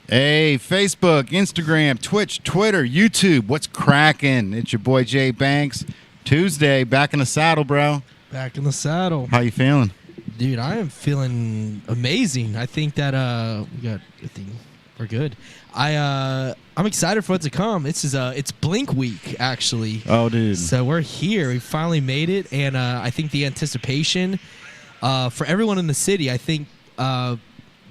Hey, Facebook, Instagram, Twitch, Twitter, YouTube. What's cracking? It's your boy Jay Banks. Tuesday, back in the saddle, bro. Back in the saddle. How you feeling? Dude, I am feeling amazing. I think that we're good. I'm excited for what's to come. It's Blink Week, actually. Oh, dude. So we're here. We finally made it, and I think the anticipation for everyone in the city, I think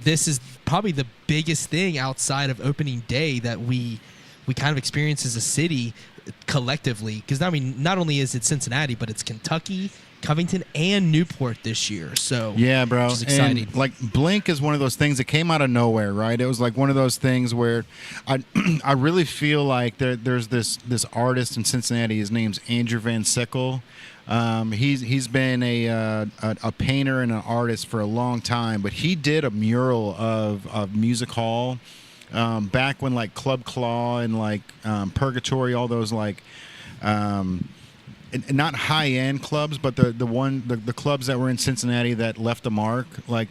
this is probably the biggest thing outside of opening day that we kind of experience as a city collectively. Because, I mean, not only is it Cincinnati, but it's Kentucky, Covington, and Newport this year. So yeah, bro, which is exciting. And, like, Blink is one of those things that came out of nowhere, right? It was like one of those things where I really feel like there's this artist in Cincinnati. His name's Andrew Van Sickle. He's been a painter and an artist for a long time, but he did a mural of Music Hall back when, like, Club Claw and, like, Purgatory, all those, like, not high-end clubs, but the clubs that were in Cincinnati that left a mark. Like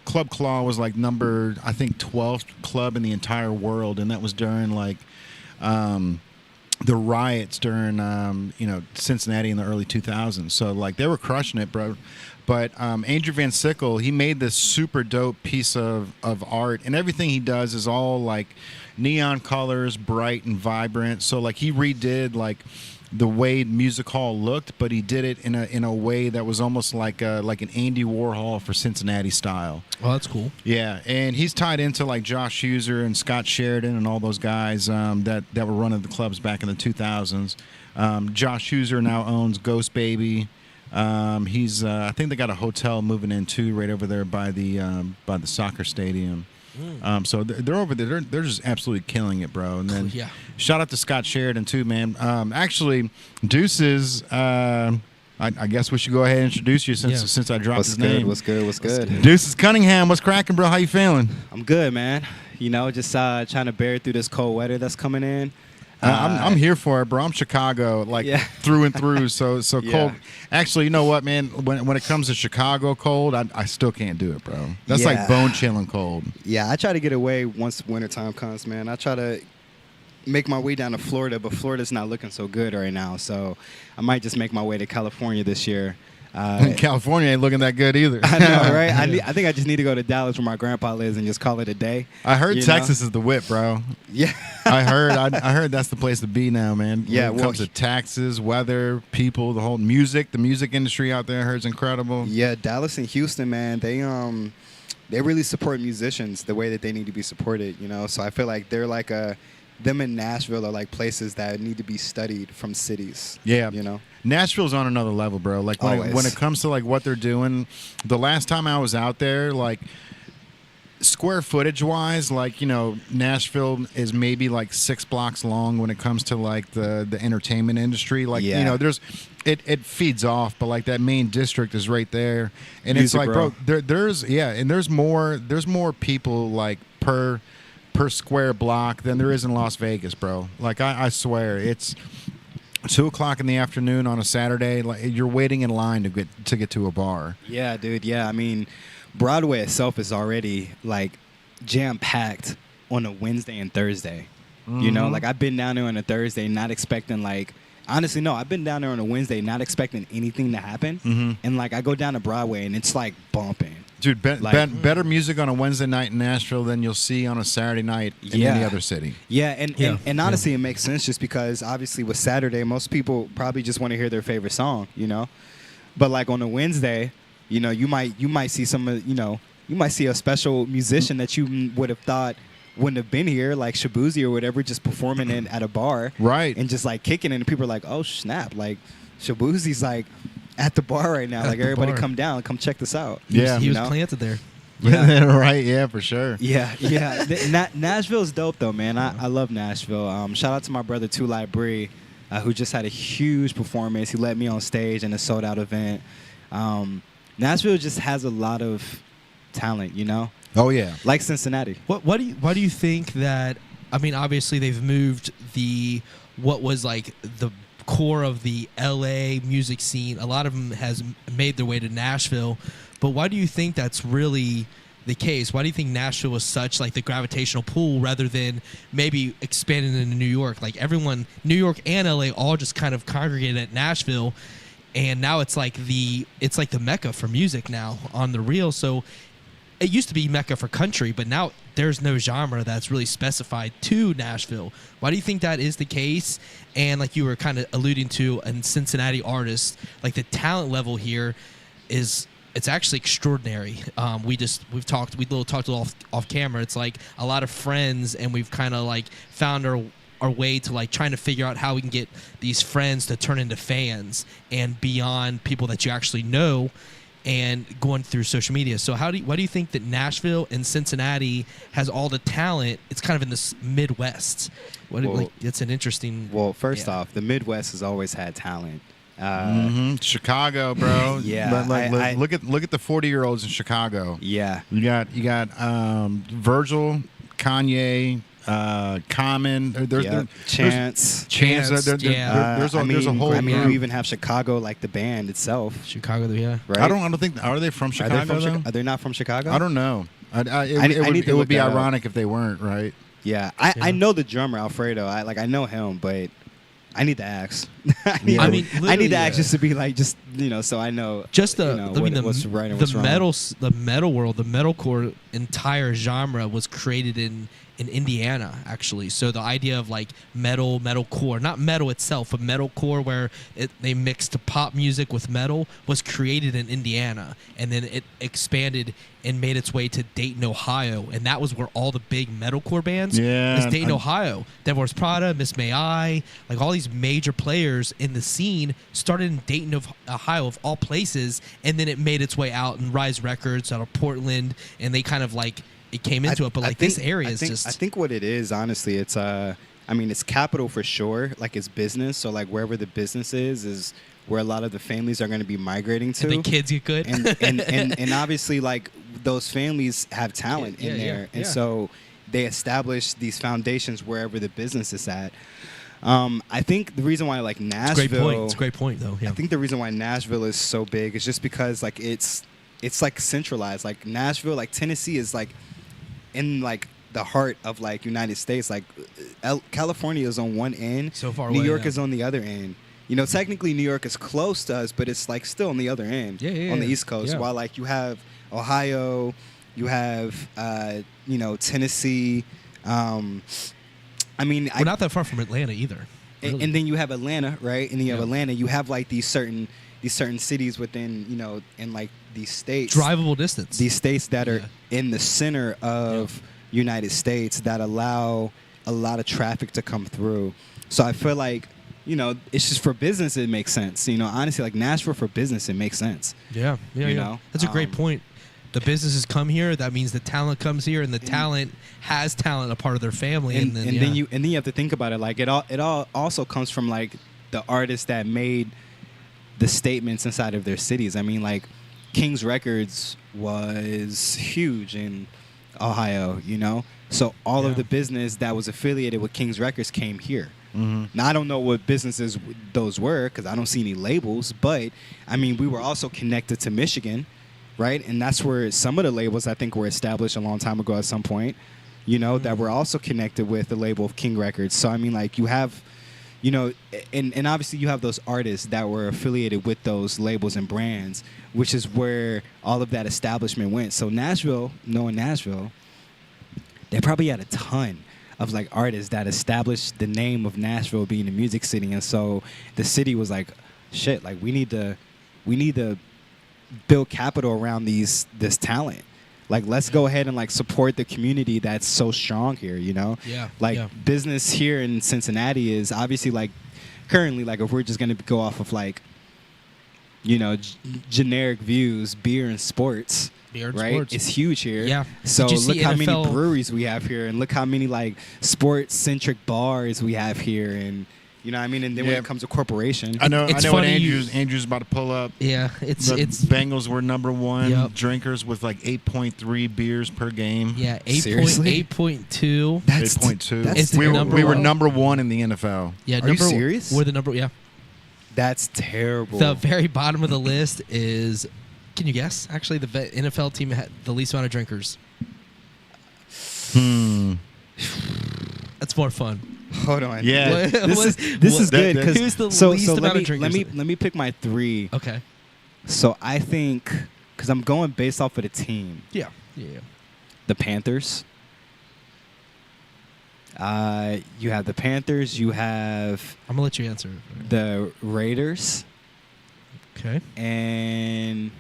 Club Claw was like number, I think, 12th club in the entire world, and that was during like the riots during Cincinnati in the early 2000s. So like they were crushing it, bro. But Andrew Van Sickle, he made this super dope piece of art, and everything he does is all like neon colors, bright and vibrant. So like he redid like the way Music Hall looked, but he did it in a way that was almost like an Andy Warhol for Cincinnati style. Oh, that's cool. Yeah, and he's tied into like Josh Huser and Scott Sheridan and all those guys that were running the clubs back in the 2000s. Josh Huser now owns Ghost Baby. He's I think they got a hotel moving in too, right over there by the soccer stadium. So they're over there. They're just absolutely killing it, bro. And then shout out to Scott Sheridan too, man. Actually, Deuces. I guess we should go ahead and introduce you since I dropped his name. What's good? Deuces Cunningham. What's cracking, bro? How you feeling? I'm good, man. You know, just trying to bear through this cold weather that's coming in. I'm here for it, bro. I'm Chicago, like through and through. So cold. Actually, you know what, man? When it comes to Chicago cold, I still can't do it, bro. That's like bone chilling cold. Yeah, I try to get away once wintertime comes, man. I try to make my way down to Florida, but Florida's not looking so good right now. So I might just make my way to California this year. California ain't looking that good either. I know, right? I think I just need to go to Dallas where my grandpa lives and just call it a day. I heard Texas is the whip, bro. Yeah. I heard that's the place to be now, man. Yeah, when it comes to taxes, weather, people, the whole music, the music industry out there, I heard is incredible. Yeah, Dallas and Houston, man, they really support musicians the way that they need to be supported, you know? So I feel like they're like them in Nashville are like places that need to be studied from cities. Yeah. You know? Nashville's on another level, bro. Like when it comes to like what they're doing, the last time I was out there, like square footage wise, like, you know, Nashville is maybe like 6 blocks long when it comes to like the entertainment industry. Like, you know, it feeds off, but like that main district is right there. And it's like, bro, there's more people like per square block than there is in Las Vegas, bro. Like I swear, it's 2:00 in the afternoon on a Saturday. Like you're waiting in line to get to a bar. Yeah, dude. Yeah, I mean, Broadway itself is already like jam packed on a Wednesday and Thursday. Mm-hmm. You know, like I've been down there on a Thursday, not expecting like. Honestly, no. I've been down there on a Wednesday, not expecting anything to happen, and like I go down to Broadway and it's like bumping. Dude, better music on a Wednesday night in Nashville than you'll see on a Saturday night in any other city. Yeah, and honestly, it makes sense just because obviously with Saturday, most people probably just want to hear their favorite song, you know. But like on a Wednesday, you know, you might see you might see a special musician that you would have thought wouldn't have been here, like Shabuzi or whatever, just performing at a bar, right? And just like kicking it, and people are like, "Oh snap!" Like Shabuzi's like at the bar right now. Like everybody, come down, come check this out. Yeah, he was planted there. Yeah, right. Yeah, for sure. Yeah. Nashville's dope though, man. I love Nashville. Shout out to my brother Tulai Bree, who just had a huge performance. He let me on stage in a sold out event. Nashville just has a lot of talent, you know. Oh yeah, like Cincinnati. Why do you think that? I mean, obviously they've moved what was like the core of the LA music scene. A lot of them has made their way to Nashville, but why do you think that's really the case? Why do you think Nashville was such like the gravitational pull rather than maybe expanding into New York? Like everyone, New York and LA all just kind of congregated at Nashville, and now it's like the Mecca for music now on the real. So it used to be Mecca for country, but now there's no genre that's really specified to Nashville. Why do you think that is the case? And like you were kind of alluding to, a Cincinnati artist, like the talent level here is, it's actually extraordinary. We talked off camera. It's like a lot of friends, and we've kind of like found our way to like trying to figure out how we can get these friends to turn into fans and beyond people that you actually know, and going through social media. So why do you think that Nashville and Cincinnati has all the talent? It's kind of in this Midwest. It's an interesting. Well, first off, the Midwest has always had talent. Chicago, bro. Yeah, look at the 40-year-olds in Chicago. Yeah, you got Virgil, Kanye, Common. Chance. There's a whole. I mean, you even have Chicago, like the band itself. Chicago, yeah. Right. I don't think. Are they from Chicago? Are they not from Chicago? I don't know. It would be ironic if they weren't, right? Yeah, I know the drummer Alfredo. I know him, but I need to ask. I need to ask just to be like, so I know. Just what's right and what's wrong. The metal world, the metalcore entire genre was created in Indiana, actually. So the idea of like metalcore, not metal itself, but metalcore, where they mixed pop music with metal, was created in Indiana, and then it expanded and made its way to Dayton, Ohio, and that was where all the big metalcore bands was Dayton, Ohio. Devil Wears Prada, Miss May I, like all these major players in the scene started in Dayton, Ohio, of all places, and then it made its way out in Rise Records out of Portland, and they kind of like it came into it. But like this area is just. I think what it is, honestly, it's it's capital for sure. Like it's business, so like wherever the business is where a lot of the families are going to be migrating to. And the kids get good, and obviously like those families have talent in there, and so they establish these foundations wherever the business is at. I think the reason why like Nashville, it's a great point though. Yeah. I think the reason why Nashville is so big is just because like it's like centralized. Like Nashville, like Tennessee is like in like the heart of like United States. Like California is on one end, so far New away, York is on the other end. Technically New York is close to us, but it's like still on the other end, on the East Coast. While like you have Ohio, you have Tennessee. We're not that far from Atlanta either. Really. And then you have Atlanta, right? And then you have Atlanta. You have like these certain cities within in like these states, drivable distance. These states that are in the center of United States that allow a lot of traffic to come through. So I feel like it's just for business it makes sense. Honestly, like Nashville for business it makes sense. Yeah. That's a great point. The businesses come here. That means the talent comes here, and the talent has talent, a part of their family. And then you have to think about it. Like it all also comes from like the artists that made the statements inside of their cities. I mean, like King's Records was huge in Ohio. So all of the business that was affiliated with King's Records came here. Mm-hmm. Now I don't know what businesses those were because I don't see any labels. But I mean, we were also connected to Michigan. Right, and that's where some of the labels I think were established a long time ago at some point, that were also connected with the label of King Records. So I mean, like you have, and obviously you have those artists that were affiliated with those labels and brands, which is where all of that establishment went. So Nashville, knowing Nashville, they probably had a ton of like artists that established the name of Nashville being a music city, and so the city was like, shit, like we need to build capital around this talent. Like let's go ahead and like support the community that's so strong here, business here in Cincinnati is obviously like currently, like if we're just going to go off of like generic views, beer and sports, it's huge here. So look how many breweries we have here, and look how many like sports centric bars we have here, and and then when it comes to corporation, I know what Andrew's about to pull up. Yeah, it's Bengals were number one drinkers with like 8.3 beers per game. Yeah, 8.2. That's 8.2. We were number one in the NFL. Yeah, are you serious? We're the number. Yeah, that's terrible. The very bottom of the list is Can you guess? Actually, the NFL team had the least amount of drinkers. That's more fun. Hold on. Yeah. This is good because Who's the least amount of drinkers? let me pick my 3. Okay. So I think because I'm going based off of the team. Yeah. The Panthers. You have the Panthers. You have I'm gonna let you answer. the Raiders. Okay. And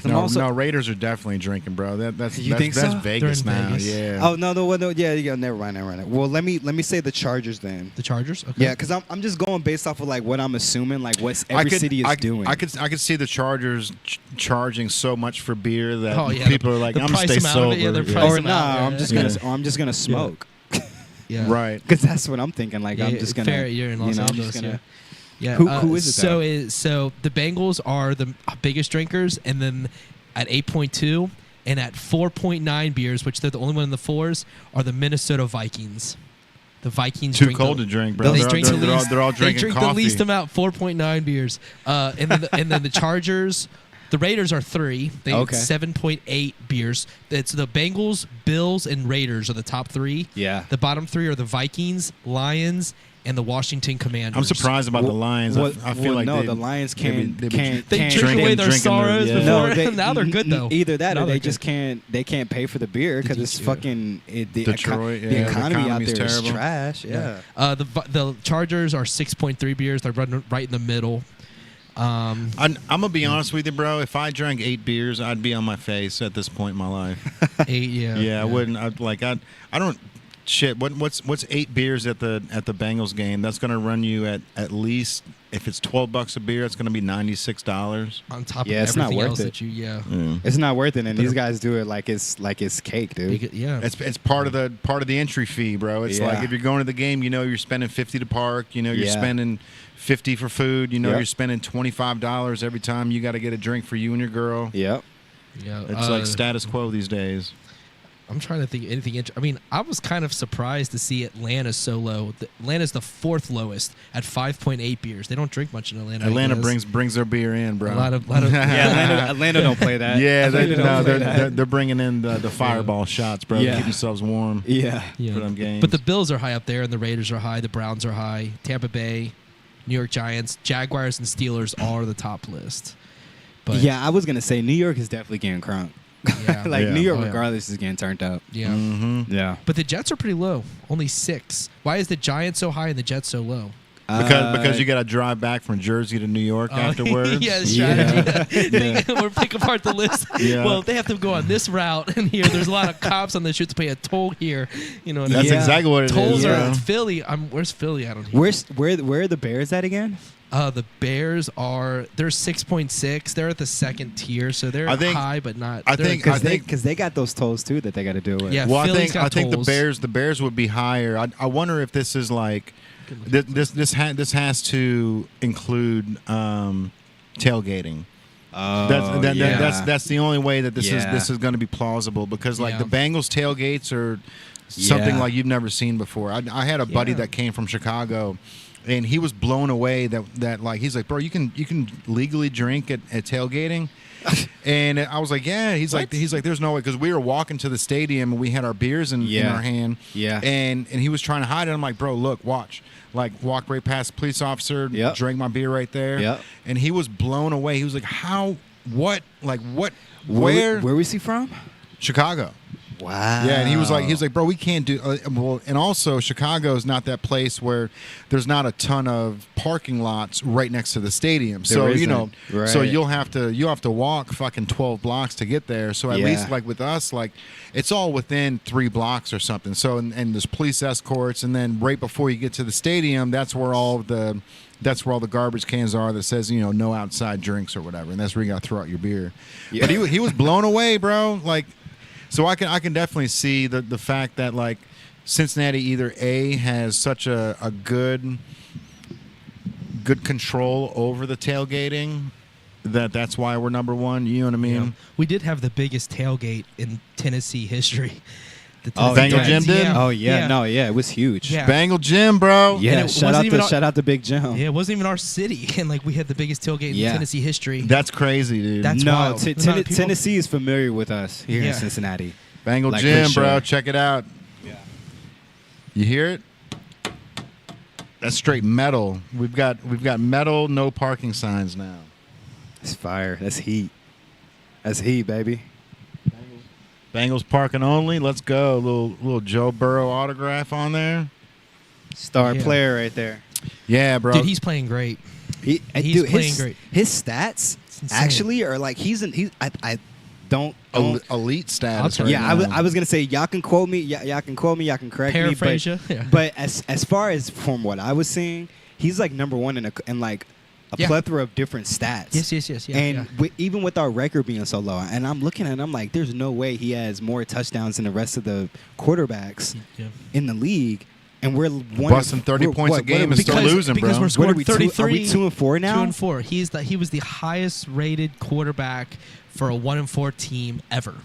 No, Raiders are definitely drinking, bro. That's think that's so? Vegas They're in now. Vegas. Yeah. oh no, yeah, never mind. Well, let me say the Chargers then. The Chargers. Okay. Yeah, because I'm just going based off of like what I'm assuming, like what every city is doing. I could see the Chargers charging so much for beer that yeah, people are like, I'm gonna stay sober. Or I'm just gonna smoke. Yeah. Right. Because that's what I'm thinking. Like Yeah, I'm just gonna. fair, you're in Los I'm Angeles. just gonna. Yeah. Who is it? So the Bengals are the biggest drinkers, and then at 8.2 and at 4.9 beers, which they're the only one in the 4s, are the Minnesota Vikings. The Vikings Too drink cold to drink, bro. They drink They're all They drinking drink coffee. the least amount, 4.9 beers. And then the Chargers, the Raiders are 3. They have 7.8 beers. It's the Bengals, Bills, and Raiders are the top 3. Yeah. The bottom 3 are the Vikings, Lions, and the Washington Commanders. I'm surprised about the Lions. I feel like the Lions can't They can't drink drink away and their drinking sorrows their- before. yeah. No, Now they're good though. Either that, Now or they're they just good. can't pay for the beer because it's Yeah. fucking the Detroit, the yeah, the economy out economy's there is terrible. trash. Yeah. The Chargers are 6.3 beers. They're right in the middle. I'm gonna be honest with you, bro. If I drank 8 beers, I'd be on my face at this point in my life. 8, yeah. I wouldn't. I don't. Shit. What's 8 beers at the Bengals game? That's gonna run you at least, if it's $12 a beer, it's gonna be $96. On top Yeah, of it's not everything worth else it. that you, yeah. It's not worth it, and these guys do it like it's cake, dude. Yeah. It's part of the entry fee, bro. It's Yeah. like if you're going to the game, you're spending $50 to park. You're Yeah. spending $50 for food. Yep. You're spending $25 every time you got to get a drink for you and your girl. Yep. Yeah. It's like status quo these days. I'm trying to think of anything. I mean, I was kind of surprised to see Atlanta so low. Atlanta's the 4th lowest at 5.8 beers. They don't drink much in Atlanta. Atlanta I guess. brings their beer in, bro. a lot of Yeah, Atlanta don't play that. Yeah, Atlanta don't play they're that. bringing in the fireball shots, bro. Yeah. To keep themselves warm Yeah. Yeah. for them games. But the Bills are high up there, and the Raiders are high. The Browns are high. Tampa Bay, New York Giants, Jaguars, and Steelers are the top list. But Yeah, I was gonna say New York is definitely getting crunk. yeah, Like Yeah. New York, Oh, yeah. regardless, is getting turned up. yeah. Mm-hmm. Yeah. But the Jets are pretty low, only 6. Why is the Giants so high and the Jets so low? Because you got to drive back from Jersey to New York afterwards. Yeah, strategy. We're picking apart the list. Yeah. Well, they have to go on this route, and here there's a lot of cops on the street to pay a toll here. That's Yeah. exactly what it is. tolls bro. are in Philly. Where's Philly? I don't know. where are the Bears at again? The Bears they're 6.6. They're at the 2nd tier, so they're I think- high, but not. I they're- think- Because they got those tolls too that they got to deal with. Yeah. Well, Philly's got I think tolls. the Bears would be higher. I wonder if this is like this has to include tailgating. That's the only way that this is going to be plausible, because like Yeah. the Bengals tailgates are something Yeah. like you've never seen before. I had a buddy Yeah. that came from Chicago, and he was blown away that like he's like, bro, you can legally drink at tailgating. And I was like, yeah. He's like, there's no way, because we were walking to the stadium and we had our beers in our hand. Yeah. And he was trying to hide it. I'm like, bro, look, watch. Like, walk right past the police officer, Yep. drank my beer right there. Yep. And he was blown away. He was like, how? What? Like, what? Where Where? was he from? Chicago. Wow. Yeah, and he was like, bro, we can't do. Well, and also Chicago is not that place where there's not a ton of parking lots right next to the stadium. So isn't. Right. so you'll have to walk fucking 12 blocks to get there. So at Yeah. least like with us, like it's all within 3 blocks or something. So and there's police escorts, and then right before you get to the stadium, that's where all the garbage cans are that says, no outside drinks or whatever, and that's where you got to throw out your beer. Yeah. But he was blown away, bro. Like. So I can definitely see the fact that like Cincinnati either A has such a good control over the tailgating that's why we're number 1. You know what I mean? Yeah. We did have the biggest tailgate in Tennessee history. The Oh, Tennessee Bengal Titans. Jim did? Oh yeah, it was huge. Yeah. Yeah, Bengal Jim, bro. it shout wasn't even out to Big Jim. Yeah, it wasn't even our city, and like we had the biggest tailgate in Yeah. Tennessee history. That's crazy, dude. That's No, wild. The amount of people- Tennessee is familiar with us here Yeah. in Cincinnati. Bengal Like, Jim, for sure. bro. Check it out. Yeah. You hear it? That's straight metal. We've got metal, no parking signs now. It's fire. That's heat. That's heat, baby. Bengals parking only. Let's go. Little Joe Burrow autograph on there. Star Yeah. player right there. Yeah, bro. Dude, he's playing great. He's He's playing great. His stats insane. actually are like I don't. Elite status. I'll Right Yeah, now. I was gonna say y'all can quote me, y'all can quote me, y'all can correct Paraphrase me, ya. Yeah. but as far as from what I was seeing, he's like number one in like a Yeah. plethora of different stats. Yes. Yeah, and yeah. even with our record being so low, and I'm looking at it, I'm like, there's no way he has more touchdowns than the rest of the quarterbacks Yeah. in the league, and we're Busting 30 points a game and still losing, because bro. we're What are scoring we, 33. Are we 2-4 now? 2-4. He was the highest rated quarterback for a 1-4 team ever.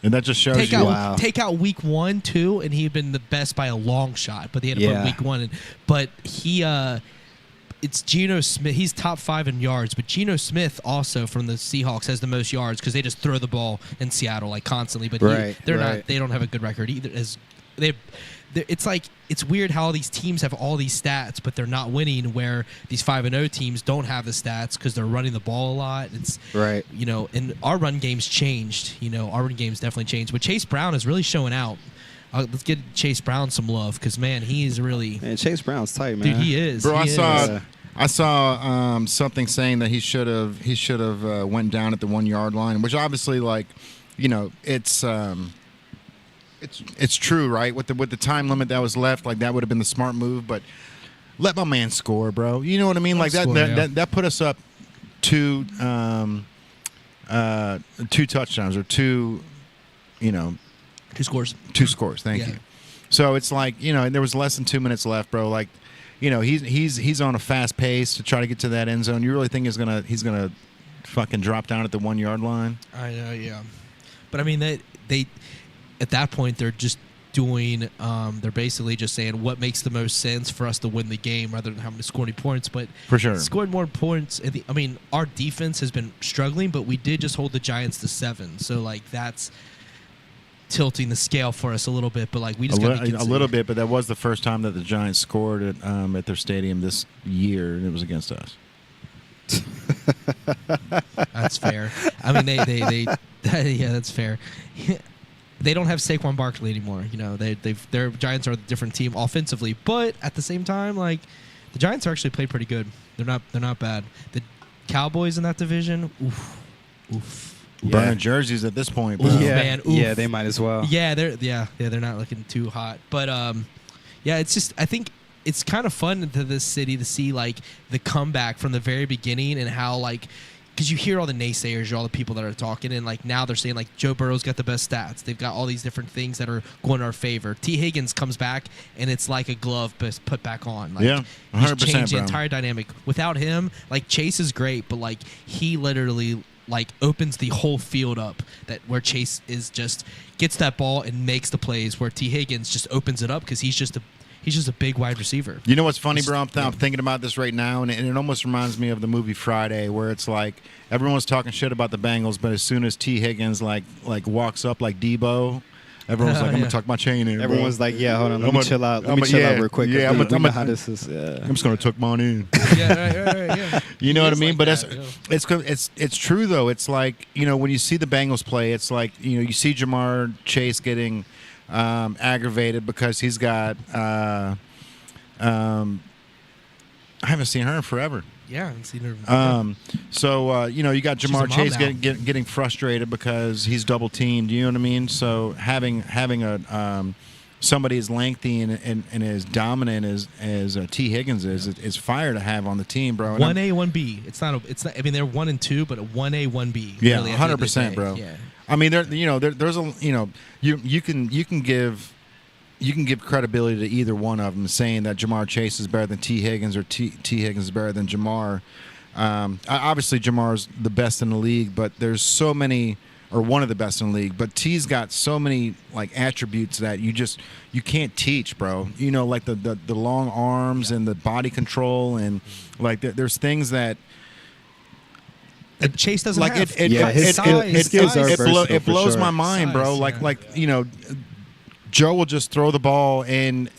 And that just shows Take you. out Wow. take out week 1, 2, and he'd been the best by a long shot. But they had to Yeah. put week 1 in. But it's Geno Smith. He's top 5 in yards, but Geno Smith also from the Seahawks has the most yards because they just throw the ball in Seattle like constantly. But they're right. not. They don't have a good record either. It's like it's weird how all these teams have all these stats, but they're not winning. Where these 5-0 teams don't have the stats because they're running the ball a lot. It's Right. and our run game's changed. Our run game's definitely changed. But Chase Brown is really showing out. Let's get Chase Brown some love because man, he is really Man, Chase Brown's tight, man. dude. He is. Bro, He is. I saw something saying that he should have went down at the 1 yard line, which obviously, like, it's true, right? With the time limit that was left, like that would have been the smart move. But let my man score, bro. You know what I mean? Like Score, yeah. that put us up two touchdowns or two Two scores. two scores. Thank Yeah. you. So it's like there was less than 2 minutes left, bro. Like he's on a fast pace to try to get to that end zone. You really think he's gonna fucking drop down at the 1 yard line? I know, yeah. But I mean, they at that point they're just doing. They're basically just saying what makes the most sense for us to win the game rather than having to score any points. But For sure. scoring more points. I mean, our defense has been struggling, but we did just hold the Giants to 7. So like that's tilting the scale for us a little bit. But like we just got a little bit, but that was the first time that the Giants scored at their stadium this year, and it was against us. That's fair. I mean, they yeah, that's fair. They don't have Saquon Barkley anymore. Their Giants are a different team offensively, but at the same time, like the Giants are actually played pretty good. They're not bad. The Cowboys in that division, oof. Burning jerseys at this point, bro. Oof, Yeah, man, oof. yeah, they might as well. Yeah, they're not looking too hot. But yeah, it's just I think it's kind of fun to this city to see like the comeback from the very beginning and how like because you hear all the naysayers, all the people that are talking, and like now they're saying like Joe Burrow's got the best stats. They've got all these different things that are going in our favor. T. Higgins comes back and it's like a glove put back on. Like, Yeah, he's 100%, changed the bro. entire dynamic. Without him, like Chase is great, but like he literally like opens the whole field up that where Chase is just gets that ball and makes the plays where T. Higgins just opens it up because he's just a big wide receiver. You know what's funny, bro? I'm thinking about this right now, and it almost reminds me of the movie Friday, where it's like everyone's talking shit about the Bengals, but as soon as T. Higgins like walks up like Debo, everyone's like, "I'm gonna tuck my chain in." Everyone's bro. like, yeah, hold on, let I'm me a- chill out. Let I'm me a- chill yeah, out real quick. yeah, We I'm know a- how this is. Yeah. I'm just gonna tuck mine in. Yeah, right, yeah. You know He what I is mean? like But that, it's true though. It's like when you see the Bengals play, it's like you see Jamar Chase getting aggravated because he's got. I haven't seen her in forever. Yeah, I haven't seen her. So you got She's a Jamar mom Chase now. getting frustrated because he's double teamed. You know what I mean? So having a somebody as lengthy and as dominant as T. Higgins is fire to have on the team, bro. And 1A, 1B. It's not. I mean, they're 1 and 2, but a 1A, 1B. Yeah, really, at the end of the 100%, day. bro. Yeah. I mean, there's a you can give credibility to either one of them, saying that Jamar Chase is better than T. Higgins or T. Higgins is better than Jamar. Obviously, Jamar's the best in the league, but there's so many or one of the best in the league. But T's got so many like attributes that you can't teach, bro. You know, like the long arms and the body control, and like there's things that. Chase doesn't like have. It blows my mind, Size, bro. yeah. Like you know, Joe will just throw the ball and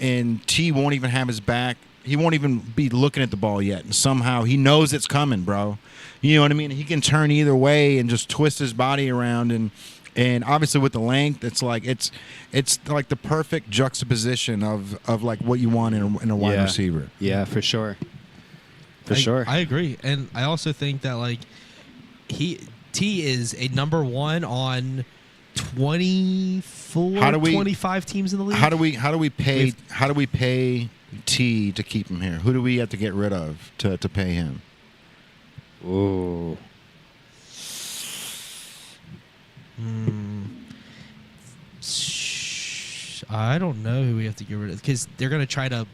T won't even have his back. He won't even be looking at the ball yet, and somehow he knows it's coming, bro. You know what I mean? He can turn either way and just twist his body around, and obviously with the length, it's like the perfect juxtaposition of like what you want in a wide receiver. Yeah, for sure. For sure. I agree, and I also think that like T is a number one on 25 teams in the league. How do we pay T to keep him here? Who do we have to get rid of to pay him? Ooh. I don't know who we have to get rid of because they're gonna try to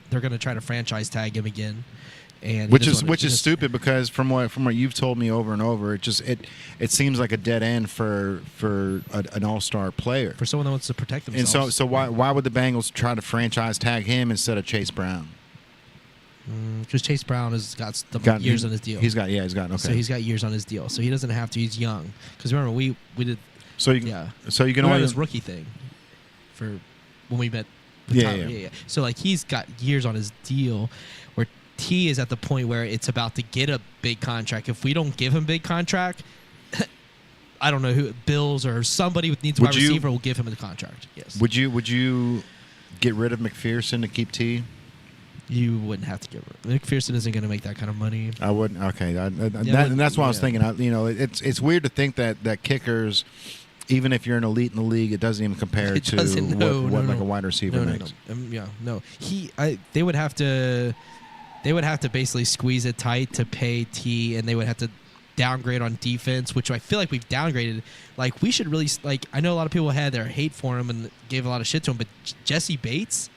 franchise tag him again, and which is stupid because from what you've told me over and over, it seems like a dead end for an all-star player, for someone that wants to protect themselves. And so why would the Bengals try to franchise tag him instead of Chase Brown? Because Chase Brown has got years on his deal. He's got okay. So he's got years on his deal, so he doesn't have to. He's young. Because remember we did. So you can only his rookie thing for when we met. Yeah. So like he's got years on his deal, where T is at the point where it's about to get a big contract. If we don't give him a big contract, I don't know who, Bills or somebody with needs a wide receiver will give him a contract. Yes. Would you get rid of McPherson to keep T? You wouldn't have to get rid of McPherson. Isn't going to make that kind of money. I wouldn't. Okay, and that's what I was thinking. It's weird to think that kickers, even if you're an elite in the league, it doesn't even compare to what like a wide receiver makes. No. They would have to basically squeeze it tight to pay T, and they would have to downgrade on defense, which I feel like we've downgraded. Like we should really I know a lot of people had their hate for him and gave a lot of shit to him, but Jesse Bates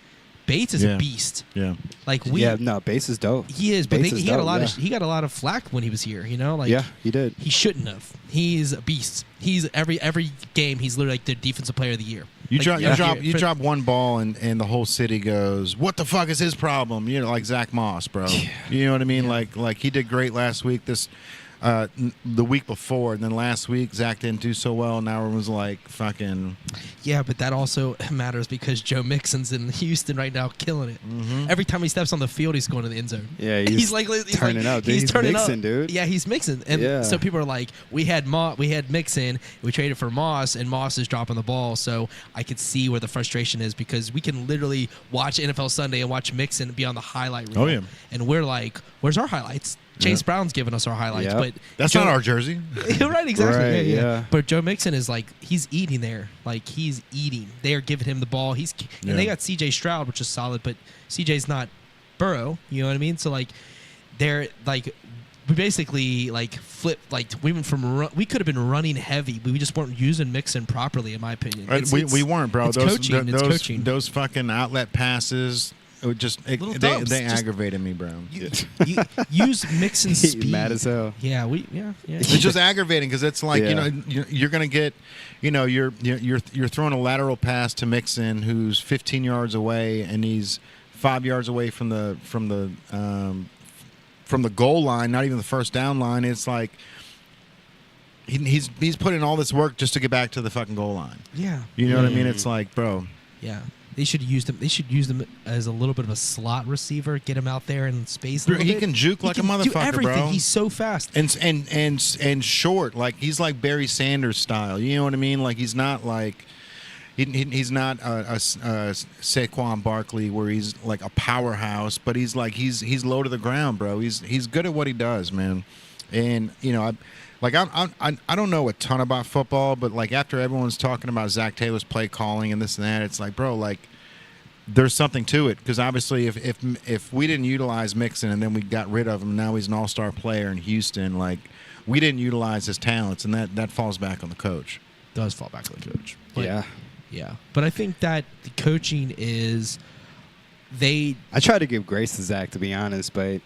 is a beast. Yeah. Bates is dope. He is, but he got a lot of flack when he was here. You know, yeah, he did. He shouldn't have. He's a beast. He's every game. He's literally like the defensive player of the year. You drop one ball and the whole city goes, "What the fuck is his problem?" You know, like Zach Moss, bro. Yeah. You know what I mean? Yeah. Like he did great last week. The week before, and then last week Zach didn't do so well. Now everyone's like fucking. Yeah, but that also matters because Joe Mixon's in Houston right now, killing it. Mm-hmm. Every time he steps on the field, he's going to the end zone. Yeah, he's turning up. Dude. He's mixing, dude. Yeah, he's mixing, and so people are like, we had Mixon, we traded for Moss, and Moss is dropping the ball. So I could see where the frustration is because we can literally watch NFL Sunday and watch Mixon be on the highlight reel. Oh yeah, and we're like, where's our highlights? Chase Brown's giving us our highlights, but that's not our jersey. Right, exactly. Right, yeah. But Joe Mixon is like he's eating there. Like he's eating. They are giving him the ball. And they got C.J. Stroud, which is solid, but C.J.'s not Burrow. You know what I mean? So like they're like we basically like flipped. Like we went from we could have been running heavy, but we just weren't using Mixon properly, in my opinion. We weren't, bro. It's coaching. Those fucking outlet passes. They aggravated me, bro. Use Mixon's speed. Mad as hell. Yeah, It's just aggravating because it's like you're gonna get, you're throwing a lateral pass to Mixon who's 15 yards away and he's 5 yards away from the goal line, not even the first down line. It's like he's put in all this work just to get back to the fucking goal line. Yeah, you know what I mean? It's like, bro. Yeah. They should use them as a little bit of a slot receiver. Get him out there in space. He can juke like a motherfucker, do everything. Bro. He's so fast and short. Like he's like Barry Sanders style. You know what I mean? Like he's not like he's not a Saquon Barkley where he's like a powerhouse, but he's low to the ground, bro. He's good at what he does, man. And I don't know a ton about football, but like after everyone's talking about Zach Taylor's play calling and this and that, it's like, bro, like there's something to it because obviously if we didn't utilize Mixon and then we got rid of him, now he's an all-star player in Houston. Like we didn't utilize his talents, and that falls back on the coach. Does fall back on the coach. But, yeah. But I think that the coaching is I try to give grace to Zach, to be honest, but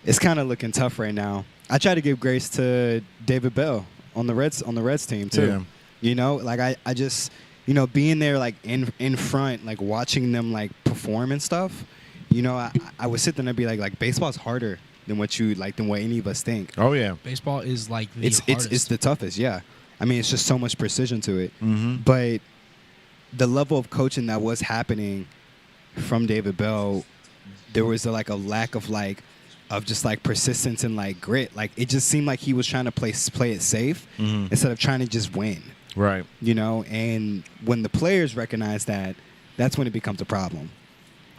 it's kind of looking tough right now. I try to give grace to David Bell on the Reds team too. Yeah. You know, like I just, you know, being there like in front, like watching them like perform and stuff. You know, I would sit there and be like baseball's harder than what any of us think. Oh yeah. Baseball is like the hardest. It's the toughest. Yeah, I mean, it's just so much precision to it. Mm-hmm. But the level of coaching that was happening from David Bell, there was a lack of just like persistence and like grit. Like it just seemed like he was trying to play it safe instead of trying to just win. Right. You know, and when the players recognize that, that's when it becomes a problem.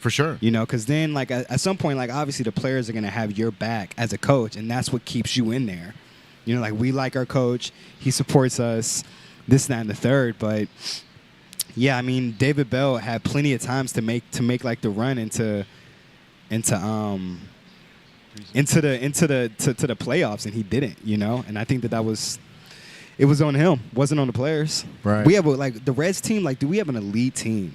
For sure. You know, because then like at some point, like obviously the players are going to have your back as a coach, and that's what keeps you in there. You know, like we like our coach, he supports us, this, that, and the third. But yeah, I mean, David Bell had plenty of times to make like the run into the playoffs, and he didn't. You know, and I think that was. It was on him, wasn't on the players. Right. We have the Reds team. Like, do we have an elite team?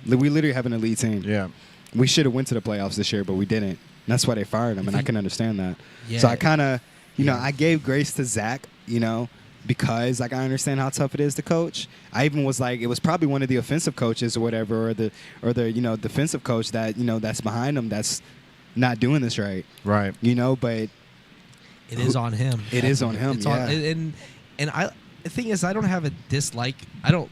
We literally have an elite team. Yeah. We should have went to the playoffs this year, but we didn't. And that's why they fired him, and I can understand that. Yeah. So I kind of, you know, I gave grace to Zach, you know, because like I understand how tough it is to coach. I even was like, it was probably one of the offensive coaches or whatever, or the you know defensive coach that you know that's behind him that's not doing this right. Right. You know, but it is on him. It is on him. It's yeah. And the thing is, I don't have a dislike. I don't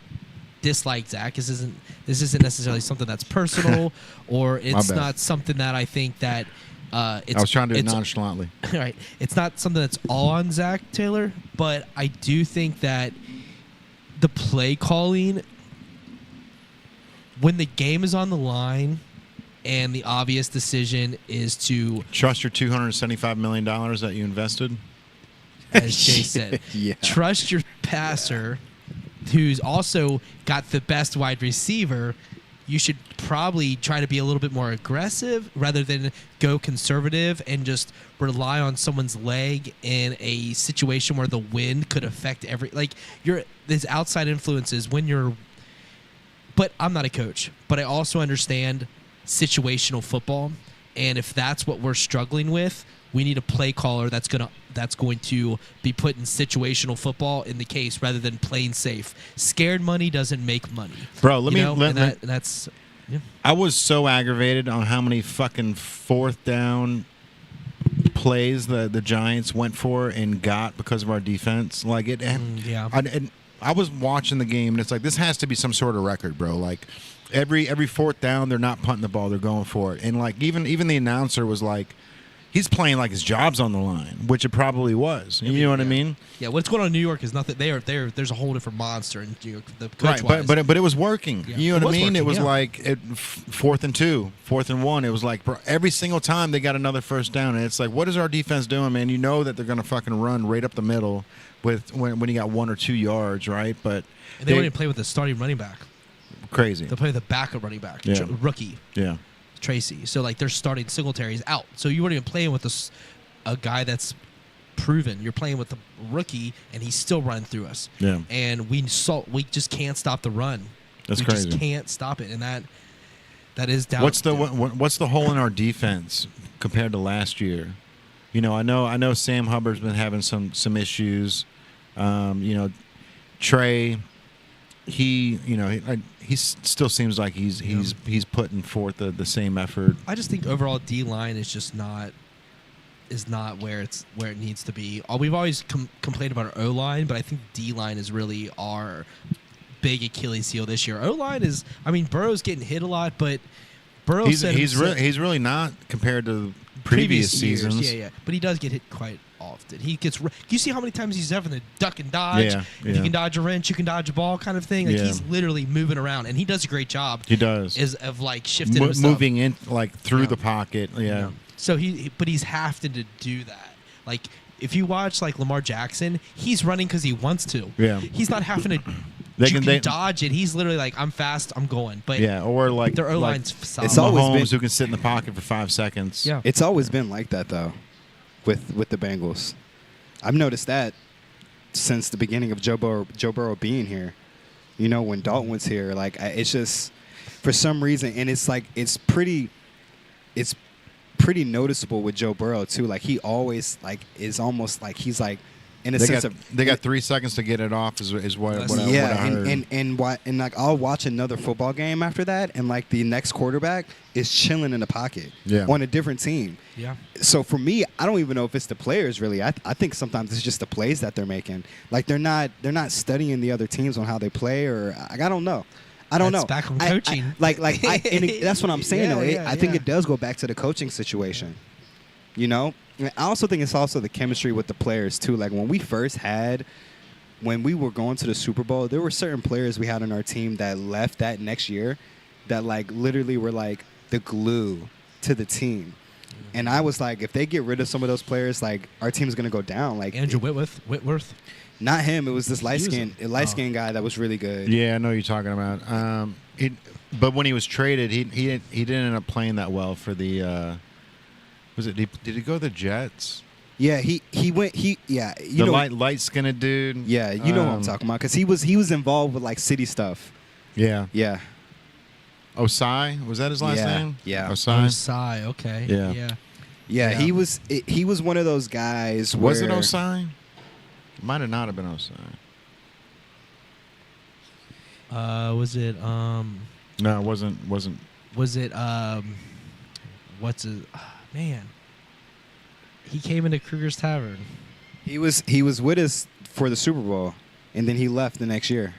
dislike Zach. This isn't necessarily something that's personal, or it's not something that I think that. I was trying to do it nonchalantly. Right. It's not something that's all on Zach Taylor, but I do think that the play calling, when the game is on the line, and the obvious decision is to trust your $275 million that you invested. As Jay said, yeah. Trust your passer, who's also got the best wide receiver. You should probably try to be a little bit more aggressive rather than go conservative and just rely on someone's leg in a situation where the wind could affect there's outside influences when you're. But I'm not a coach, but I also understand situational football, and if that's what we're struggling with, we need a play caller that's going to be put in situational football in the case rather than playing safe. Scared money doesn't make money, bro. That's. Yeah. I was so aggravated on how many fucking fourth down plays the Giants went for and got because of our defense. Like it. Yeah. I was watching the game and it's like this has to be some sort of record, bro. Like every fourth down, they're not punting the ball, they're going for it. And like even the announcer was like, he's playing like his job's on the line, which it probably was. You know what I mean? Yeah, what's going on in New York is nothing. There's a whole different monster in New York. The right, but it was working. Yeah. You know what I mean? Working, it was like 4th and 2, 4th and 1. It was like, bro, every single time they got another first down, and it's like, what is our defense doing, man? You know that they're going to fucking run right up the middle with when you got 1 or 2 yards, right? But they don't even play with the starting running back. Crazy. They play with the backup running back, Yeah. rookie. Yeah. Tracy. So like they're starting Singletary's out. So you weren't even playing with a guy that's proven. You're playing with a rookie, and he's still running through us. Yeah. And we just can't stop the run. That's we crazy. Just can't stop it, and that is down. What's the hole in our defense compared to last year? You know, I know Sam Hubbard's been having some issues. You know, Trey. He still seems like he's putting forth the same effort. I just think overall D line is just not where it needs to be. We've always complained about our O line, but I think D line is really our big Achilles heel this year. O line is, I mean, Burrow's getting hit a lot, but he's really not compared to previous seasons. Years. Yeah, but he does get hit quite often. He gets. You see how many times he's having to duck and dodge. Yeah. If you can dodge a wrench, you can dodge a ball, kind of thing. Like he's literally moving around, and he does a great job. He does. Of like shifting himself. Moving in like through the pocket. Yeah. So but he's having to do that. Like if you watch like Lamar Jackson, he's running because he wants to. Yeah. He's not having to. Dodge it. He's literally like, I'm fast, I'm going. But or like their O line's solid. It's always Mahomes who can sit in the pocket for 5 seconds. Yeah. It's always been like that though, with the Bengals. I've noticed that since the beginning of Joe Burrow being here. You know, when Dalton was here, like it's just for some reason, and it's like it's pretty noticeable with Joe Burrow too. Like he always like is almost like he's like in a sense they got 3 seconds to get it off. Is what I heard. And like I'll watch another football game after that, and like the next quarterback is chilling in the pocket on a different team. Yeah. So for me, I don't even know if it's the players really. I think sometimes it's just the plays that they're making. Like they're not studying the other teams on how they play, or I don't know. I don't know. Back on coaching. That's what I'm saying though. I think it does go back to the coaching situation. You know, I also think it's also the chemistry with the players too. Like when we were going to the Super Bowl, there were certain players we had on our team that left that next year that like literally were like the glue to the team. And I was like, if they get rid of some of those players, like our team's gonna go down. Like Andrew Whitworth. Not him. It was this light skinned guy that was really good. Yeah, I know what you're talking about. But when he was traded, he didn't end up playing that well for the. Did he go to the Jets? Yeah, he went. Light skinned dude. Yeah, you know what I'm talking about because he was involved with like city stuff. Yeah. Yeah. Osai, was that his last name? Yeah. Osai. Okay. Yeah. He was one of those guys. Was it Osai? Might have not have been Osai. Was it? No, it wasn't. Was it? What's his? Man. He came into Kruger's Tavern. He was with us for the Super Bowl, and then he left the next year.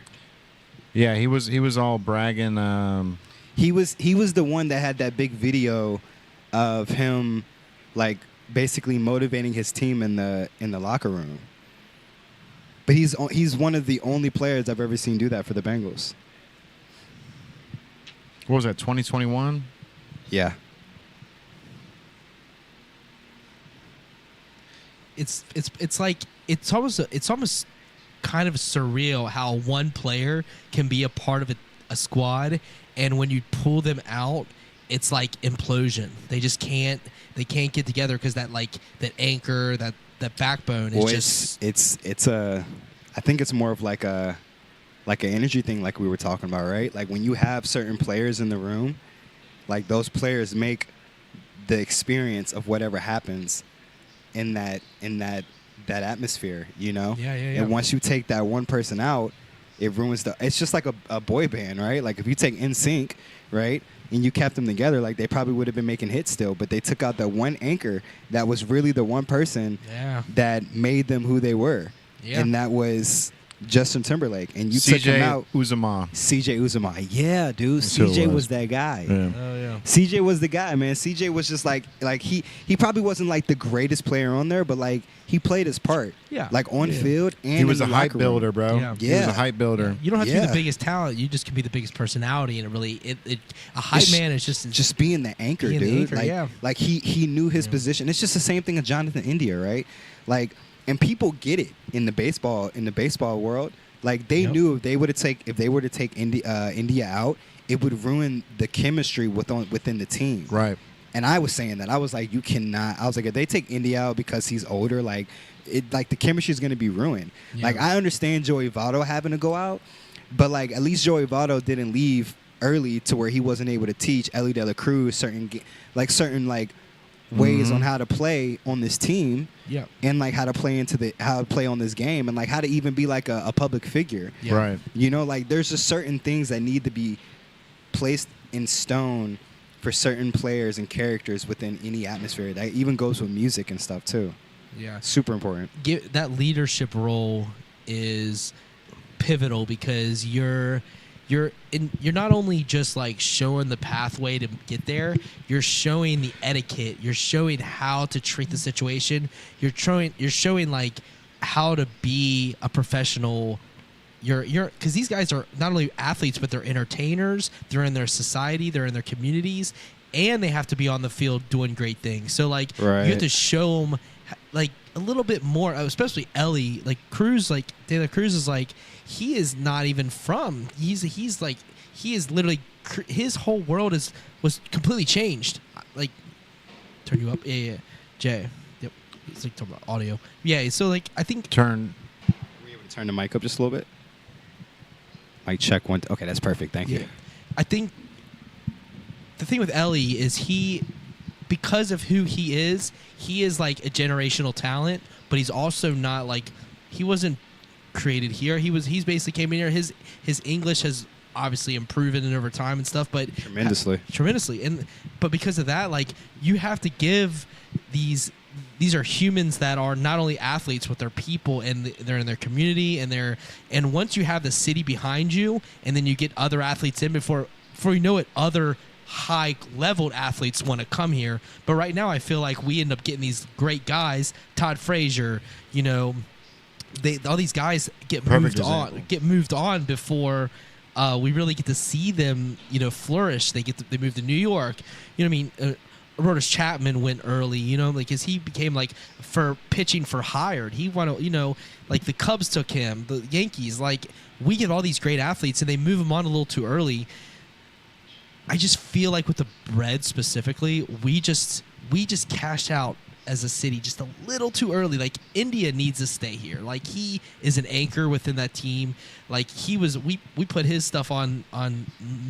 Yeah, he was all bragging. He was the one that had that big video of him, like basically motivating his team in the locker room. But he's one of the only players I've ever seen do that for the Bengals. What was that? 2021? Yeah. It's like it's almost kind of surreal how one player can be a part of a squad, and when you pull them out, it's like implosion. They just can't get together because that anchor, that backbone is I think it's more of like an energy thing, like we were talking about, right? Like when you have certain players in the room, like those players make the experience of whatever happens in that atmosphere, you know? Yeah. And once you take that one person out, it ruins it's just like a boy band, right? Like if you take NSYNC, right? And you kept them together, like they probably would have been making hits still, but they took out that one anchor that was really the one person that made them who they were. Yeah. And that was Justin Timberlake. And you took him out. CJ Uzomah. Yeah, dude. CJ was that guy. Yeah. Oh, yeah. CJ was the guy, man. CJ was just like he probably wasn't like the greatest player on there, but like he played his part. Yeah. Like on field and he was in a the hype locker room. builder, bro. Yeah. He was a hype builder. You don't have to be the biggest talent. You just can be the biggest personality, and a hype man is just being the anchor, dude. The anchor, like he knew his position. It's just the same thing as Jonathan India, right? Like, and people get it in the baseball world. Like they knew if they were to take India out, it would ruin the chemistry within the team. Right. And I was saying that. I was like, you cannot. I was like, if they take India out because he's older, like the chemistry is going to be ruined. Yeah. Like I understand Joey Votto having to go out, but like at least Joey Votto didn't leave early to where he wasn't able to teach Ellie De La Cruz certain ways on how to play on this team, and like how to play on this game, and like how to even be like a public figure. Yeah. Right. You know, like there's just certain things that need to be placed in stone for certain players and characters within any atmosphere. That even goes with music and stuff too. Yeah. Super important. That leadership role is pivotal because you're not only just like showing the pathway to get there, you're showing the etiquette, you're showing how to treat the situation, you're showing like how to be a professional. You're because these guys are not only athletes, but they're entertainers, they're in their society, they're in their communities, and they have to be on the field doing great things. So like you have to show them like a little bit more, especially Ellie, like Cruz, like De La Cruz is like, he is not even from. He is literally, his whole world was completely changed. Like, turn you up, yeah, Jay, yep. It's like talking about audio, yeah. So like, I think Are we able to turn the mic up just a little bit? Mic check one. Okay, that's perfect. Thank you. I think the thing with Ellie is because of who he is like a generational talent, but he's also not like he wasn't created here. He's basically came in here. His English has obviously improved over time and stuff, but tremendously. But because of that, like, you have to give these are humans that are not only athletes, but they're people, and they're in their community, and once you have the city behind you, and then you get other athletes in before you know it, other high-leveled athletes want to come here. But right now, I feel like we end up getting these great guys, Todd Frazier, you know, all these guys get moved on before we really get to see them, you know, flourish. They move to New York. You know what I mean? Aroldis Chapman went early, you know, like, as he became, like, for pitching for hired. He won, you know, like, the Cubs took him, the Yankees. Like, we get all these great athletes, and they move them on a little too early. I just feel like with the Reds specifically, we just cashed out as a city just a little too early. Like, India needs to stay here. Like, he is an anchor within that team. Like, we put his stuff on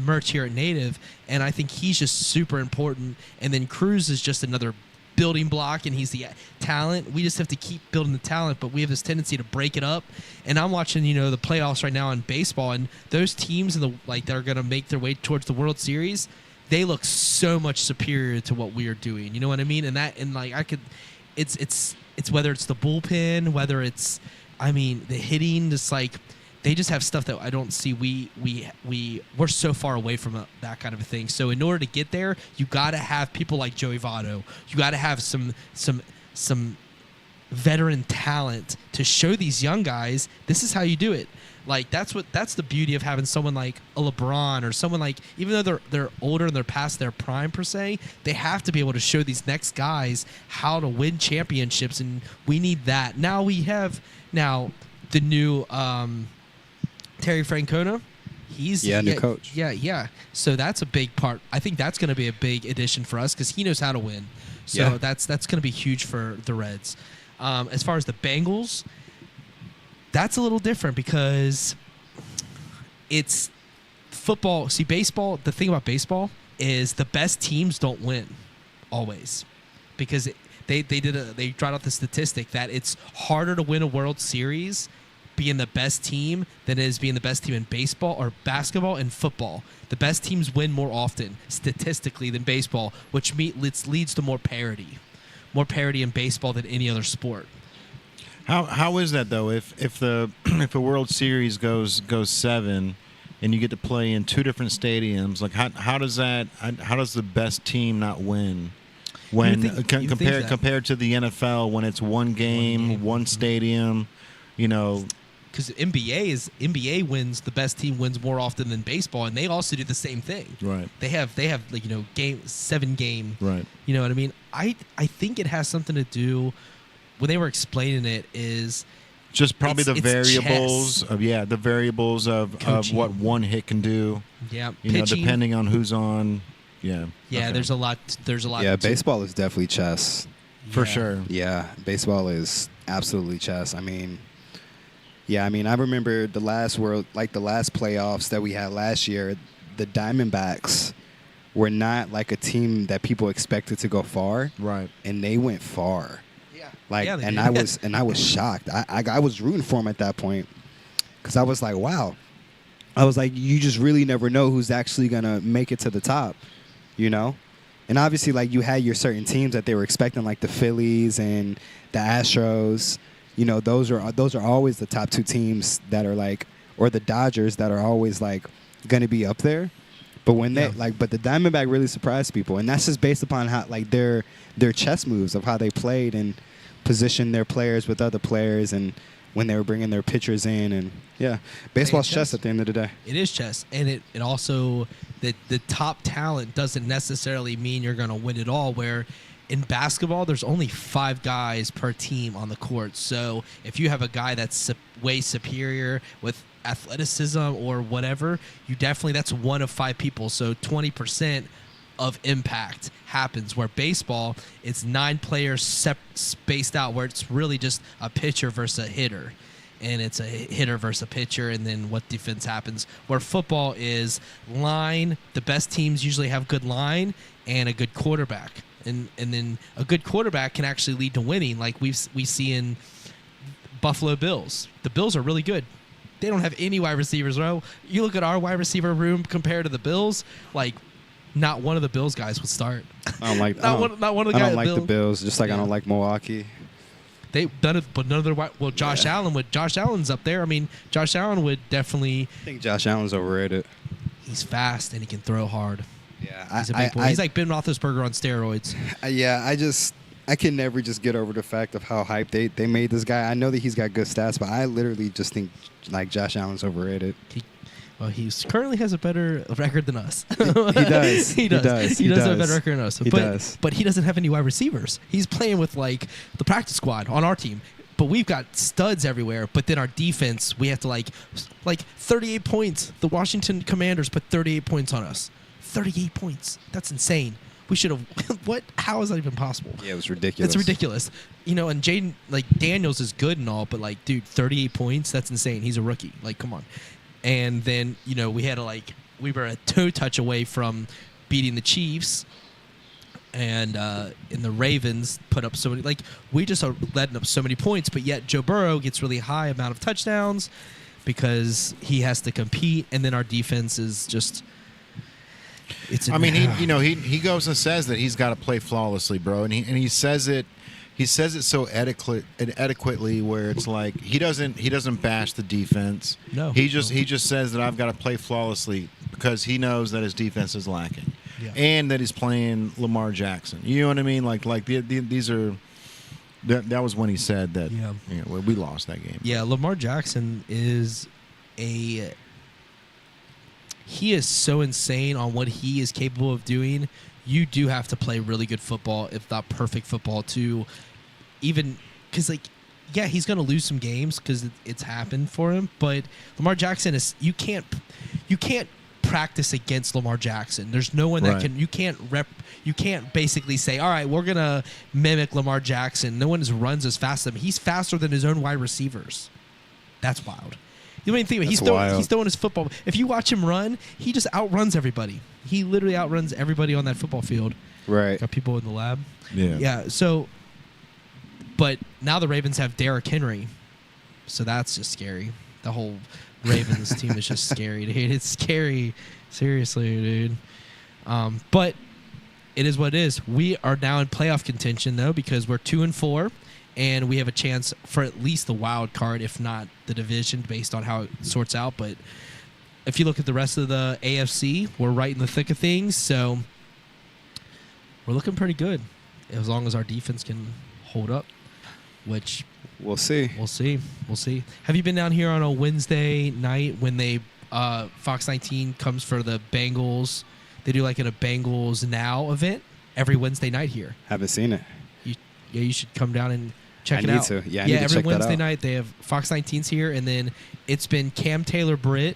merch here at Native, and I think he's just super important. And then Cruz is just another building block, and he's the talent. We just have to keep building the talent, but we have this tendency to break it up. And I'm watching, you know, the playoffs right now in baseball, and those teams that are going to make their way towards the World Series, they look so much superior to what we are doing. You know what I mean? It's whether it's the bullpen, whether it's, I mean, the hitting, just like, they just have stuff that I don't see. We're so far away from that kind of a thing. So in order to get there, you got to have people like Joey Votto. You got to have some veteran talent to show these young guys this is how you do it. Like, that's the beauty of having someone like a LeBron, or someone like, even though they're older and they're past their prime per se, they have to be able to show these next guys how to win championships, and we need that. Now we have the new Terry Francona. He's new coach. Yeah. So that's a big part. I think that's going to be a big addition for us because he knows how to win. So that's going to be huge for the Reds. As far as the Bengals, that's a little different because it's football. See, baseball, the thing about baseball is the best teams don't win always, because they tried out the statistic that it's harder to win a World Series being the best team than it is being the best team in baseball or basketball and football. The best teams win more often statistically than baseball, which leads to more parity in baseball than any other sport. How is that though? If a World Series goes 7, and you get to play in 2 different stadiums, like how does the best team not win? When compared to the NFL, when it's one game, one stadium, you know. Because NBA wins, the best team wins more often than baseball, and they also do the same thing. Right. They have like, you know, 7 game. Right. You know what I mean? I think it has something to do, when they were explaining it, is just probably the variables of what one hit can do. Yeah. You know, depending on who's on. Yeah. Yeah. Okay. There's a lot. Yeah. Baseball is definitely chess. For sure. Yeah. Baseball is absolutely chess. I mean, I remember the last playoffs that we had last year, the Diamondbacks were not like a team that people expected to go far. Right. And they went far. Yeah. I was shocked. I was rooting for them at that point, because I was like, wow. I was like, you just really never know who's actually gonna make it to the top, you know. And obviously, like, you had your certain teams that they were expecting, like the Phillies and the Astros. You know, those are always the top 2 teams that are like, or the Dodgers that are always like going to be up there. But when but the Diamondback really surprised people, and that's just based upon how, like, their chess moves of how they played and positioned their players with other players, and when they were bringing their pitchers in, and baseball's chess at the end of the day. It is chess, and it also, the top talent doesn't necessarily mean you're going to win it all. Where in basketball, there's only 5 guys per team on the court. So if you have a guy that's way superior with athleticism or whatever, that's 1 of 5 people. So 20% of impact happens. Where baseball, it's 9 players spaced out, where it's really just a pitcher versus a hitter. And it's a hitter versus a pitcher, and then what defense happens. Where football is line, the best teams usually have good line and a good quarterback. And then a good quarterback can actually lead to winning. Like we see in Buffalo Bills. The Bills are really good. They don't have any wide receivers, bro. You look at our wide receiver room compared to the Bills, like not one of the Bills guys would start. I don't like. not one of the guys. I don't like the Bills. Just like I don't like Milwaukee. They've done it, but none of their well, Josh Allen would. Josh Allen's up there. I mean, Josh Allen would definitely. I think Josh Allen's overrated. He's fast and he can throw hard. Yeah, He's a big boy. He's like Ben Roethlisberger on steroids. I can never just get over the fact of how hyped they made this guy. I know that he's got good stats, but I literally just think like Josh Allen's overrated. He currently has a better record than us. He does. He does have a better record than us. He does. But he doesn't have any wide receivers. He's playing with like the practice squad on our team. But we've got studs everywhere. But then our defense, we have to like 38 points. The Washington Commanders put 38 points on us. 38 points. That's insane. We should have. What? How is that even possible? Yeah, it was ridiculous. It's ridiculous. You know, and Jaden, like, Daniels is good and all, but, like, dude, 38 points? That's insane. He's a rookie. Like, come on. And then, you know, we were a toe touch away from beating the Chiefs. And the Ravens put up so many. Like, we just are letting up so many points, but yet Joe Burrow gets really high amount of touchdowns because he has to compete. And then our defense is just. He goes and says that he's got to play flawlessly, bro, and he says it so adequately where it's like he doesn't bash the defense. No, he just says that I've got to play flawlessly because he knows that his defense is lacking, and that he's playing Lamar Jackson. You know what I mean? These are. That was when he said that. Yeah, we lost that game. Yeah, Lamar Jackson is a. He is so insane on what he is capable of doing. You do have to play really good football, if not perfect football, to even because, he's going to lose some games because it's happened for him. But Lamar Jackson is you can't practice against Lamar Jackson. There's no one that can. You can't basically say, all right, we're gonna mimic Lamar Jackson. No one runs as fast as him. He's faster than his own wide receivers. That's wild. You don't even think about it. He's throwing his football. If you watch him run, he just outruns everybody. He literally outruns everybody on that football field. Right. Got people in the lab. Yeah. Yeah. So, but now the Ravens have Derrick Henry, so that's just scary. The whole Ravens team is just scary, dude. It's scary. Seriously, dude. But it is what it is. We are now in playoff contention though because we're 2-4. And we have a chance for at least the wild card, if not the division, based on how it sorts out. But if you look at the rest of the AFC, we're right in the thick of things. So we're looking pretty good as long as our defense can hold up, which we'll see. We'll see. Have you been down here on a Wednesday night when they Fox 19 comes for the Bengals? They do like a Bengals Now event every Wednesday night here. Haven't seen it. You should come down and check it out. I need to. Yeah, I need to every check Wednesday that out. night they have Fox 19's here, and then it's been Cam Taylor-Britt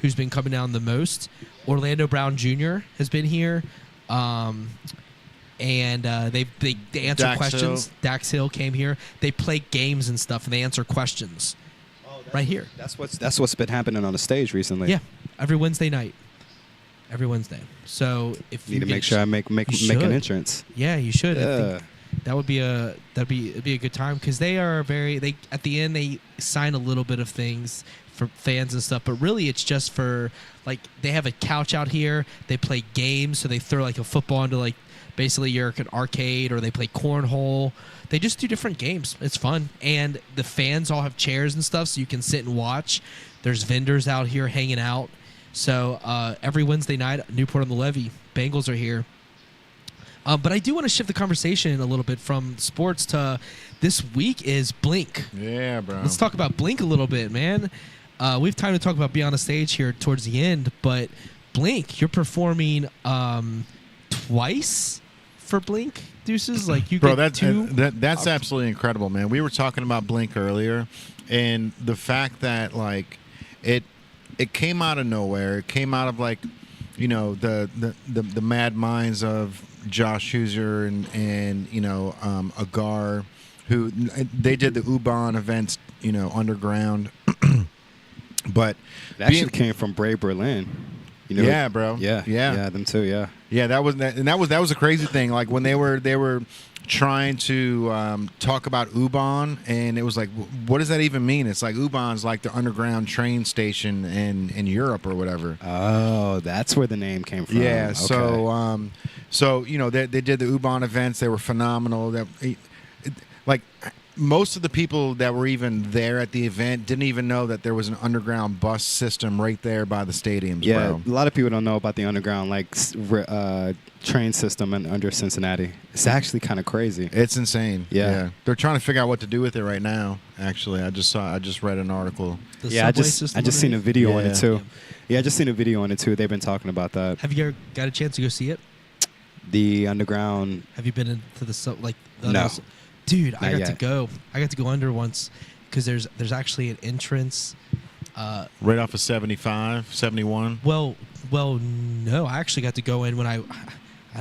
who's been coming down the most. Orlando Brown Jr. has been here, and they answer Dax questions. Hill. Dax Hill came here. They play games and stuff, and they answer questions right here. That's what's been happening on the stage recently. Yeah, every Wednesday night. Every Wednesday. So if need to make sure I make an entrance. Yeah, you should. Yeah. That'd be a good time because they at the end they sign a little bit of things for fans and stuff, but really it's just for they have a couch out here. They play games, so they throw a football into basically you're an arcade, or they play cornhole. They just do different games. It's fun, and the fans all have chairs and stuff, so you can sit and watch. There's vendors out here hanging out. So every Wednesday night, Newport on the Levee, Bengals are here. But I do want to shift the conversation a little bit from sports to this week is Blink. Yeah, bro. Let's talk about Blink a little bit, man. We have time to talk about Beyond the Stage here towards the end, but Blink, you're performing twice for Blink, Deuces? That's absolutely incredible, man. We were talking about Blink earlier, and the fact that it came out of nowhere. It came out of the mad minds of Josh Huser and Agar, who they did the U-Bahn events, underground. But it actually came from Brave Berlin. Yeah, bro. Yeah, them too. Yeah. Yeah, that was a crazy thing. When they were trying to talk about U-Bahn, and it was like, what does that even mean? It's like U-Bahn's like the underground train station in Europe or whatever. Oh, that's where the name came from. Yeah. Okay. So they did the U-Bahn events. They were phenomenal. Like most of the people that were even there at the event didn't even know that there was an underground bus system right there by the stadiums. Yeah, bro. a lot of people don't know about the underground train system under Cincinnati. It's actually kind of crazy. It's insane. Yeah. They're trying to figure out what to do with it right now. Actually, I just read an article. I just seen a video on it too. Yeah, I just seen a video on it too. They've been talking about that. Have you ever got a chance to go see it? The underground. Have you been into the No. Dude, Not I got yet. to go. I got to go under once because there's actually an entrance. Right off of 75, 71. Well, no. I actually got to go in when I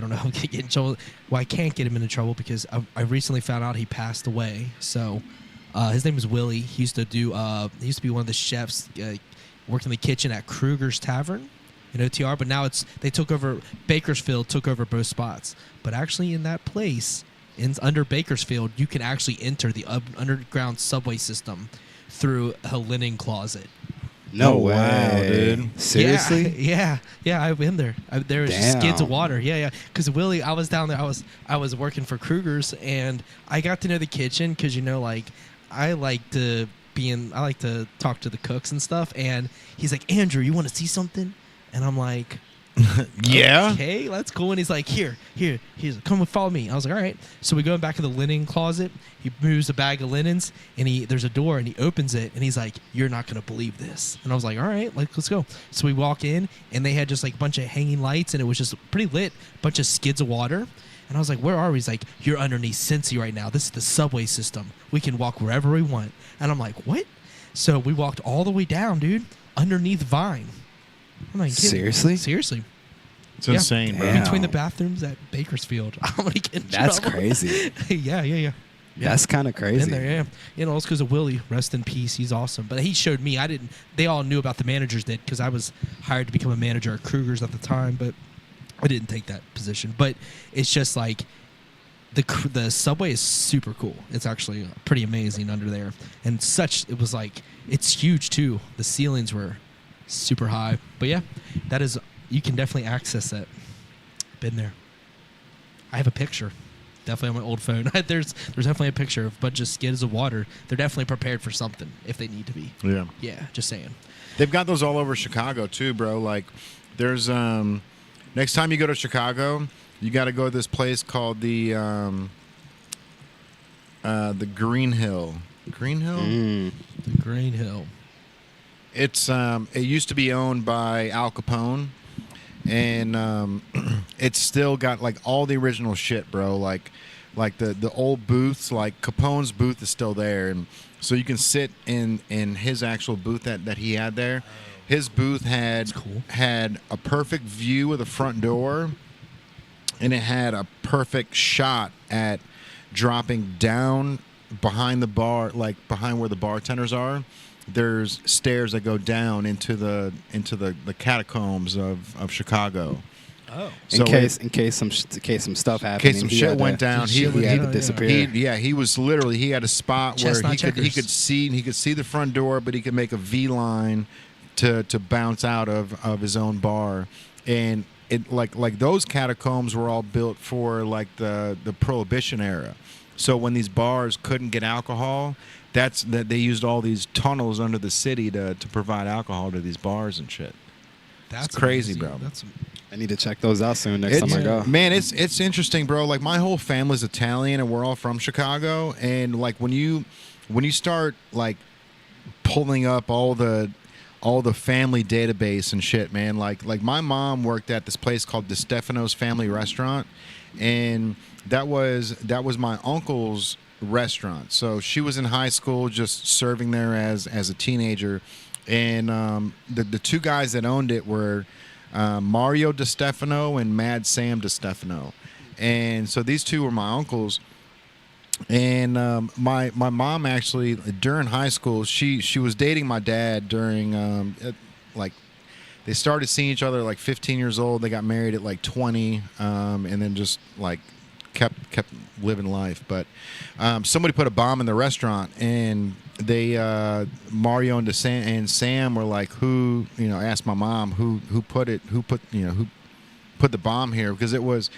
don't know. I'm gonna get in trouble. Well, I can't get him into trouble because I recently found out he passed away. So his name was Willie. He used to do. He used to be one of the chefs. Worked in the kitchen at Kruger's Tavern in OTR. But now they took over. Bakersfield took over both spots. But actually, in that place. Under Bakersfield, you can actually enter the underground subway system through a linen closet. No way. Wow, dude. Seriously? Yeah. I've been there. There was just skids of water. Yeah. Because Willie, I was down there. I was working for Kruger's, and I got to know the kitchen because I like to talk to the cooks and stuff. And he's like, Andrew, you want to see something? And I'm like. Yeah. Okay, that's cool. And he's like, here. He's like, come follow me. I was like, all right. So we go back in the linen closet. He moves a bag of linens, and there's a door, and he opens it, and he's like, you're not gonna believe this. And I was like, all right, let's go. So we walk in, and they had just like a bunch of hanging lights, and it was just pretty lit. Bunch of skids of water. And I was like, where are we? He's like, you're underneath Cincy right now. This is the subway system. We can walk wherever we want. And I'm like, what? So we walked all the way down, dude, underneath Vine. I'm like, seriously? Seriously. It's insane, bro. Damn. Between the bathrooms at Bakersfield. I'm gonna get in That's trouble. crazy. Yeah. That's kind of crazy. In there, yeah. It's because of Willie. Rest in peace. He's awesome. But he showed me. I didn't. They all knew about the managers did because I was hired to become a manager at Kruger's at the time, but I didn't take that position. But it's just like the subway is super cool. It's actually pretty amazing under there, and it was like it's huge too. The ceilings were super high. But yeah, that is. You can definitely access that. Been there. I have a picture. Definitely on my old phone. There's definitely a picture of a bunch of skids of water. They're definitely prepared for something if they need to be. Yeah. Yeah, just saying. They've got those all over Chicago too, bro. Like, there's next time you go to Chicago, you got to go to this place called the Green Hill. Green Hill? The Green Hill. It's it used to be owned by Al Capone, and it's still got like all the original shit, bro. Like the old booths, like Capone's booth is still there, and so you can sit in his actual booth that he had there. His booth had a perfect view of the front door, and it had a perfect shot at dropping down behind the bar, like behind where the bartenders are. There's stairs that go down into the catacombs of Chicago. Oh, in case some stuff happened. In case some shit went down, he had to disappear. He was literally, he had a spot where he could see the front door, but he could make a V line to bounce out of his own bar. And it like those catacombs were all built for like the Prohibition era. So when these bars couldn't get alcohol, that they used all these tunnels under the city to provide alcohol to these bars and shit. That's crazy, amazing. bro. I need to check those out soon next time I go. Man, it's interesting, bro. Like my whole family's Italian and we're all from Chicago. And like when you start like pulling up all the family database and shit, man. Like my mom worked at this place called DeStefano's Family Restaurant, and that was my uncle's restaurant. So she was in high school just serving there as a teenager, and the two guys that owned it were Mario DeStefano and Mad Sam DeStefano. And so these two were my uncles. And my mom actually during high school she was dating my dad during like they started seeing each other like 15 years old. They got married at like 20, and then just like kept living life. But somebody put a bomb in the restaurant, and they Mario and Sam were like, who, you know, asked my mom who put the bomb here, because it was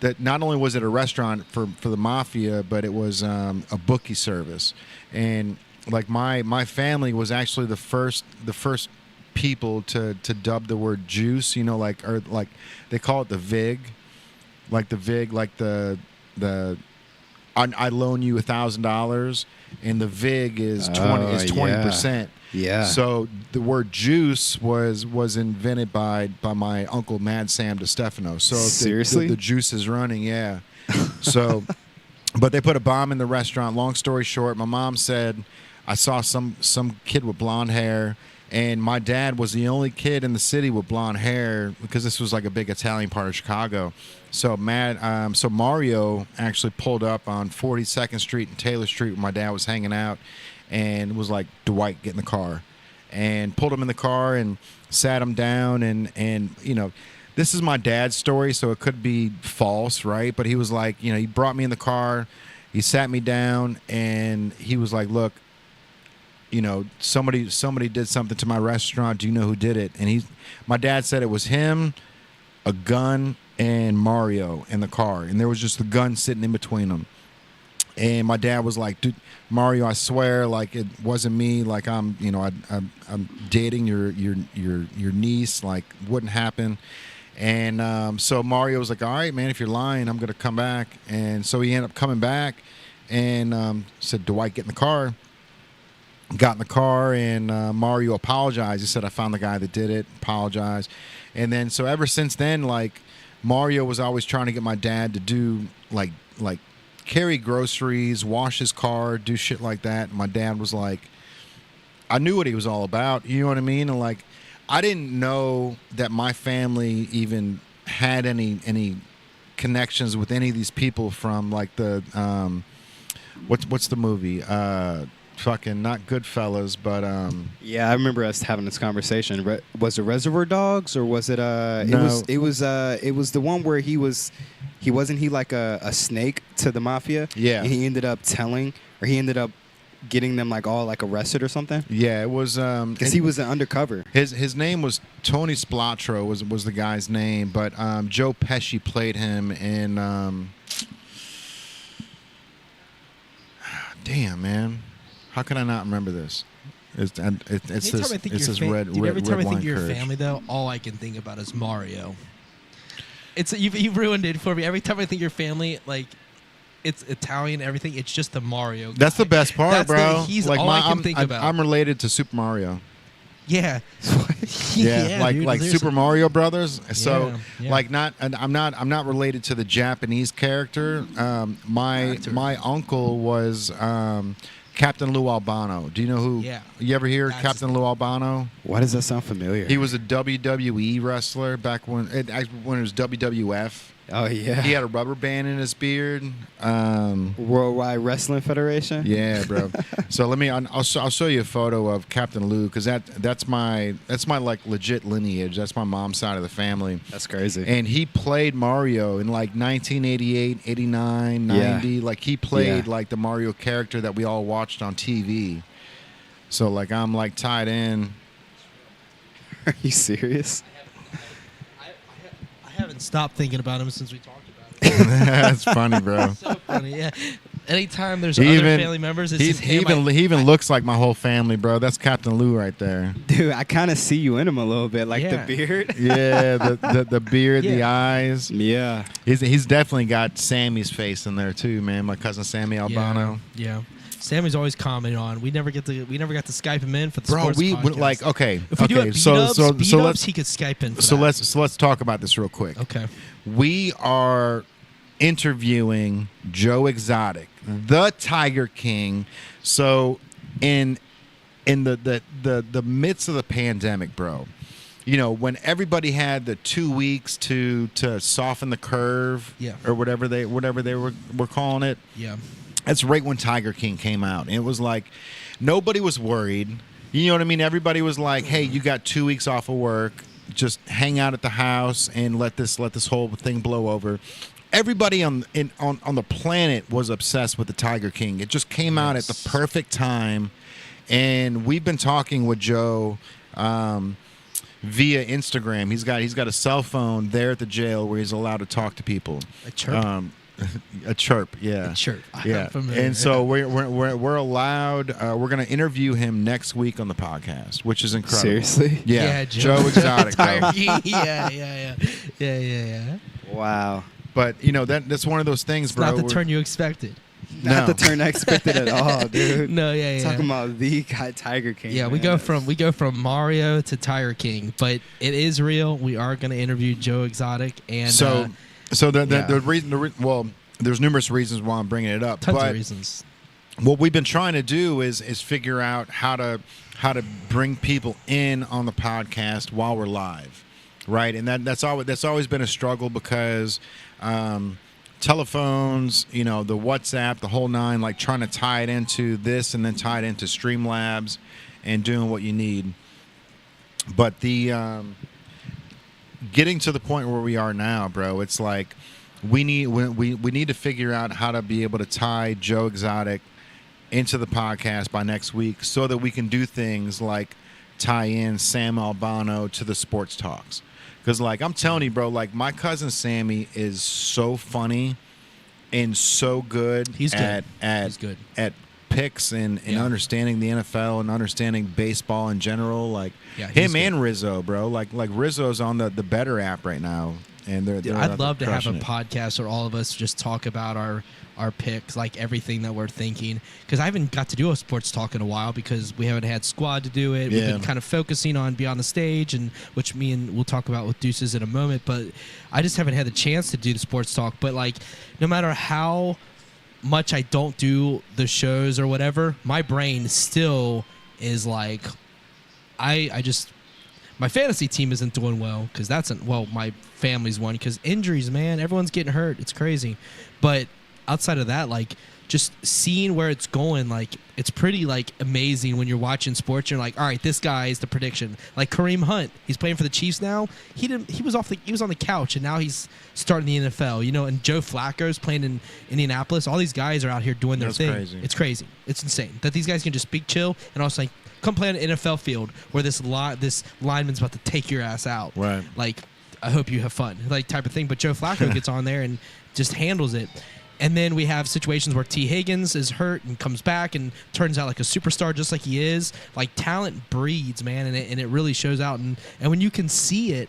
that not only was it a restaurant for the mafia, but it was a bookie service. And like my family was actually the first people to dub the word juice, you know, like, or like they call it the VIG, like the I loan you $1,000, and the VIG is 20%. Yeah. So the word juice was invented by my uncle Mad Sam DeStefano. So seriously, the juice is running. Yeah. So, but they put a bomb in the restaurant. Long story short, my mom said, I saw some kid with blonde hair, and my dad was the only kid in the city with blonde hair, because this was like a big Italian part of Chicago. So so Mario actually pulled up on 42nd Street and Taylor Street where my dad was hanging out, and was like, Dwight, get in the car, and pulled him in the car and sat him down, and you know, this is my dad's story, so it could be false, right? But he was like, you know, he brought me in the car, he sat me down, and he was like, look, you know, somebody did something to my restaurant. Do you know who did it? And my dad said it was him, a gun, and Mario in the car, and there was just the gun sitting in between them. And my dad was like, dude, Mario, I swear, like, it wasn't me. Like, I'm dating your niece. Like, wouldn't happen. And so Mario was like, all right, man, if you're lying, I'm gonna come back. And so he ended up coming back, and said, Dwight, get in the car. Got in the car, and Mario apologized. He said, I found the guy that did it. Apologized. And then so ever since then, like, Mario was always trying to get my dad to do like carry groceries, wash his car, do shit like that. And my dad was like, I knew what he was all about. You know what I mean? And like, I didn't know that my family even had any connections with any of these people from like the what's the movie? Fucking not Goodfellas, but yeah, I remember us having this conversation. Was it Reservoir Dogs, or was it no. it was the one where he wasn't he like a snake to the mafia? Yeah. And he ended up getting them like all like arrested or something. Yeah, it was because he was an undercover. His name was Tony Splatro was the guy's name, but Joe Pesci played him in damn, man. How can I not remember this? It's this red every time I think wine of your courage. family, though, all I can think about is Mario. You've ruined it for me. Every time I think your family, like, it's Italian, everything. It's just the Mario guy. That's the best part, bro. He's like all I can think about. I'm related to Super Mario. Yeah. Yeah, dude, like Super Mario Brothers. So Yeah. like I'm not related to the Japanese character. My uncle was Captain Lou Albano. Do you know who? Yeah. You ever hear Captain Lou Albano? Why does that sound familiar? He was a WWE wrestler back when it was WWF. Oh yeah. He had a rubber band in his beard. Worldwide Wrestling Federation. Yeah, bro. So I'll show you a photo of Captain Lou, because that's my like legit lineage. That's my mom's side of the family. That's crazy. And he played Mario in like 1988, 89, 90. Yeah. Like he played Yeah. like the Mario character that we all watched on TV. So like I'm like tied in. Are you serious? I haven't stopped thinking about him since we talked about it. That's funny, bro. So funny, yeah. Anytime there's He other even- family members, it's He just him. he even looks like my whole family, bro. That's Captain Lou right there. Dude, I kind of see you in him a little bit, like Yeah. the beard. Yeah, the beard, the Yeah. eyes. Yeah. He's definitely got Sammy's face in there too, man. My cousin Sammy Albano. Yeah. Sammy's always commenting on. We never got to Skype him in for the Bro, sports we podcast. like okay. If we do okay, it so beat-ups, he could Skype in. For that. let's talk about this real quick. Okay. We are interviewing Joe Exotic, the Tiger King. So in the midst of the pandemic, bro, you know, when everybody had the 2 weeks to soften the curve, Yeah. or whatever they were calling it. Yeah. That's right when Tiger King came out. And it was like, nobody was worried. You know what I mean? Everybody was like, hey, you got 2 weeks off of work. Just hang out at the house and let this whole thing blow over. everybody on the planet was obsessed with the Tiger King. It just came out at the perfect time, and we've been talking with Joe via Instagram. He's got a cell phone there at the jail where he's allowed to talk to people. A chirp. A chirp, yeah. A chirp. Yeah. And so we're allowed. We're going to interview him next week on the podcast, which is incredible. Seriously? Yeah. Joe Exotic. Bro. Yeah. Wow. But that's one of those things, bro. Not the turn you expected. Not the turn I expected at all, dude. No, yeah. Talking about the Tiger King. Yeah, we go from Mario to Tiger King, but it is real. We are going to interview Joe Exotic, and so the reason. Well, there's numerous reasons why I'm bringing it up. Tons of reasons. What we've been trying to do is figure out how to bring people in on the podcast while we're live, right? And that's always been a struggle because. Telephones, the WhatsApp, the whole nine, like trying to tie it into this and then tie it into Streamlabs and doing what you need. But the getting to the point where we are now, bro, it's like we need to figure out how to be able to tie Joe Exotic into the podcast by next week so that we can do things like tie in Sam Albano to the sports talks. Because, I'm telling you, bro, my cousin Sammy is so funny and so good. He's good. He's good at picks and understanding the NFL and understanding baseball in general. Him and Rizzo, bro. Like Rizzo's on the Better app right now. And they're I'd love to have a it. podcast where all of us just talk about our picks, everything that we're thinking. Because I haven't got to do a sports talk in a while because we haven't had squad to do it. Yeah. We've been kind of focusing on Beyond the Stage, and which we'll talk about with Deuces in a moment. But I just haven't had the chance to do the sports talk. But no matter how much I don't do the shows or whatever, my brain still is my fantasy team isn't doing well because my family's won because injuries, man. Everyone's getting hurt. It's crazy. But outside of that, just seeing where it's going, it's pretty amazing when you're watching sports. You're like, all right, this guy is the prediction. Kareem Hunt, he's playing for the Chiefs now. He was on the couch and now he's starting the NFL. And Joe Flacco's playing in Indianapolis. All these guys are out here doing their thing. Crazy. It's crazy. It's insane that these guys can just chill and also come play on an NFL field where this lineman's about to take your ass out. Right. I hope you have fun, type of thing. But Joe Flacco gets on there and just handles it. And then we have situations where T. Higgins is hurt and comes back and turns out like a superstar just like he is. Talent breeds, man, and it really shows out. And when you can see it,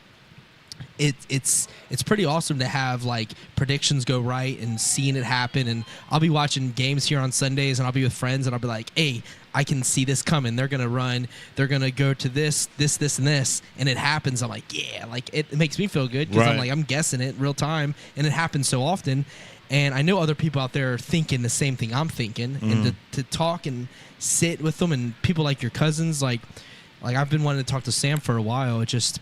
it's pretty awesome to have predictions go right and seeing it happen. And I'll be watching games here on Sundays and I'll be with friends and I'll be like, hey, I can see this coming. They're gonna run. They're gonna go to this, and this, and it happens. I'm like, yeah, it makes me feel good because I'm guessing it real time, and it happens so often. And I know other people out there are thinking the same thing I'm thinking, and to talk and sit with them, and people like your cousins, like I've been wanting to talk to Sam for a while. It's just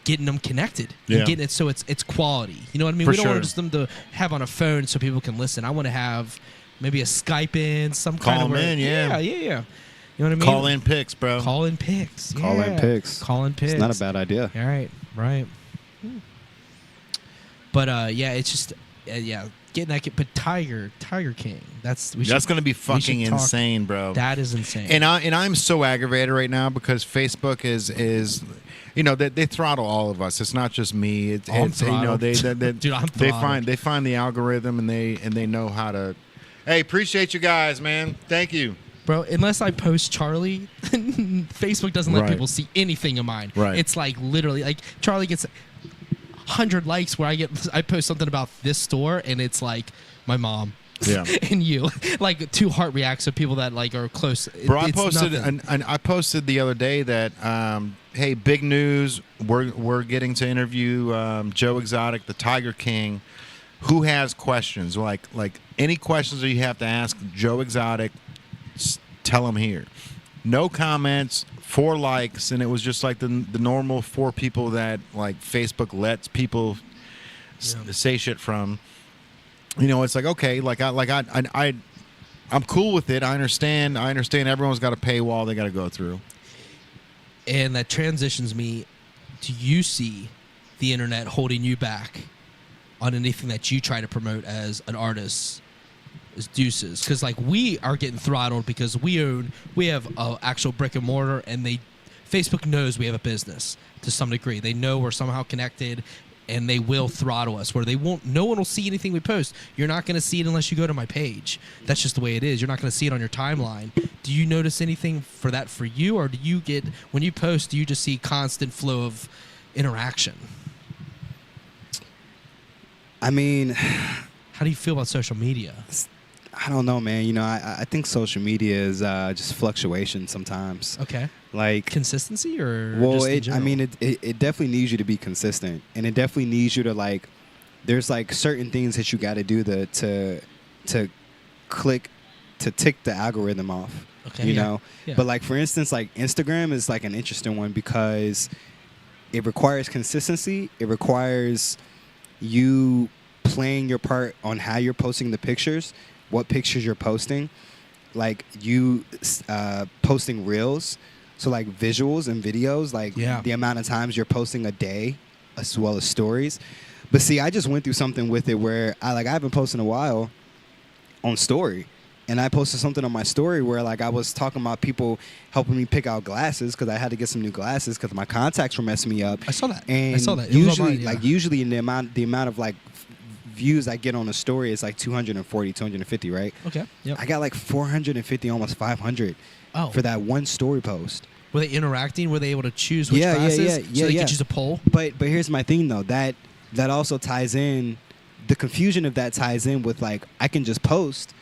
getting them connected and getting it so it's quality. You know what I mean? We don't want just them to have on a phone so people can listen. I want to have maybe a Skype in, some call kind of them in, yeah. You know what I mean? Call in picks, bro. Call in picks. Call in picks. It's not a bad idea. All right. But it's just getting that. But Tiger King. That's going to be fucking insane, bro. That is insane. And I'm so aggravated right now because Facebook is they throttle all of us. It's not just me. It's they Dude, I'm they find the algorithm and they know how to. Hey, appreciate you guys, man. Thank you. Bro, unless I post Charlie, Facebook doesn't let people see anything of mine. Right. It's literally Charlie gets 100 likes where I post something about this store and it's my mom. Yeah. And you. 2 heart reacts of people that are close. Bro, I posted the other day that hey, big news. We're getting to interview Joe Exotic, the Tiger King. Who has questions? Like any questions that you have to ask Joe Exotic, tell him here. No comments, 4 likes, and it was just the normal 4 people that Facebook lets people say shit from. It's okay. I'm cool with it. I understand. Everyone's got a paywall they got to go through. And that transitions me. Do you see the internet holding you back on anything that you try to promote as an artist as Deuces? Because like we are getting throttled because we have a actual brick and mortar, and Facebook knows we have a business to some degree. They know we're somehow connected, and they will throttle us where no one will see anything we post. You're not going to see it unless you go to my page. That's just the way it is. You're not going to see it on your timeline. Do you notice anything for that for you, or do you get, when you post, do you just see constant flow of interaction? I mean, how do you feel about social media? I don't know, man. You know, I think social media is just fluctuation sometimes. Okay. Like consistency, or well, just in general? I mean, it definitely needs you to be consistent, and it definitely needs you to like. There's like certain things that you got to do to click to tick the algorithm off. Okay. You know, Yeah. but like for instance, like Instagram is like an interesting one because it requires consistency. It requires you playing your part on how you're posting the pictures, what pictures you're posting, like you posting reels. So like visuals and videos, like the amount of times you're posting a day, as well as stories. But see, I just went through something with it where I haven't posted in a while on story. And I posted something on my story where like I was talking about people helping me pick out glasses because I had to get some new glasses because my contacts were messing me up. I saw that. And I saw that. It usually, was online, usually in the amount of like views I get on a story is like 240, 250, right? Okay. Yep. I got like 450, almost 500 for that one story post. Were they interacting? Were they able to choose which Yeah, classes? yeah, So they yeah. could choose a poll? But here's my thing though, that also ties in, the confusion of that ties in with like I can just post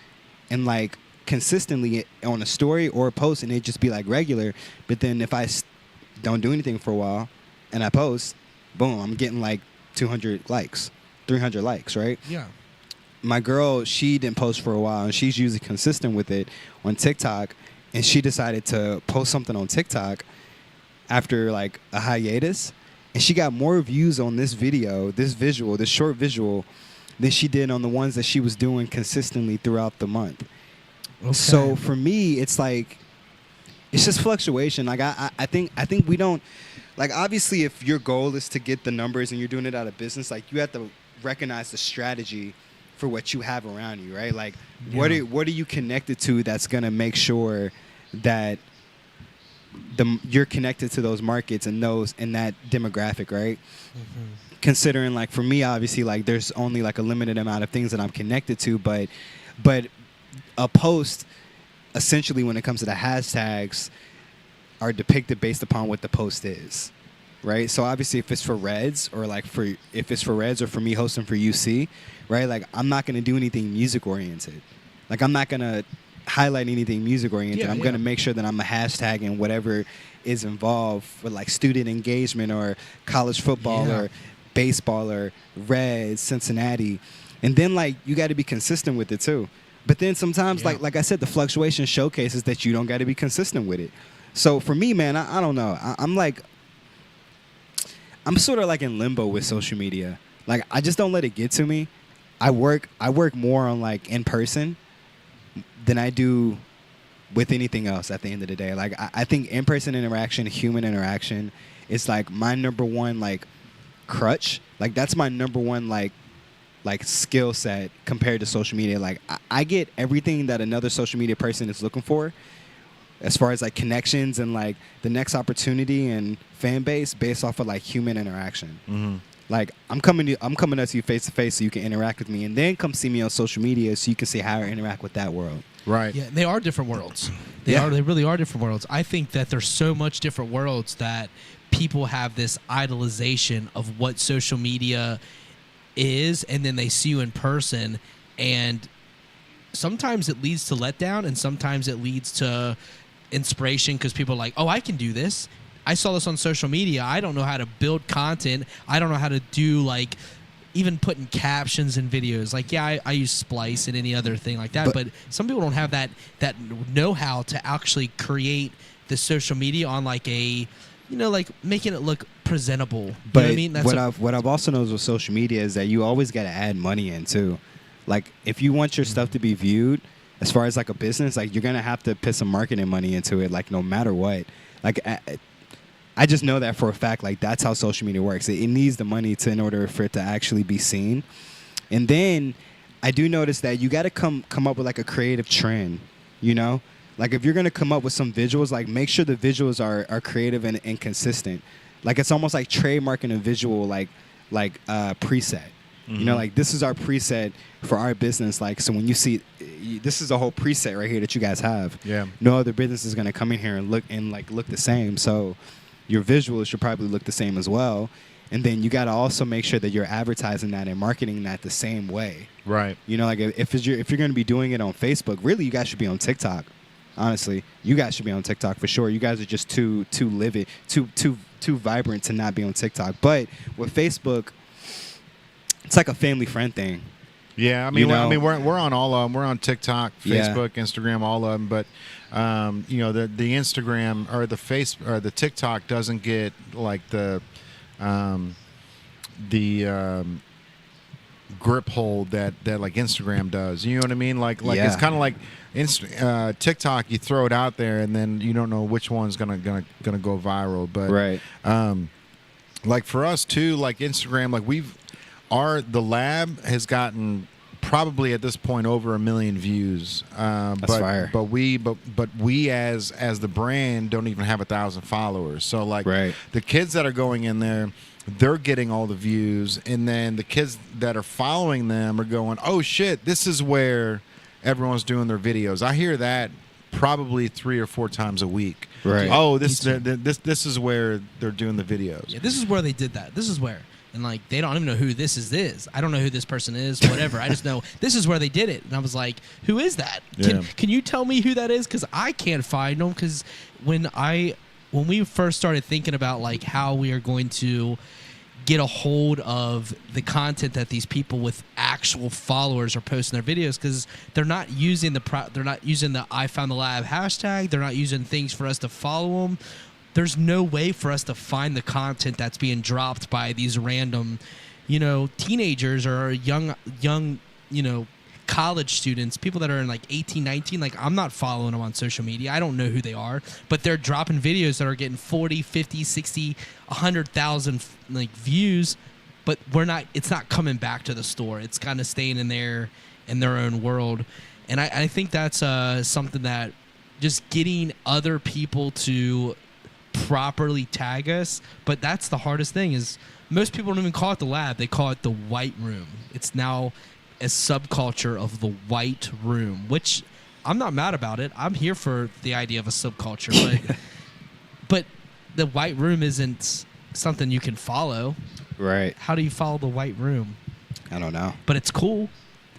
and like consistently on a story or a post and it just be like regular, but then if I don't do anything for a while and I post, boom, I'm getting like 200 likes, 300 likes, right? Yeah. My girl, she didn't post for a while and she's usually consistent with it on TikTok, and she decided to post something on TikTok after like a hiatus, and she got more views on this video, this short visual, than she did on the ones that she was doing consistently throughout the month. Okay. So for me, it's like, it's just fluctuation. Like I think we don't, like obviously if your goal is to get the numbers and you're doing it out of business, like you have to recognize the strategy for what you have around you, right? Like what are you connected to that's gonna make sure that you're connected to those markets and that demographic, right? Mm-hmm. Considering like for me, obviously, like there's only like a limited amount of things that I'm connected to, but a post, essentially when it comes to the hashtags, are depicted based upon what the post is, right? So obviously if it's for Reds or for me hosting for UC, right? Like I'm not gonna do anything music oriented. Like I'm not gonna highlight anything music oriented. I'm gonna make sure that I'm a hashtag and whatever is involved for like student engagement or college football or baseball or Reds, Cincinnati. And then like you gotta be consistent with it too. But then sometimes like I said, the fluctuation showcases that you don't gotta be consistent with it. So for me, man, I don't know. I'm sort of like in limbo with social media. Like I just don't let it get to me. I work more on like in person than I do with anything else at the end of the day. Like I think in-person interaction, human interaction is like my number one like crutch. Like that's my number one like skill set compared to social media. Like I get everything that another social media person is looking for as far as like connections and like the next opportunity and fan base based off of like human interaction. Mm-hmm. Like I'm coming up to you face to face so you can interact with me, and then come see me on social media so you can see how I interact with that world. Right. Yeah, they are different worlds. They really are different worlds. I think that there's so much different worlds that people have this idolization of what social media is, and then they see you in person, and sometimes it leads to letdown, and sometimes it leads to inspiration because people are like, oh, I can do this. I saw this on social media. I don't know how to build content. I don't know how to do like even putting captions in videos. Like, yeah, I use Splice and any other thing like that. But some people don't have that know-how to actually create the social media on like a, like making it look presentable. But you know what I mean? That's what I've also noticed with social media is that you always got to add money in too. Like if you want your stuff to be viewed as far as like a business, like you're going to have to put some marketing money into it, like no matter what. Like I just know that for a fact. Like, that's how social media works. It needs the money in order for it to actually be seen. And then I do notice that you got to come up with like a creative trend, you know? Like, if you're going to come up with some visuals, like, make sure the visuals are creative and consistent. Like, it's almost like trademarking a visual like preset. You know, like, this is our preset for our business. Like, so when you see, this is a whole preset right here that you guys have. Yeah. No other business is going to come in here and look the same. So your visuals should probably look the same as well. And then you got to also make sure that you're advertising that and marketing that the same way. Right. You know, like, if you're going to be doing it on Facebook, really, you guys should be on TikTok. Honestly, you guys should be on TikTok for sure. You guys are just too livid, too vibrant to not be on TikTok. But with Facebook, it's like a family friend thing. Yeah, I mean, we're on all of them. We're on TikTok, Facebook, Instagram, all of them. But you know, the Instagram or the TikTok doesn't get like the grip hold that like Instagram does. You know what I mean? Like it's kind of like TikTok. You throw it out there, and then you don't know which one's gonna go viral. But like for us too, like Instagram, like the lab has gotten probably at this point over 1 million views. That's fire. But we as the brand don't even have 1,000 followers. So like the kids that are going in there, they're getting all the views, and then the kids that are following them are going, oh shit, this is where everyone's doing their videos. I hear that probably 3 or 4 times a week. Right. Oh, this is where they're doing the videos. Yeah, this is where they did that. This is where. And, like, they don't even know who this is. I don't know who this person is, whatever. I just know this is where they did it. And I was like, who is that? Can you tell me who that is? Because I can't find them. Because when we first started thinking about, like, how we are going to get a hold of the content that these people with actual followers are posting their videos, because they're not using the I Found the Lab hashtag. They're not using things for us to follow them. There's no way for us to find the content that's being dropped by these random, you know, teenagers or young, you know, college students, people that are in like 18, 19. Like, I'm not following them on social media. I don't know who they are, but they're dropping videos that are getting 40, 50, 60, 100,000 like views, but it's not coming back to the store. It's kind of staying in their own world. And I think that's something that just getting other people to properly tag us, but that's the hardest thing. Is most people don't even call it the lab, they call it the white room. It's now a subculture of the white room, which I'm not mad about it. I'm here for the idea of a subculture, but the white room isn't something you can follow. Right. How do you follow the white room? I don't know. But it's cool.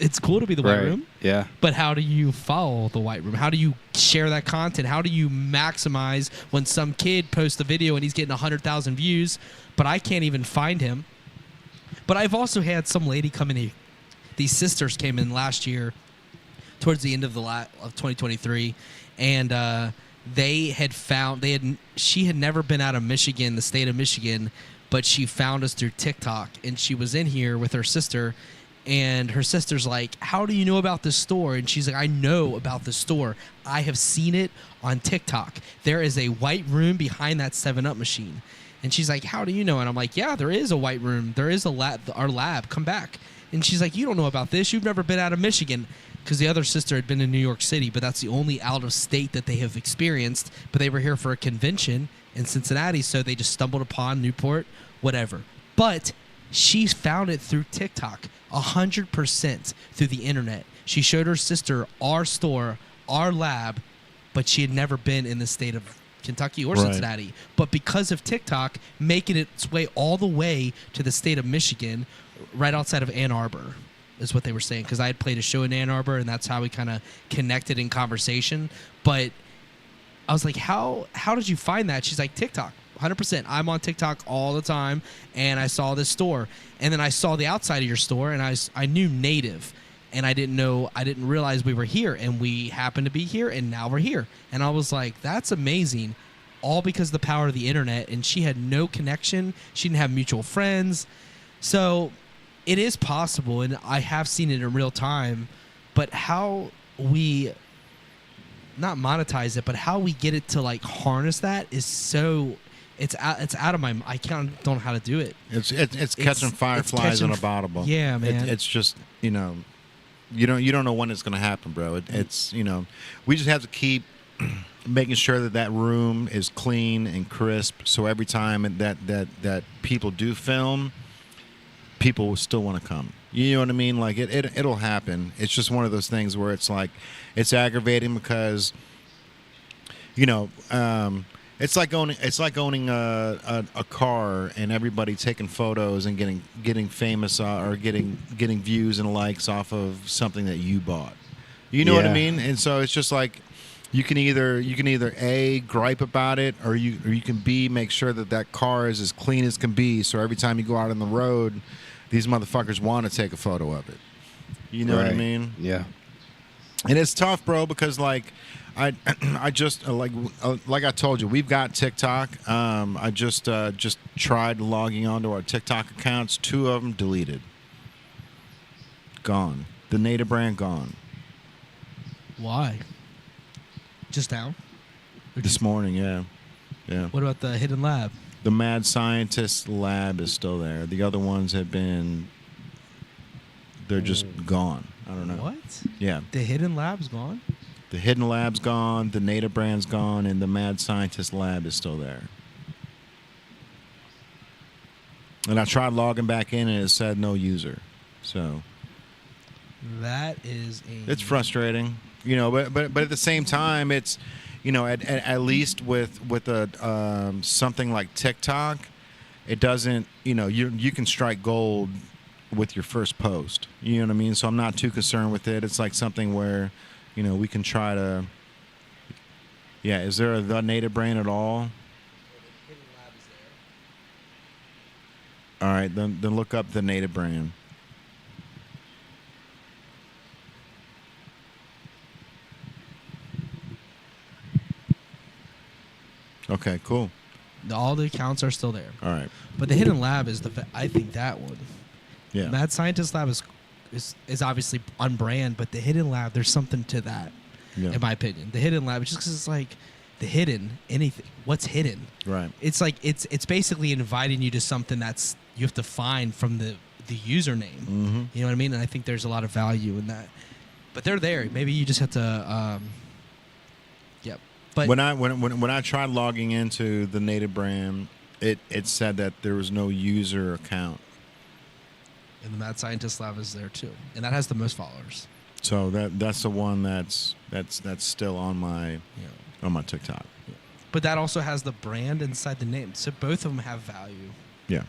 It's cool to be the white room. Yeah. But how do you follow the white room? How do you share that content? How do you maximize when some kid posts a video and he's getting 100,000 views, but I can't even find him? But I've also had some lady come in here. These sisters came in last year towards the end of 2023, and she had never been out of Michigan, the state of Michigan, but she found us through TikTok, and she was in here with her sister. And her sister's like, how do you know about this store? And she's like, I know about the store. I have seen it on TikTok. There is a white room behind that 7-Up machine. And she's like, how do you know? And I'm like, yeah, there is a white room. There is a lab, our lab. Come back. And she's like, you don't know about this. You've never been out of Michigan. Because the other sister had been in New York City, but that's the only out of state that they have experienced. But they were here for a convention in Cincinnati, so they just stumbled upon Newport, whatever. But she found it through TikTok, 100% through the internet. She showed her sister our store, our lab, but she had never been in the state of Kentucky or Cincinnati. But because of TikTok, making its way all the way to the state of Michigan, right outside of Ann Arbor, is what they were saying. Because I had played a show in Ann Arbor, and that's how we kind of connected in conversation. But I was like, how did you find that? She's like, TikTok. 100%. I'm on TikTok all the time, and I saw this store, and then I saw the outside of your store, and I knew Native, and I didn't realize we were here, and we happened to be here, and now we're here. And I was like, that's amazing, all because of the power of the internet. And she had no connection. She didn't have mutual friends. So it is possible, and I have seen it in real time, but how we not monetize it, but how we get it to like harness that is so it's out of my. I don't know how to do it. It's catching fireflies in a bottle. Yeah, man. It's just you don't know when it's going to happen, bro. It's we just have to keep making sure that room is clean and crisp. So every time that people do film, people will still want to come. You know what I mean? Like it'll happen. It's just one of those things where it's like it's aggravating because it's like owning a car and everybody taking photos and getting famous or getting views and likes off of something that you bought. You know what I mean? And so it's just like you can either A, gripe about it, or you can B, make sure that car is as clean as can be. So every time you go out on the road, these motherfuckers want to take a photo of it. You know what I mean? Yeah. And it's tough, bro, because like I just like I told you, we've got TikTok. I just tried logging onto our TikTok accounts. 2 of them deleted. Gone. The Native brand gone. Why? Just down? This morning, yeah. What about the Hidden Lab? The Mad Scientist Lab is still there. The other ones they're just gone. I don't know. What? Yeah. The Hidden Lab's gone? The Hidden Lab's gone, the Native brand's gone, and the Mad Scientist Lab is still there. And I tried logging back in and it said no user. So that is it's frustrating. But at the same time it's at least with a something like TikTok, it doesn't you can strike gold with your first post. You know what I mean? So I'm not too concerned with it. It's like something where we can try to. Yeah, is there the Native brand at all? Hidden Lab is there. All right, then look up the Native brand. Okay, cool. All the accounts are still there. All right. But the Hidden Lab is I think that one. Yeah. Mad Scientist Lab is obviously on brand, but the Hidden Lab, there's something to that, in my opinion. The Hidden Lab, just because it's like the hidden anything. What's hidden? Right. It's like it's basically inviting you to something that's you have to find from the username. Mm-hmm. You know what I mean? And I think there's a lot of value in that. But they're there. Maybe you just have to. Yep. But when I tried logging into the Native brand, it said that there was no user account. And the Mad Scientist Lab is there too, and that has the most followers. So that's the one that's still on my on my TikTok. Yeah. But that also has the brand inside the name, so both of them have value. Yeah.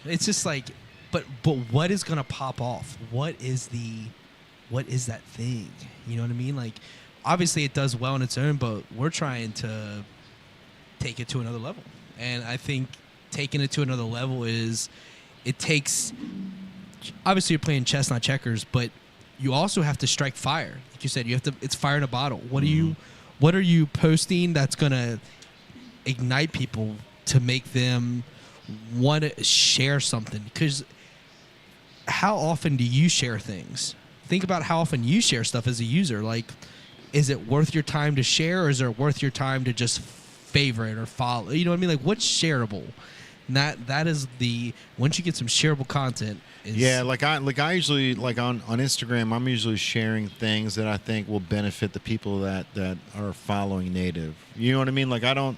It's just like, but what is gonna pop off? What is that thing? You know what I mean? Like, obviously it does well on its own, but we're trying to take it to another level, and I think taking it to another level it takes. Obviously, you're playing chess, not checkers, but you also have to strike fire. Like you said, you have to. It's fire in a bottle. What are you posting that's gonna ignite people to make them want to share something? Because how often do you share things? Think about how often you share stuff as a user. Like, is it worth your time to share, or is it worth your time to just favorite or follow? You know what I mean? Like, what's shareable? And that is once you get some shareable content. Like I usually on Instagram, I'm usually sharing things that I think will benefit the people that are following Native. You know what I mean? Like I don't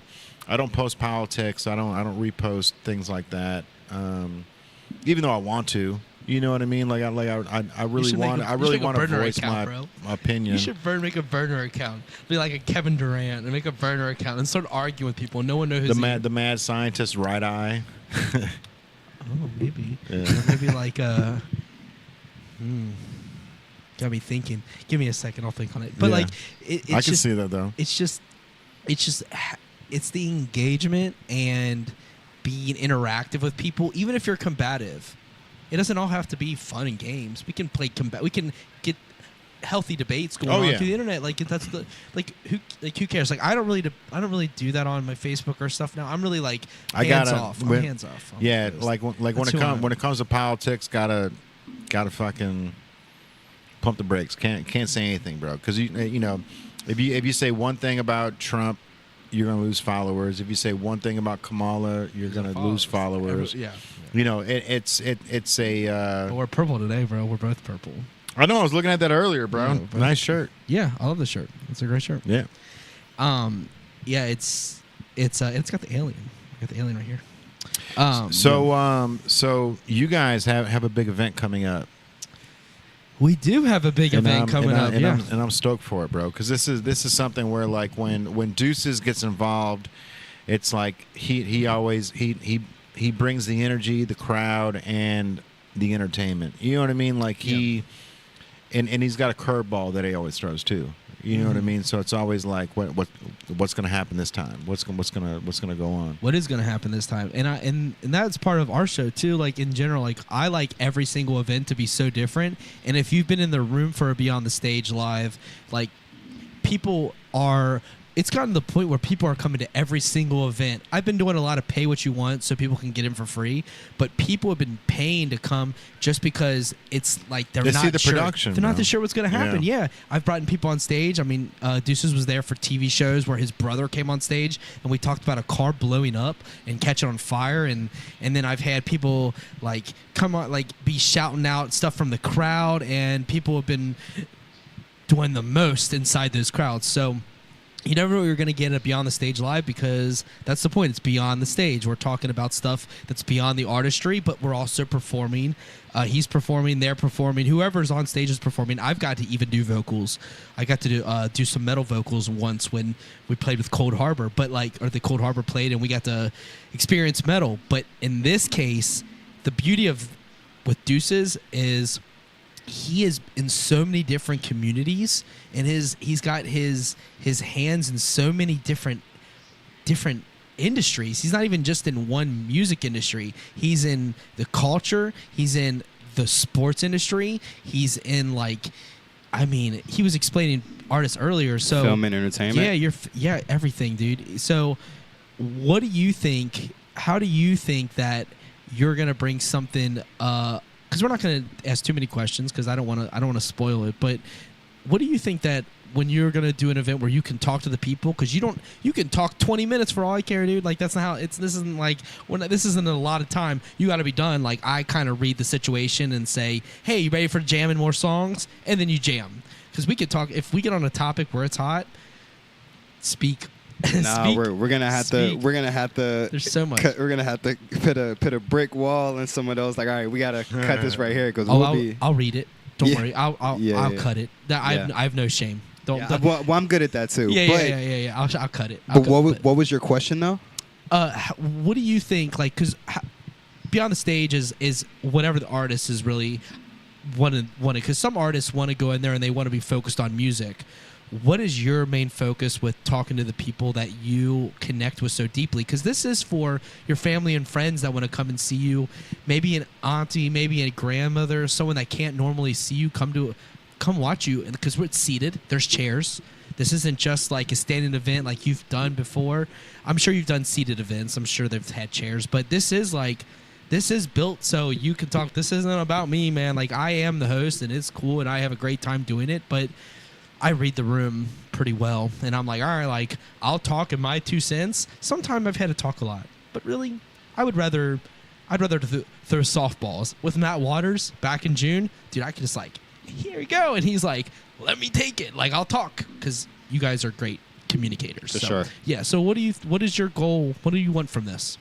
post politics. I don't repost things like that. Even though I want to. You know what I mean? Like I really want to voice my opinion. You should make a burner account. Be like a Kevin Durant and make a burner account and start arguing with people. No one knows who's the mad scientist right eye. Oh, maybe. Yeah. Or maybe like got me thinking. Give me a second, I'll think on it. But like it's I can see that though. It's the engagement and being interactive with people, even if you're combative. It doesn't all have to be fun and games. We can play we can get healthy debates going on through the internet. Like that's who cares? Like I don't really do that on my Facebook or stuff now. I'm really like hands off. I'm hands off. Yeah, like when it comes to politics, gotta fucking pump the brakes. Can't say anything, bro. Because you know if you say one thing about Trump, you're gonna lose followers. If you say one thing about Kamala, you're gonna lose followers. Yeah. You know, it's a. Well, we're purple today, bro. We're both purple. I know. I was looking at that earlier, bro. Yeah, nice shirt. Yeah, I love the shirt. It's a great shirt. Yeah. Yeah, it's got the alien. I got the alien right here. So you guys have a big event coming up. We do have a big event coming up. And I'm stoked for it, bro. Because this is something where like when Deuces gets involved, it's like he always brings the energy, the crowd, and the entertainment. You know what I mean? Like and he's got a curveball that he always throws too. You know what I mean? So it's always like what's going to happen this time? What's going to go on? What is going to happen this time? And that's part of our show too. Like in general, like I like every single event to be so different. And if you've been in the room for a Beyond the Stage live, like it's gotten to the point where people are coming to every single event. I've been doing a lot of pay what you want so people can get in for free, but people have been paying to come just because it's like they're They not see the sure. production, They're not bro. sure what's going to happen. Yeah. I've brought in people on stage. I mean, Deuces was there for TV shows where his brother came on stage and we talked about a car blowing up and catching on fire, and then I've had people like come on, like be shouting out stuff from the crowd, and people have been doing the most inside those crowds. So you never know what you're going to get at Beyond the Stage Live, because that's the point. It's beyond the stage. We're talking about stuff that's beyond the artistry, but we're also performing. He's performing, they're performing. Whoever's on stage is performing. I've got to even do vocals. I got to do some metal vocals once when we played with Cold Harbor, or the Cold Harbor played, and we got to experience metal. But in this case, the beauty with Deuces is he is in so many different communities, and he's got his hands in so many different industries. He's not even just in one music industry. He's in the culture. He's in the sports industry. He's in he was explaining artists earlier. So film and entertainment. Yeah, everything, dude. So what do you think? How do you think that you're gonna bring something? Because we're not going to ask too many questions because I don't want to spoil it. But what do you think that when you're going to do an event where you can talk to the people? Because you can talk 20 minutes for all I care, dude. Like that's not how this isn't like this isn't a lot of time. You got to be done. Like I kind of read the situation and say, hey, you ready for jamming more songs? And then you jam. Because we could talk if we get on a topic where it's hot. Speak. Nah, we're gonna have to. There's so much. We're gonna have to put a brick wall in some of those. Like, all right, we gotta cut this right here because I'll read it. Don't worry. I'll cut it. I have no shame. Don't. Well, I'm good at that too. Yeah. I'll cut it. What was your question though? What do you think? Like, because Beyond the Stage is whatever the artist is really wanted. Because some artists want to go in there and they want to be focused on music. What is your main focus with talking to the people that you connect with so deeply? Because this is for your family and friends that want to come and see you. Maybe an auntie, maybe a grandmother, someone that can't normally see you come watch you. And because we're seated, there's chairs. This isn't just like a standing event like you've done before. I'm sure you've done seated events. I'm sure they've had chairs, but this is built so you can talk. This isn't about me, man. Like I am the host, and it's cool, and I have a great time doing it, but I read the room pretty well, and I'm like, all right, like I'll talk in my 2 cents. Sometimes I've had to talk a lot, but really, I'd rather throw softballs with Matt Waters back in June, dude. I could just like, here you go, and he's like, let me take it. Like I'll talk because you guys are great communicators. For sure. Yeah. So what is your goal? What do you want from this?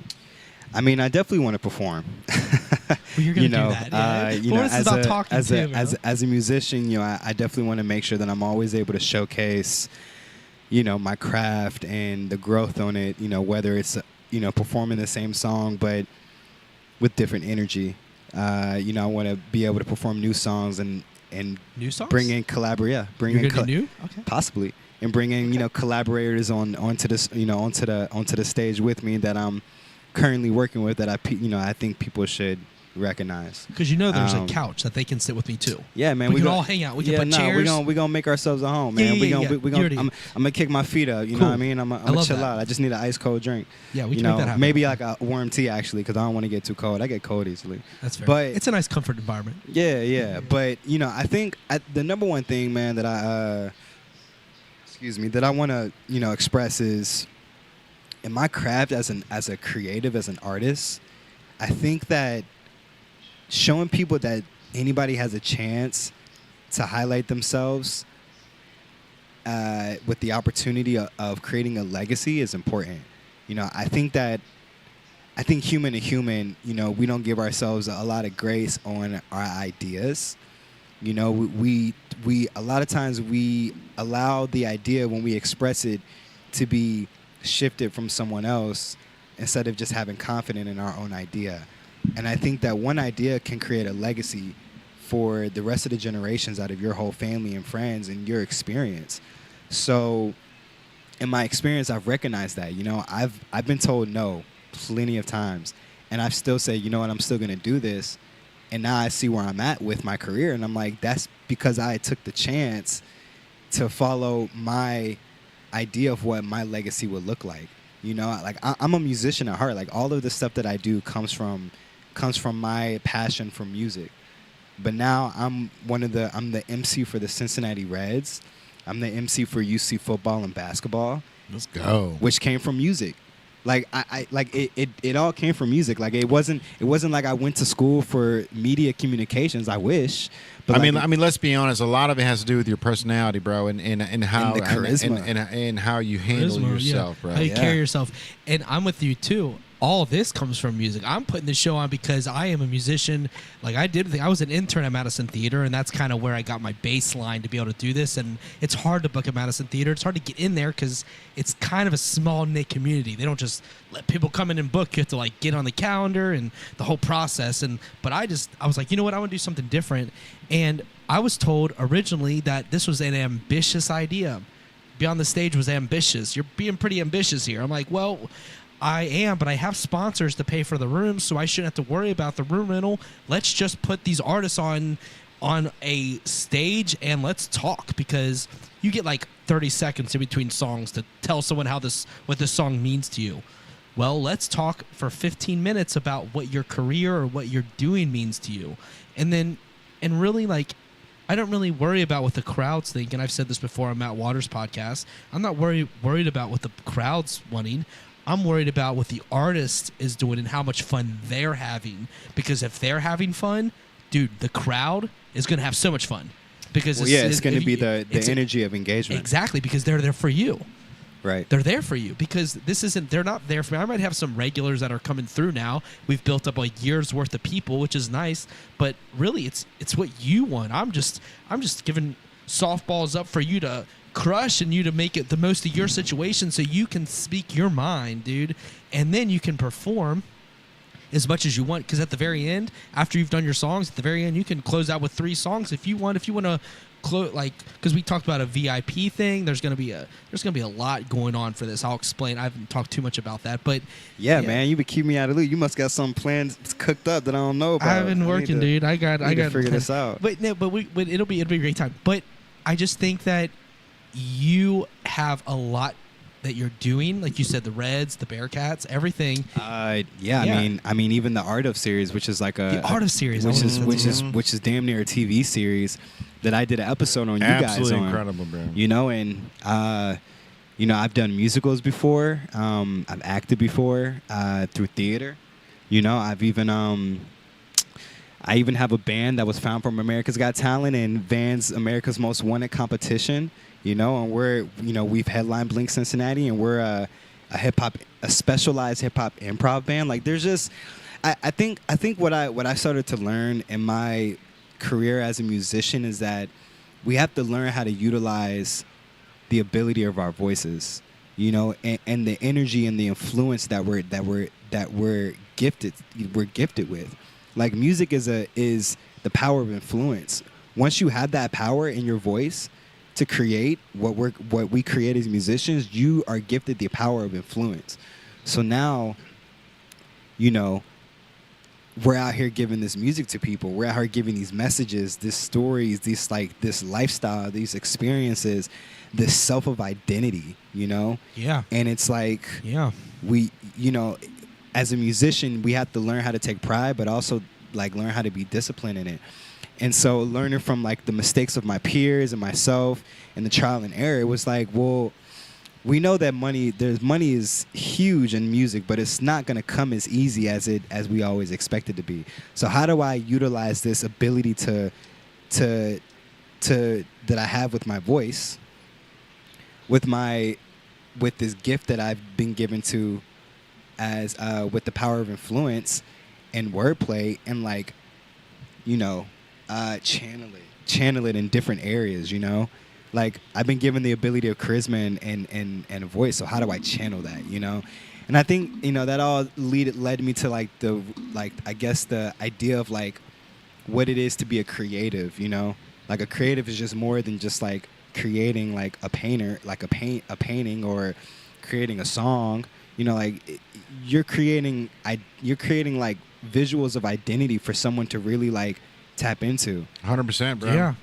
I mean, I definitely want to perform. Well, you're gonna do that. Yeah. As a musician, I definitely want to make sure that I'm always able to showcase, my craft and the growth on it. Whether it's performing the same song but with different energy. I want to be able to perform new songs and new songs, bring in new? Okay. Possibly, and bring in collaborators onto the stage with me that I'm currently working with that I think people should recognize. Because there's a couch that they can sit with me too. Yeah, man. We can all hang out. We can put chairs. We're gonna make ourselves a home, man. I'm gonna kick my feet up. You know what I mean? I'm gonna chill out. I just need an ice cold drink. Yeah, we can make that happen. Maybe like a warm tea actually, because I don't want to get too cold. I get cold easily. That's fair. But it's a nice comfort environment. Yeah. But I think the number one thing, man, that I want to express is in my craft as a creative, as an artist, I think that showing people that anybody has a chance to highlight themselves with the opportunity of creating a legacy is important. You know, I think human to human, you know, we don't give ourselves a lot of grace on our ideas. You know, we a lot of times we allow the idea when we express it to be shifted from someone else instead of just having confidence in our own idea. And I think that one idea can create a legacy for the rest of the generations out of your whole family and friends and your experience. So in my experience, I've recognized that. You know, I've been told no plenty of times, and I've still said, you know what, I'm still going to do this. And now I see where I'm at with my career, and I'm like, that's because I took the chance to follow my idea of what my legacy would look like. You know, like I'm a musician at heart. Like all of the stuff that I do comes from my passion for music. But now I'm the MC for the Cincinnati Reds. I'm the MC for UC football and basketball. Let's go. Which came from music. Like it all came from music. Like it wasn't like I went to school for media communications. I wish. But I mean, let's be honest. A lot of it has to do with your personality, bro, and how and the charisma. and how you handle yourself, bro. How you carry yourself. And I'm with you too. All of this comes from music. I'm putting this show on because I am a musician. Like I was an intern at Madison Theater, and that's kind of where I got my baseline to be able to do this. And it's hard to book at Madison Theater. It's hard to get in there because it's kind of a small knit community. They don't just let people come in and book. You have to like get on the calendar and the whole process. But I was like, you know what? I want to do something different. And I was told originally that this was an ambitious idea. Be on the stage was ambitious. You're being pretty ambitious here. I'm like, well, I am, but I have sponsors to pay for the room, so I shouldn't have to worry about the room rental. Let's just put these artists on a stage and let's talk, because you get like 30 seconds in between songs to tell someone what this song means to you. Well, let's talk for 15 minutes about what your career or what you're doing means to you. And really, like, I don't really worry about what the crowds think, and I've said this before on Matt Waters' podcast. I'm not worried about what the crowd's wanting. I'm worried about what the artist is doing and how much fun they're having. Because if they're having fun, dude, the crowd is going to have so much fun. Because it's going to be the energy of engagement. Exactly, because they're there for you. Right. They're there for you because they're not there for me. I might have some regulars that are coming through now. We've built up a year's worth of people, which is nice. But really, it's what you want. I'm just giving softballs up for you to crush and you to make it the most of your situation so you can speak your mind, dude. And then you can perform as much as you want, because at the very end, after you've done your songs, at the very end, you can close out with 3 songs if you want. If you want to because we talked about a VIP thing, there's gonna be a lot going on for this. I'll explain. I haven't talked too much about that, but yeah, man, you been keeping me out of the loop. You must got some plans cooked up that I don't know about. I've been working, dude. I got to figure this out. But it'll be a great time. But I just think that you have a lot that you're doing, like you said, the Reds, the Bearcats, everything. Yeah. I mean, even the Art of series, which is like the Art of series, which is damn near a TV series that I did an episode on. Absolutely you guys on, incredible, bro. You know, and I've done musicals before. I've acted before through theater. You know, I even have a band that was found from America's Got Talent and Van's America's Most Wanted competition. You know, and we've headlined Blink Cincinnati, and we're a specialized hip hop improv band. Like, there's just, I think what I started to learn in my career as a musician is that we have to learn how to utilize the ability of our voices, you know, and the energy and the influence that we're gifted with. Like, music is the power of influence. Once you have that power in your voice to create what we create as musicians, you are gifted the power of influence. So now, you know, we're out here giving this music to people. We're out here giving these messages, these stories, this lifestyle, these experiences, this self of identity, you know? Yeah. And it's like, yeah, we, you know, as a musician, we have to learn how to take pride, but also like learn how to be disciplined in it. And so learning from like the mistakes of my peers and myself and the trial and error, it was like, well, we know that money is huge in music, but it's not going to come as easy as we always expect it to be. So how do I utilize this ability to that I have with my voice, with this gift that I've been given to as with the power of influence and wordplay, and like, you know, channel it in different areas, you know? Like, I've been given the ability of charisma and a voice, so how do I channel that, you know? And I think, you know, that all led me to I guess the idea of like what it is to be a creative, you know? Like, a creative is just more than just like creating like a painter, like a painting or creating a song, you know, like you're creating like visuals of identity for someone to really like tap into. 100%, bro. Yeah.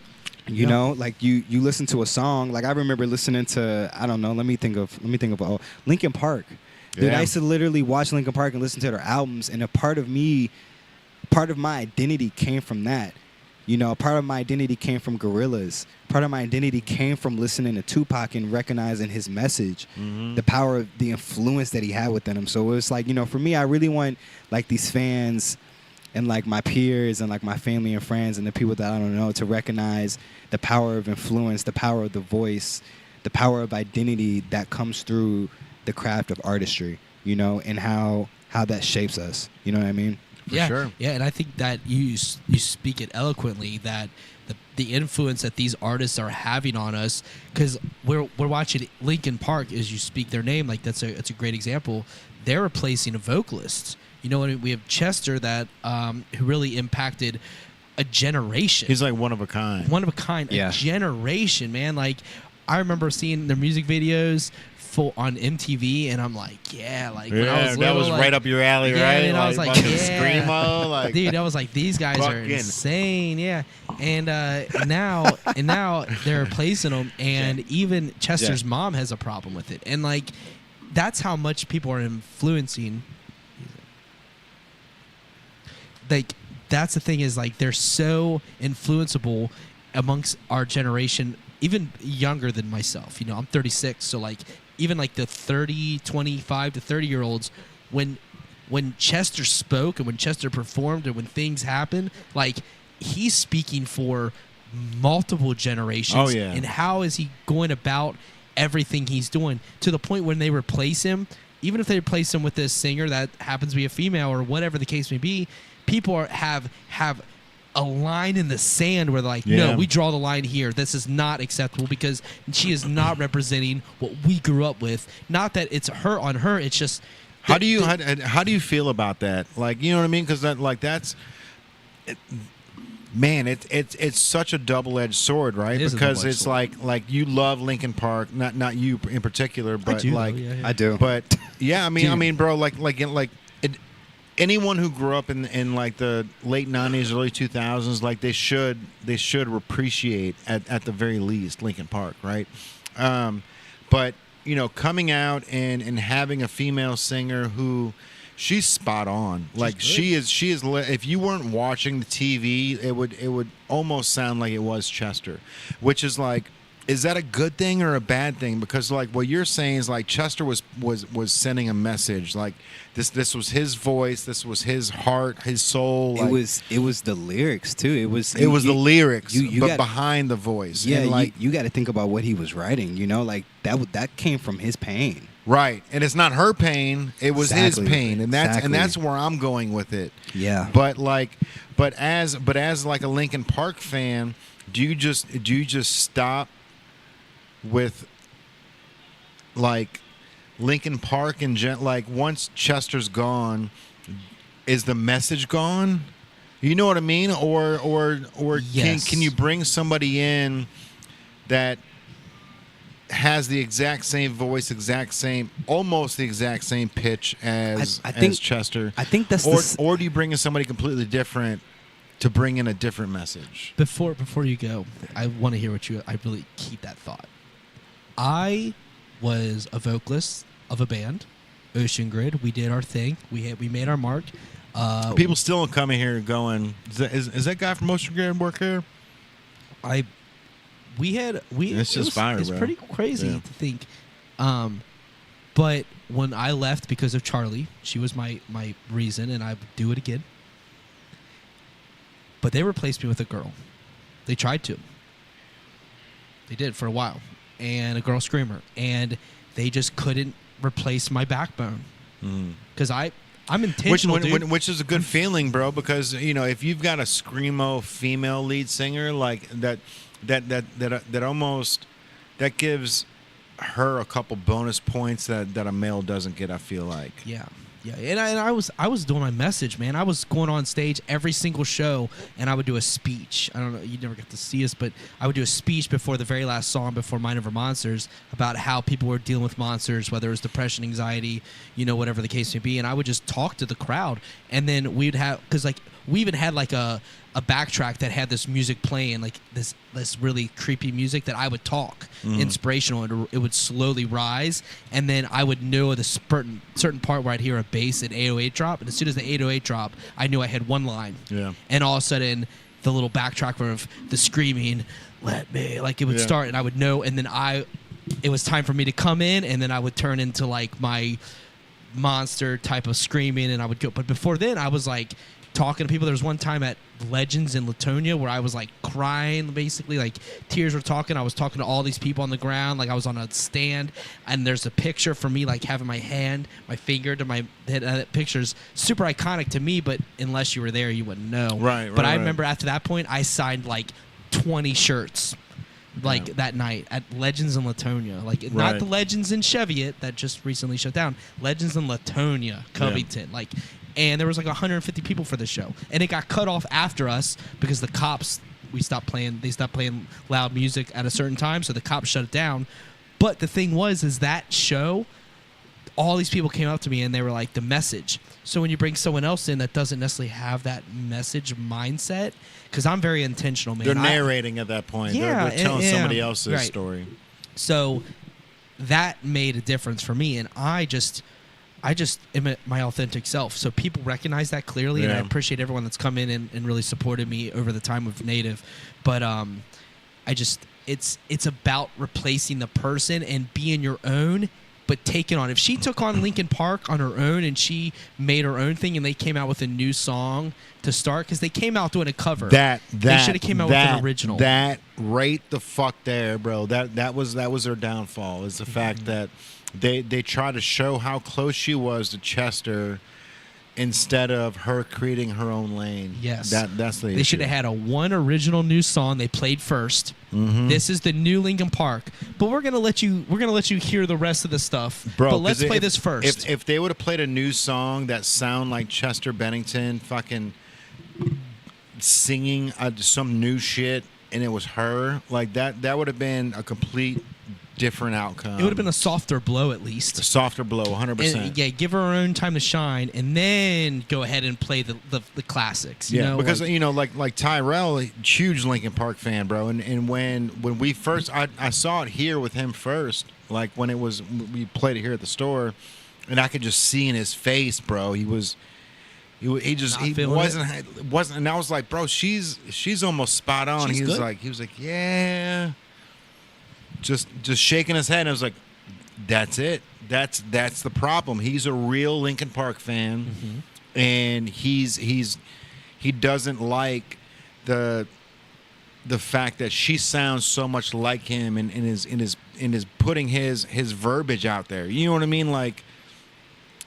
You know, like you listen to a song. Like, I remember listening to, I don't know, let me think of Linkin Park. Dude, Yeah. I used to literally watch Linkin Park and listen to their albums, and a part of my identity came from that. You know, a part of my identity came from Gorillaz. Part of my identity came from listening to Tupac and recognizing his message, the power of the influence that he had within him. So it was like, you know, for me, I really want like these fans and like my peers and like my family and friends and the people that I don't know to recognize the power of influence, the power of the voice, the power of identity that comes through the craft of artistry, you know, and how that shapes us. You know what I mean? Yeah, sure. yeah, and I think that you speak it eloquently, that the influence that these artists are having on us, because we're watching Linkin Park as you speak their name, like that's a great example. They're replacing a vocalist. You know, we have Chester that who really impacted a generation. He's like one of a kind. One of a kind, Yeah. a generation, man. Like, I remember seeing their music videos on MTV, and I'm like, yeah, like when I was little, that was like, right up your alley, yeah, right? and I was like, fucking yeah. Screamo, like, dude, I was like, these guys are Fucking. insane, yeah. And now they're replacing them, and even Chester's mom has a problem with it, and like that's how much people are influencing. Like, that's the thing, is like they're so influenceable amongst our generation, even younger than myself. You know, I'm 36, so like even like the 25 to 30 year olds, when Chester spoke and when Chester performed and when things happen, like he's speaking for multiple generations. Oh, yeah. And how is he going about everything he's doing, to the point when they replace him, even if they replace him with this singer that happens to be a female or whatever the case may be, people have a line in the sand where they're like, Yeah. no, we draw the line here. This is not acceptable because she is not representing what we grew up with. Not that it's her on her. It's just how do you feel about that? Like, you know what I mean? Because man, it's such a double-edged sword, right? It is a Because double-edged it's sword. like you love Linkin Park, not you in particular, but do, like though, yeah. I do. But yeah, I Dude. mean, bro, anyone who grew up in like the late 90s, early 2000s, like they should appreciate at the very least Linkin Park, right? But you know, coming out and having a female singer who, she's spot on. Like, she is. If you weren't watching the TV, it would almost sound like it was Chester, which is like, is that a good thing or a bad thing? Because like what you're saying is like Chester was sending a message. Like this was his voice, this was his heart, his soul. Like, It was the lyrics too. It was the lyrics, but gotta, behind the voice. Yeah, and like you got to think about what he was writing. You know, like that came from his pain. right, and it's not her pain; it was Exactly. his pain, and that's Exactly. where I'm going with it. Yeah. But as like a Linkin Park fan, do you just stop with like Linkin Park and like once Chester's gone, is the message gone? You know what I mean? Or Yes. can you bring somebody in that has the exact same voice, almost the exact same pitch as Chester? I think that's or do you bring in somebody completely different to bring in a different message? Before you go, I want to hear I really keep that thought. I was a vocalist of a band, Ocean Grid. We did our thing. We made our mark. People still come in here going, is that guy from Ocean Grid work here? It's just fire, It's bro. pretty crazy Yeah. to think But when I left because of Charlie, she was my reason, and I would do it again. But they replaced me with a girl. They tried to. They did for a while. And a girl screamer. And they just couldn't replace my backbone. Because I'm intentional, which is a good feeling, bro, because, you know, if you've got a screamo female lead singer, like that almost, that gives her a couple bonus points that a male doesn't get, I feel like. Yeah. And I was doing my message, man. I was going on stage every single show, and I would do a speech. I don't know, you never got to see us, but I would do a speech before the very last song, before Mind Over Monsters, about how people were dealing with monsters, whether it was depression, anxiety, you know, whatever the case may be. And I would just talk to the crowd, and then we'd have, because like we even had like a backtrack that had this music playing, like this really creepy music that I would talk, inspirational, and it would slowly rise, and then I would know the certain part where I'd hear a bass and 808 drop, and as soon as the 808 drop, I knew I had one line. Yeah. And all of a sudden, the little backtrack of the screaming, "Let me," like it would start, and I would know, and then it was time for me to come in, and then I would turn into like my monster type of screaming, and I would go. But before then, I was like talking to people. There was one time at Legends in Latonia where I was like crying, basically, like tears were talking. I was talking to all these people on the ground, like I was on a stand, and there's a picture for me like having my finger to my head. That picture's super iconic to me, but unless you were there, you wouldn't know. Right. But I remember after that point, I signed like 20 shirts. Like that night at Legends in Latonia, like not the Legends in Cheviot that just recently shut down. Legends in Latonia, Covington, like, and there was like 150 people for the show, and it got cut off after us because the cops. They stopped playing loud music at a certain time, so the cops shut it down. But the thing is that show, all these people came up to me and they were like, the message. So when you bring someone else in that doesn't necessarily have that message mindset, because I'm very intentional, man. They're narrating at that point. They're telling somebody else's story. So that made a difference for me, and I just am my authentic self. So people recognize that clearly, and I appreciate everyone that's come in and really supported me over the time of Native. But it's about replacing the person and being your own, but taking on. If she took on Linkin Park on her own and she made her own thing, and they came out with a new song to start, because they came out doing a cover. They should have came out with an original. That right the fuck there, bro. That was their downfall. Is the fact that they try to show how close she was to Chester instead of her creating her own lane. Yes. That's the issue. They should have had one original new song they played first. This is the new Linkin Park, but we're gonna let you hear the rest of the stuff. Bro, but let's play this first. If they would have played a new song that sound like Chester Bennington fucking singing some new shit, and it was her, like that would have been a complete different outcome. It would have been a softer blow, at least. A softer blow, 100%. Yeah, give her own time to shine, and then go ahead and play the classics. You know? Because like Tyrell, huge Linkin Park fan, bro. And when we first, I saw it here with him first. Like when we played it here at the store, and I could just see in his face, bro. He wasn't, and I was like, bro, she's almost spot on. He was like, yeah. Just shaking his head, and I was like, "That's it. That's the problem. He's a real Linkin Park fan, and he doesn't like the fact that she sounds so much like him, and is putting his verbiage out there. You know what I mean? Like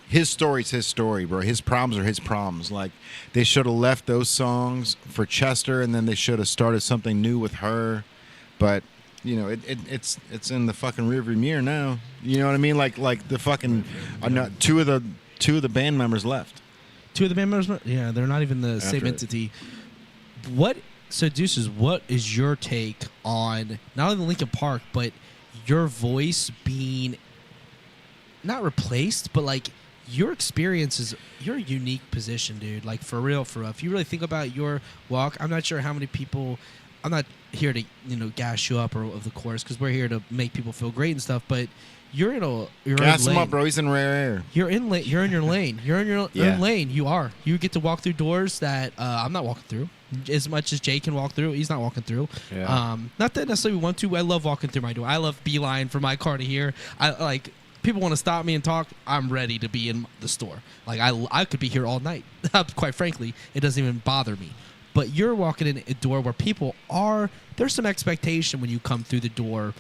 his story's his story, bro. His problems are his problems. Like they should have left those songs for Chester, and then they should have started something new with her, but." You know, it's in the fucking rearview mirror now. You know what I mean? Like the fucking two of the band members left. Two of the band members, yeah, they're not even the same entity. So Deuces, what is your take on not only Linkin Park, but your voice being not replaced, but like your experience is you're a unique position, dude. Like for real. If you really think about your walk, I'm not sure how many people. I'm not here to gas you up or of the course, because we're here to make people feel great and stuff. But you're gas him up, bro. He's in rare air. You're in your lane. You're in your own lane. You get to walk through doors that I'm not walking through. as much as Jay can walk through. He's not walking through. Yeah. Not that necessarily we want to. I love walking through my door. I love beeline for my car to here. I like people want to stop me and talk. I'm ready to be in the store. Like I could be here all night. Quite frankly, it doesn't even bother me. But you're walking in a door where people are. There's some expectation when you come through the door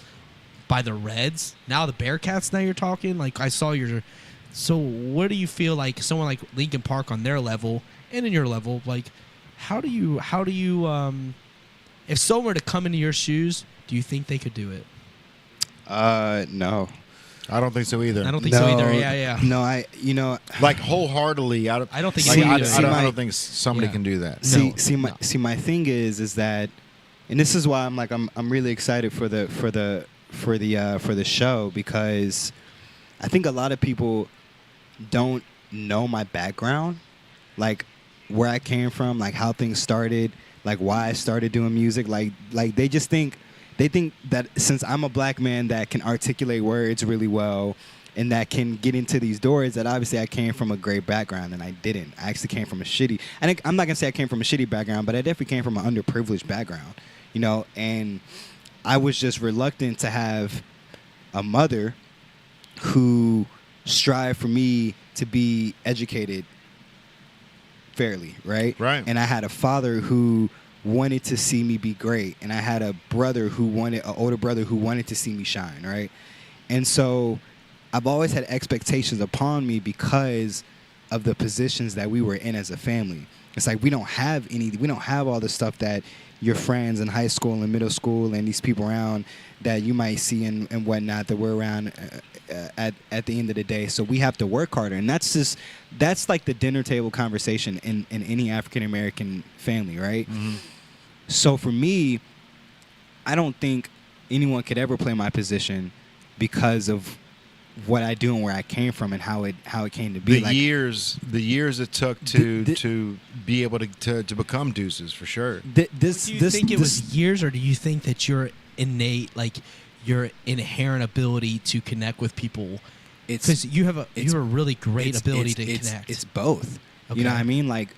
by the Reds. Now the Bearcats. Now you're talking. Like I saw your. So what do you feel like someone like Lincoln Park on their level and in your level? Like how do you if someone were to come into your shoes, do you think they could do it? No. I don't think so either. I don't think so either. Yeah. No, like wholeheartedly. I don't think like, so I either. don't think somebody can do that. My thing is that, and this is why I'm really excited for the show, because I think a lot of people don't know my background, like where I came from, like how things started, like why I started doing music. Like they think that since I'm a black man that can articulate words really well and that can get into these doors, that obviously I came from a great background, and I didn't. I actually came from I'm not gonna say I came from a shitty background, but I definitely came from an underprivileged background, and I was just reluctant to have a mother who strived for me to be educated fairly, right? Right. And I had a father who wanted to see me be great, and I had an older brother who wanted to see me shine, right? And so I've always had expectations upon me because of the positions that we were in as a family. It's like we don't have all the stuff that your friends in high school and middle school and these people around that you might see and whatnot that we're around at the end of the day. So we have to work harder, and that's like the dinner table conversation in any African American family, right? Mm-hmm. So for me, I don't think anyone could ever play my position because of what I do and where I came from and how it came to be. The years it took to be able to become Deuces, for sure. Do you think it was years, or do you think that your innate, like your inherent ability to connect with people? Because you have a really great ability to connect. It's both. Okay. You know what I mean? Like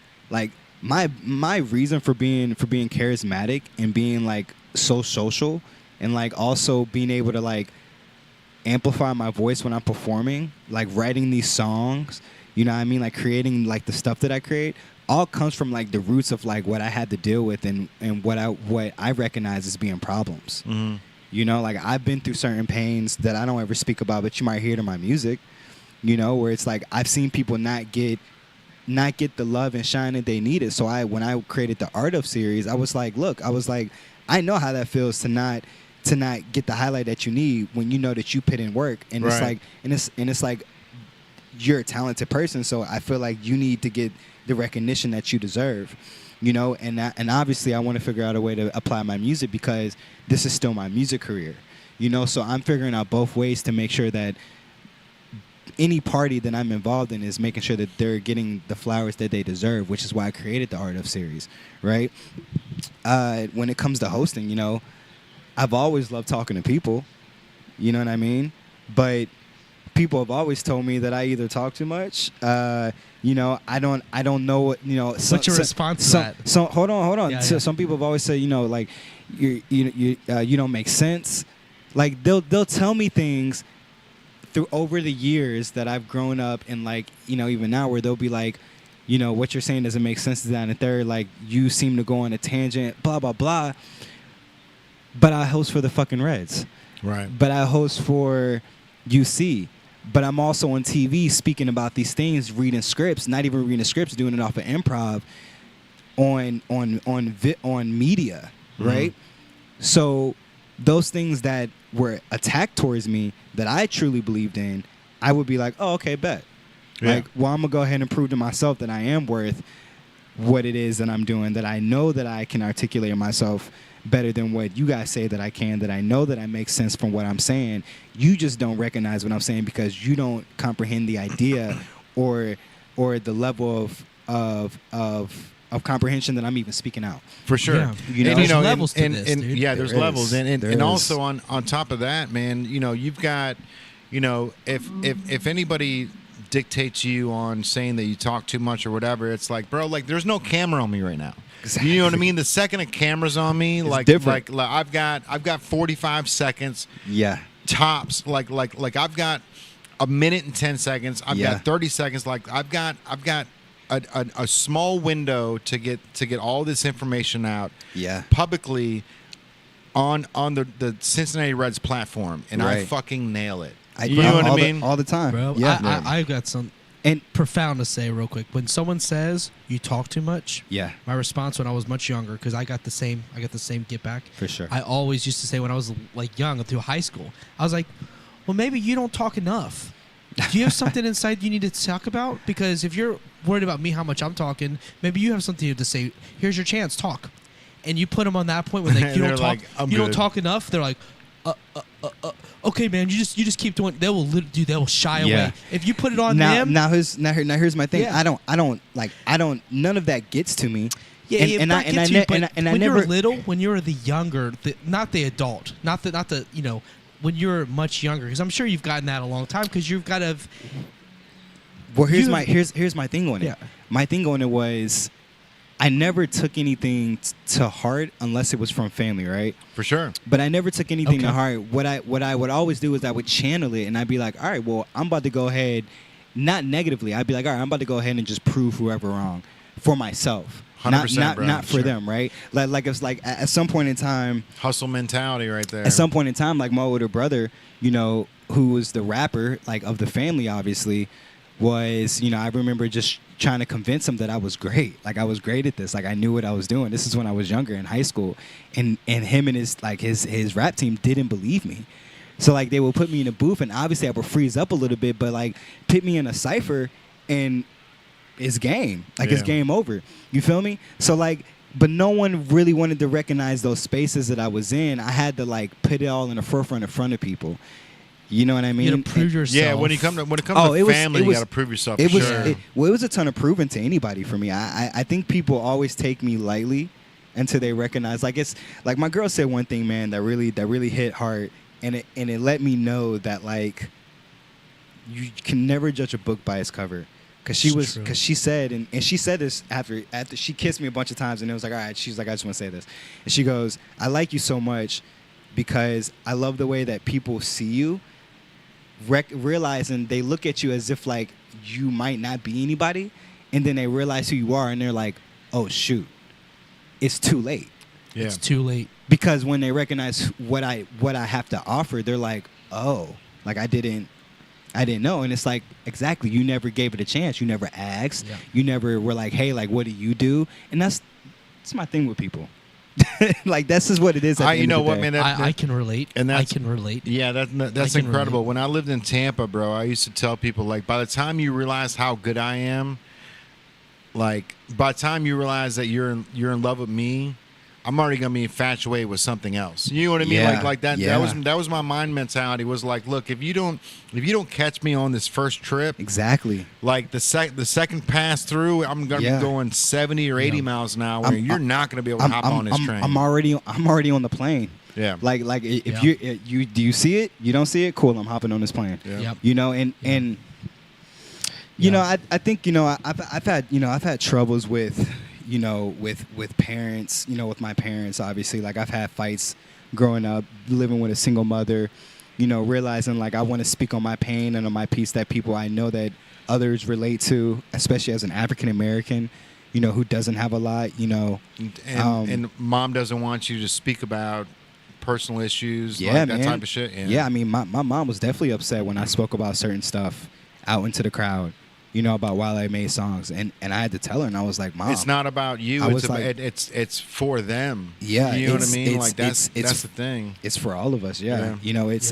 my reason for being charismatic and being like so social and like also being able to like amplify my voice when I'm performing, like writing these songs, you know what I mean, like creating like the stuff that I create, all comes from like the roots of like what I had to deal with and what I recognize as being problems. Mm-hmm. You know, like I've been through certain pains that I don't ever speak about, but you might hear it in my music, you know, where it's like I've seen people not get the love and shine that they needed. So when I created the Art of series, I was like, I know how that feels to not get the highlight that you need when you know that you put in work, and right. it's like you're a talented person, so I feel like you need to get the recognition that you deserve, you know, and obviously I want to figure out a way to apply my music because this is still my music career, you know, so I'm figuring out both ways to make sure that any party that I'm involved in is making sure that they're getting the flowers that they deserve, which is why I created the Art of series, right? When it comes to hosting, you know, I've always loved talking to people, you know what I mean? But people have always told me that I either talk too much, you know, I don't know what, you know. What's your response to that? So hold on. Yeah, so yeah. Some people have always said, you know, like you don't make sense. Like they'll tell me things through over the years that I've grown up, and like, you know, even now, where they'll be like, you know, what you're saying doesn't make sense to that and third, like you seem to go on a tangent, blah blah blah. But I host for the fucking Reds. Right. But I host for UC. But I'm also on TV speaking about these things, reading scripts, not even reading scripts, doing it off of improv on media, right? Mm-hmm. So those things that were attacked towards me that I truly believed in, I would be like, oh, okay, bet. Yeah. Like, well, I'm going to go ahead and prove to myself that I am worth what it is that I'm doing, that I know that I can articulate myself better than what you guys say that I can, that I know that I make sense from what I'm saying. You just don't recognize what I'm saying because you don't comprehend the idea or the level of comprehension that I'm even speaking out. For sure. Yeah. You know, there's levels to this, dude. Yeah, there's There levels. is. And also on top of that, man, you know, you've got, you know, if anybody dictates you on saying that you talk too much or whatever. It's like, bro, like there's no camera on me right now. Exactly. You know what I mean? The second a camera's on me, It's like different. like I've got 45 seconds Yeah. tops. Like I've got a minute and 10 seconds. I've Yeah. got 30 seconds. Like I've got a small window to get all this information out Yeah. publicly on the Cincinnati Reds platform, and I Right. fucking nail it. I You know what I all mean? all the time. Bro, Yeah. I've got some And profound to say real quick. When someone says you talk too much, yeah, my response when I was much younger, because I got the same get back. for sure. I always used to say when I was like young through high school, I was like, well, maybe you don't talk enough. Do you have something inside you need to talk about? Because if you're worried about me, how much I'm talking, maybe you have something to say. Here's your chance, talk. And you put them on that point where like, you They're don't talk, like, "I'm you don't good." talk enough. They're like, okay, man, you just keep doing. They will shy Yeah. away if you put it on now, them. now here's my thing. Yeah. I don't. None of that gets to me. Yeah, and, yeah, and I that and I, gets ne- you, but and I and I when never. you're little, when you're the younger, not the adult, not the when you're much younger, because I'm sure you've gotten that a long time, because you've got to. Well, here's you- my here's my thing on it. Yeah. My thing on it was, I never took anything to heart unless it was from family, right? For sure. But I never took anything to Okay. heart. What I would always do is I would channel it, and I'd be like, all right, well, I'm about to go ahead, not negatively. I'd be like, all right, I'm about to go ahead and just prove whoever wrong for myself. 100%, bro. Not for Sure. them, right? Like it's like at some point in time, Hustle mentality right there. at some point in time, like my older brother, who was the rapper, like of the family, obviously, was, I remember just trying to convince him that I was great. Like I was great at this. Like I knew what I was doing. This is when I was younger in high school, and him and his rap team didn't believe me. So like they would put me in a booth, and obviously I would freeze up a little bit, but like put me in a cipher, and it's game. Like it's Yeah. game over. You feel me? So like, but no one really wanted to recognize those spaces that I was in. I had to like put it all in the forefront in front of people. You know what I mean? You to prove yourself. Yeah, when it comes to it was- family, it you was- got to prove yourself. It for was sure. it was a ton of proving to anybody for me. I think people always take me lightly until they recognize. Like it's like my girl said one thing, man, that really hit hard, and it let me know that like you can never judge a book by its cover. Cause she said, and she said this after she kissed me a bunch of times, and it was like, all right, she's like, I just want to say this, and she goes, I like you so much because I love the way that people see you, realizing they look at you as if like you might not be anybody, and then they realize who you are, and they're like, oh shoot, it's too late. Yeah. It's too late. Because when they recognize what I have to offer, they're like, oh, like I didn't know. And it's like, exactly, you never gave it a chance. You never asked. Yeah. You never were like, hey, like, what do you do? And that's my thing with people. Like, that's just what it is. At the You end know of the what, day. man? I can relate. and I that's- can relate. Yeah, that's I can incredible. relate. When I lived in Tampa, bro, I used to tell people, like, by the time you realize how good I am, like, by the time you realize that you're in love with me, I'm already gonna be infatuated with something else. You know what I mean? Yeah, Like that. yeah. That was my mind mentality. Was like, look, if you don't catch me on this first trip, Exactly. like the second pass through, I'm gonna Yeah. be going 70 or 80 miles an hour. You're not gonna be able to hop on this train. I'm already on the plane. Yeah. Like if Yeah. you do you see it? You don't see it? Cool. I'm hopping on this plane. Yeah. Yep. You know, and you know, I think, you know, I've had troubles with, you know, with parents, you know, with my parents, obviously. Like I've had fights growing up, living with a single mother, you know, realizing like I want to speak on my pain and on my piece that people I know that others relate to, especially as an African American, you know, who doesn't have a lot, you know. And mom doesn't want you to speak about personal issues, Yeah, like man. that type of shit. Yeah, I mean, my mom was definitely upset when I spoke about certain stuff out into the crowd, you know, about while I made songs, and I had to tell her, and I was like, Mom, It's not about you. I It's was about, like- it's for them. Yeah, you know what I it's- mean. it's- Like that's it's- the thing. it's for all of us. Yeah, Yeah. you know, it's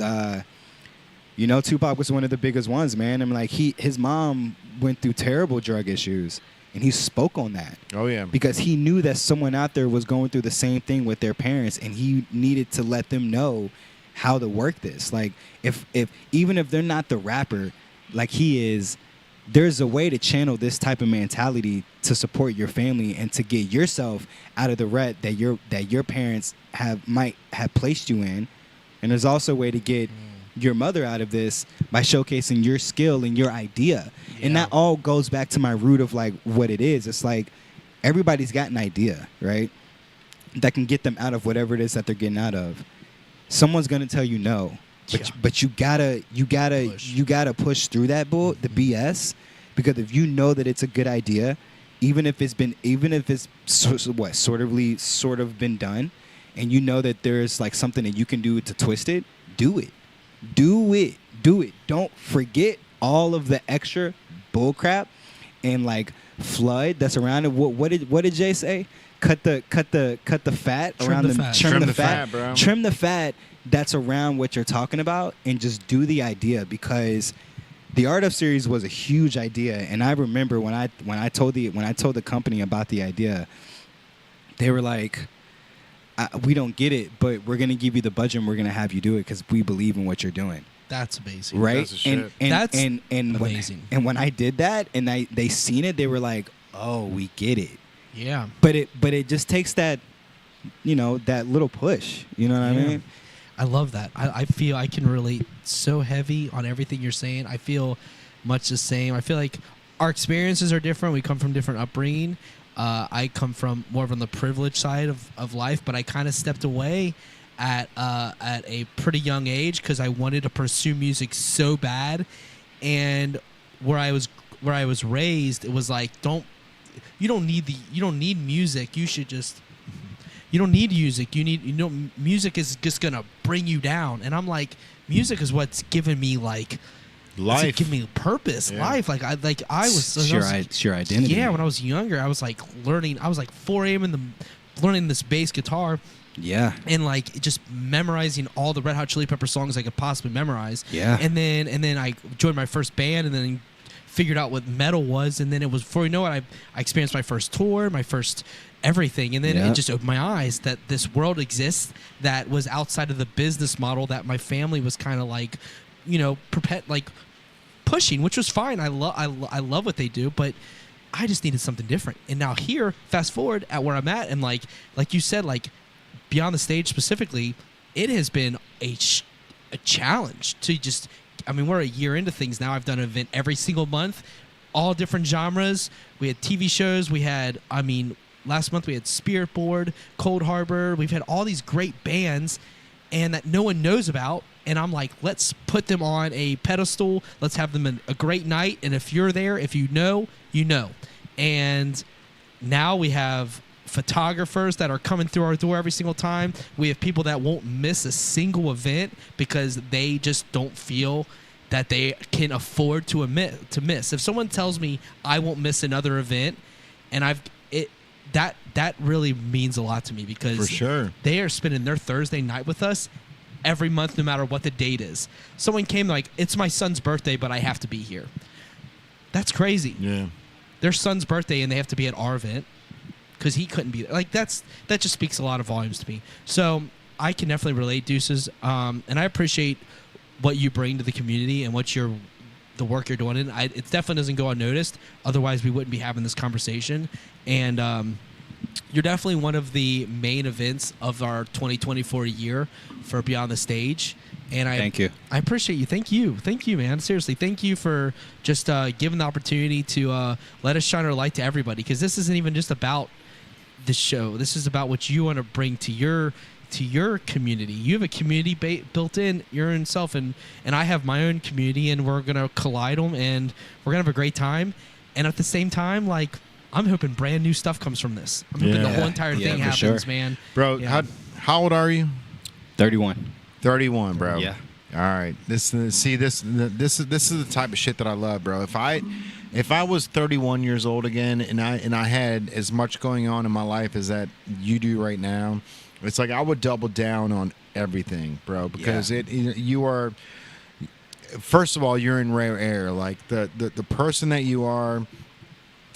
you know, Tupac was one of the biggest ones, man. I mean, like his mom went through terrible drug issues, and he spoke on that. Oh yeah. Because he knew that someone out there was going through the same thing with their parents, and he needed to let them know how to work this. Like if even if they're not the rapper like he is, there's a way to channel this type of mentality to support your family and to get yourself out of the rut that your parents might have placed you in. And there's also a way to get your mother out of this by showcasing your skill and your idea. And that all goes back to my root of like what it is. It's like everybody's got an idea, right? That can get them out of whatever it is that they're getting out of. Someone's gonna tell you no, but you gotta push through that the BS, because if you know that it's a good idea, even if it's sort of been done, and you know that there's like something that you can do to twist it, do it. Don't forget all of the extra bullcrap and like flood that's around it. What did Jay say? Cut the fat around the trim the fat, bro. Trim the fat that's around what you're talking about, and just do the idea, because the Art of series was a huge idea. And I remember when I told the company about the idea, they were like, we don't get it, but we're gonna give you the budget and we're gonna have you do it because we believe in what you're doing. That's amazing, right? That's amazing. When I did that and they seen it, they were like, "Oh, we get it." Yeah. But it just takes that, that little push. You know what I mean? I love that. I feel I can relate so heavy on everything you're saying. I feel much the same. I feel like our experiences are different. We come from different upbringing. I come from more of on the privileged side of life, but I kind of stepped away at a pretty young age because I wanted to pursue music so bad, and where I was raised, it was like, you don't need music. You don't need music. Music is just gonna bring you down. And I'm like, music is what's given me like life, it's giving me purpose, life. I was it's your identity. Yeah, when I was younger, I was like learning. I was like 4 a.m. learning this bass guitar. Yeah. And like just memorizing all the Red Hot Chili Pepper songs I could possibly memorize. Yeah. And then I joined my first band, and then figured out what metal was, and then it was, before you know it, I experienced my first tour, my first everything, and then it just opened my eyes that this world exists that was outside of the business model that my family was kind of like, pushing, which was fine. I love what they do, but I just needed something different. And now here, fast forward at where I'm at, and like you said, like Beyond the Stage specifically, it has been a challenge to just. I mean, we're a year into things now. I've done an event every single month, all different genres. We had TV shows. Last month we had Spirit Board, Cold Harbor. We've had all these great bands, and that no one knows about. And I'm like, let's put them on a pedestal. Let's have them a great night. And if you're there, if you know, you know. And now we have photographers that are coming through our door every single time. We have people that won't miss a single event because they just don't feel that they can afford to miss. If someone tells me I won't miss another event, and that really means a lot to me, because for sure they are spending their Thursday night with us every month, no matter what the date is. Someone came like, it's my son's birthday, but I have to be here. That's crazy. Yeah. Their son's birthday and they have to be at our event because he couldn't be there. Like that just speaks a lot of volumes to me. So I can definitely relate, Deuces, and I appreciate what you bring to the community and the work you're doing. And it definitely doesn't go unnoticed. Otherwise, we wouldn't be having this conversation. And you're definitely one of the main events of our 2024 year for Beyond the Stage. And thank you. I appreciate you. Thank you, man. Seriously, thank you for just giving the opportunity to let us shine our light to everybody. Because this isn't even just about the show. This is about what you want to bring to your community. You have a community built in your own self, and I have my own community, and we're gonna collide them, and we're gonna have a great time. And at the same time, like, I'm hoping brand new stuff comes from this. I'm hoping the whole entire thing happens, man. Bro, how old are you? 31. 31, bro. Yeah. All right. This is the type of shit that I love, bro. If I was 31 years old again, and I had as much going on in my life as that you do right now, it's like I would double down on everything, bro. Because you are, first of all, you're in rare air. Like the person that you are,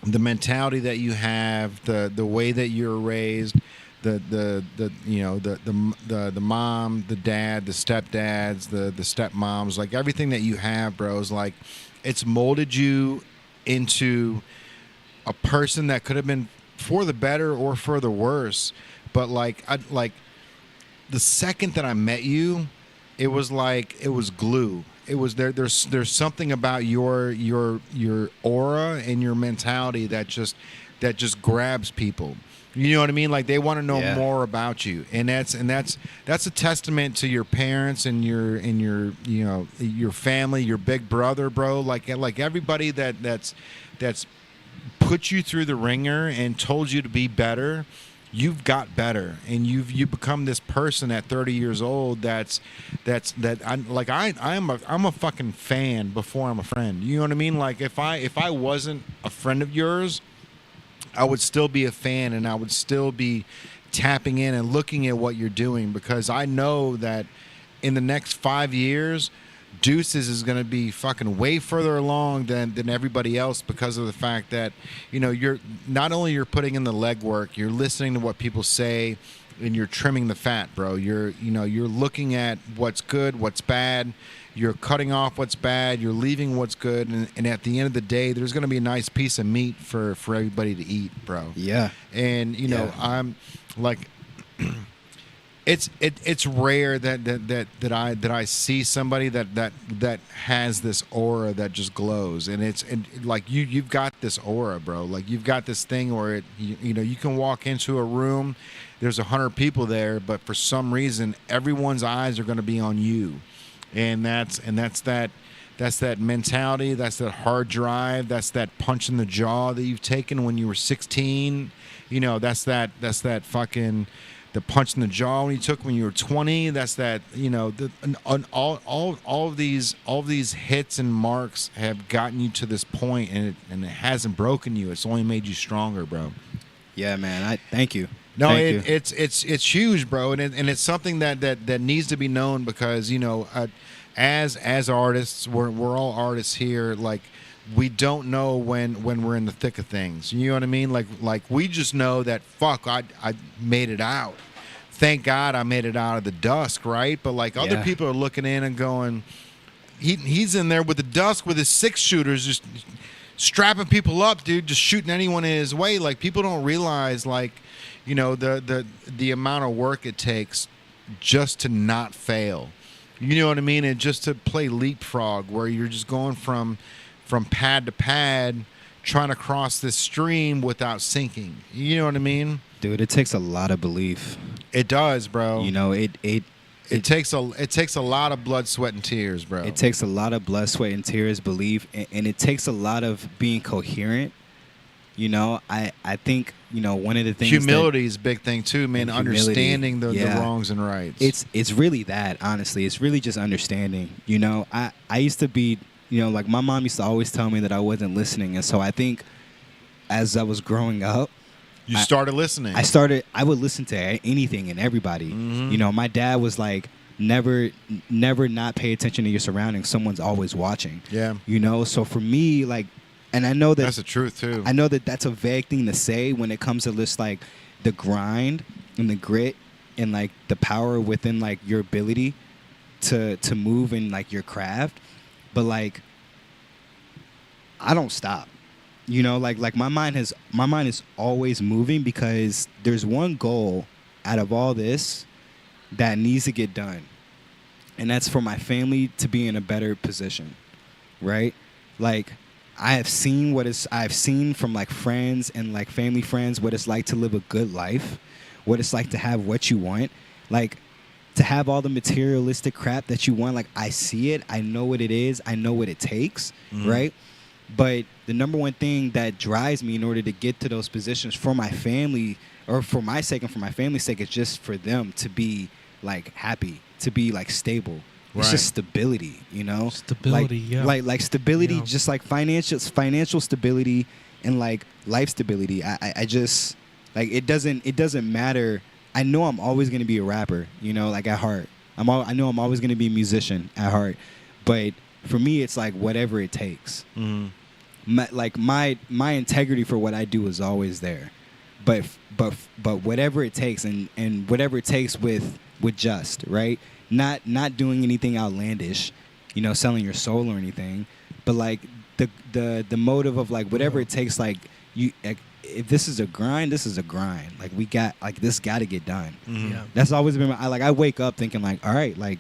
the mentality that you have, the way that you're raised, the mom, the dad, the stepdads, the stepmoms, like everything that you have, bro, is like it's molded you into a person that could have been for the better or for the worse. But like the second that I met you, it was like it was glue. It was there's something about your aura and your mentality that just grabs people. You know what I mean? Like they want to know more about you, and that's a testament to your parents and your you know your family, your big brother, bro. Like everybody that's put you through the ringer and told you to be better. You've got better, and you've become this person at 30 years old. I'm a fucking fan before I'm a friend. You know what I mean? Like if I wasn't a friend of yours, I would still be a fan, and I would still be tapping in and looking at what you're doing, because I know that in the next 5 years, Deuces is going to be fucking way further along than everybody else, because of the fact that, you know, you're not only you're putting in the legwork, you're listening to what people say, and you're trimming the fat, bro. You're looking at what's good, what's bad. You're cutting off what's bad. You're leaving what's good, and at the end of the day, there's going to be a nice piece of meat for everybody to eat, bro. Yeah. And you know, I'm like, it's rare that I see somebody that has this aura that just glows, and like you've got this aura, bro. Like you've got this thing where you know you can walk into a room, there's 100 people there, but for some reason everyone's eyes are going to be on you. And that's that mentality, that's that hard drive, that's that punch in the jaw that you've taken when you were 16. You know, that's that fucking the punch in the jaw when you took when you were 20. That's that, you know, all of these hits and marks have gotten you to this point, and it hasn't broken you. It's only made you stronger, bro. Yeah, man. I thank you. No, it's huge, bro, and it's something that needs to be known, because you know, as artists, we're all artists here. Like we don't know when we're in the thick of things. You know what I mean? Like we just know that I made it out. Thank God I made it out of the dusk, right? But like other people are looking in and going, he's in there with the dusk with his 6-shooters just strapping people up, dude, just shooting anyone in his way. Like people don't realize, like, you know, the amount of work it takes just to not fail. You know what I mean? And just to play leapfrog, where you're just going from pad to pad, trying to cross this stream without sinking. You know what I mean? Dude, it takes a lot of belief. It does, bro. You know, it takes a lot of blood, sweat, and tears, bro. It takes a lot of blood, sweat, and tears, belief, and it takes a lot of being coherent. You know, I think, you know, one of the things, humility is a big thing too, man. Understanding the wrongs and rights. It's really that, honestly. It's really just understanding. You know, I used to be, you know, like my mom used to always tell me that I wasn't listening, and so I think as I was growing up, you started listening. I would listen to anything and everybody. Mm-hmm. You know, my dad was like, never not pay attention to your surroundings. Someone's always watching. Yeah. You know, so for me, like, and I know that that's the truth too. I know that that's a vague thing to say when it comes to just like the grind and the grit and like the power within like your ability to move in like your craft, but like I don't stop. You know, like my mind is always moving, because there's one goal out of all this that needs to get done, and that's for my family to be in a better position, right? Like I've seen from like friends and like family friends what it's like to live a good life, what it's like to have what you want, like to have all the materialistic crap that you want. Like I see it, I know what it is, I know what it takes, right? But the number one thing that drives me in order to get to those positions for my family, or for my sake and for my family's sake, is just for them to be like happy, to be like stable. It's just stability, you know? Stability, like stability, just like financial stability and like life stability. I just like it doesn't matter. I know I'm always gonna be a rapper, you know, like at heart. I know I'm always gonna be a musician at heart. But for me, it's like whatever it takes. Mm-hmm. My integrity for what I do is always there. But whatever it takes, and whatever it takes with just, right? Not doing anything outlandish, you know, selling your soul or anything, but like the motive of like whatever it takes, like if this is a grind, this is a grind. Like we got, like this got to get done. Mm-hmm. Yeah. That's always been I wake up thinking like, all right, like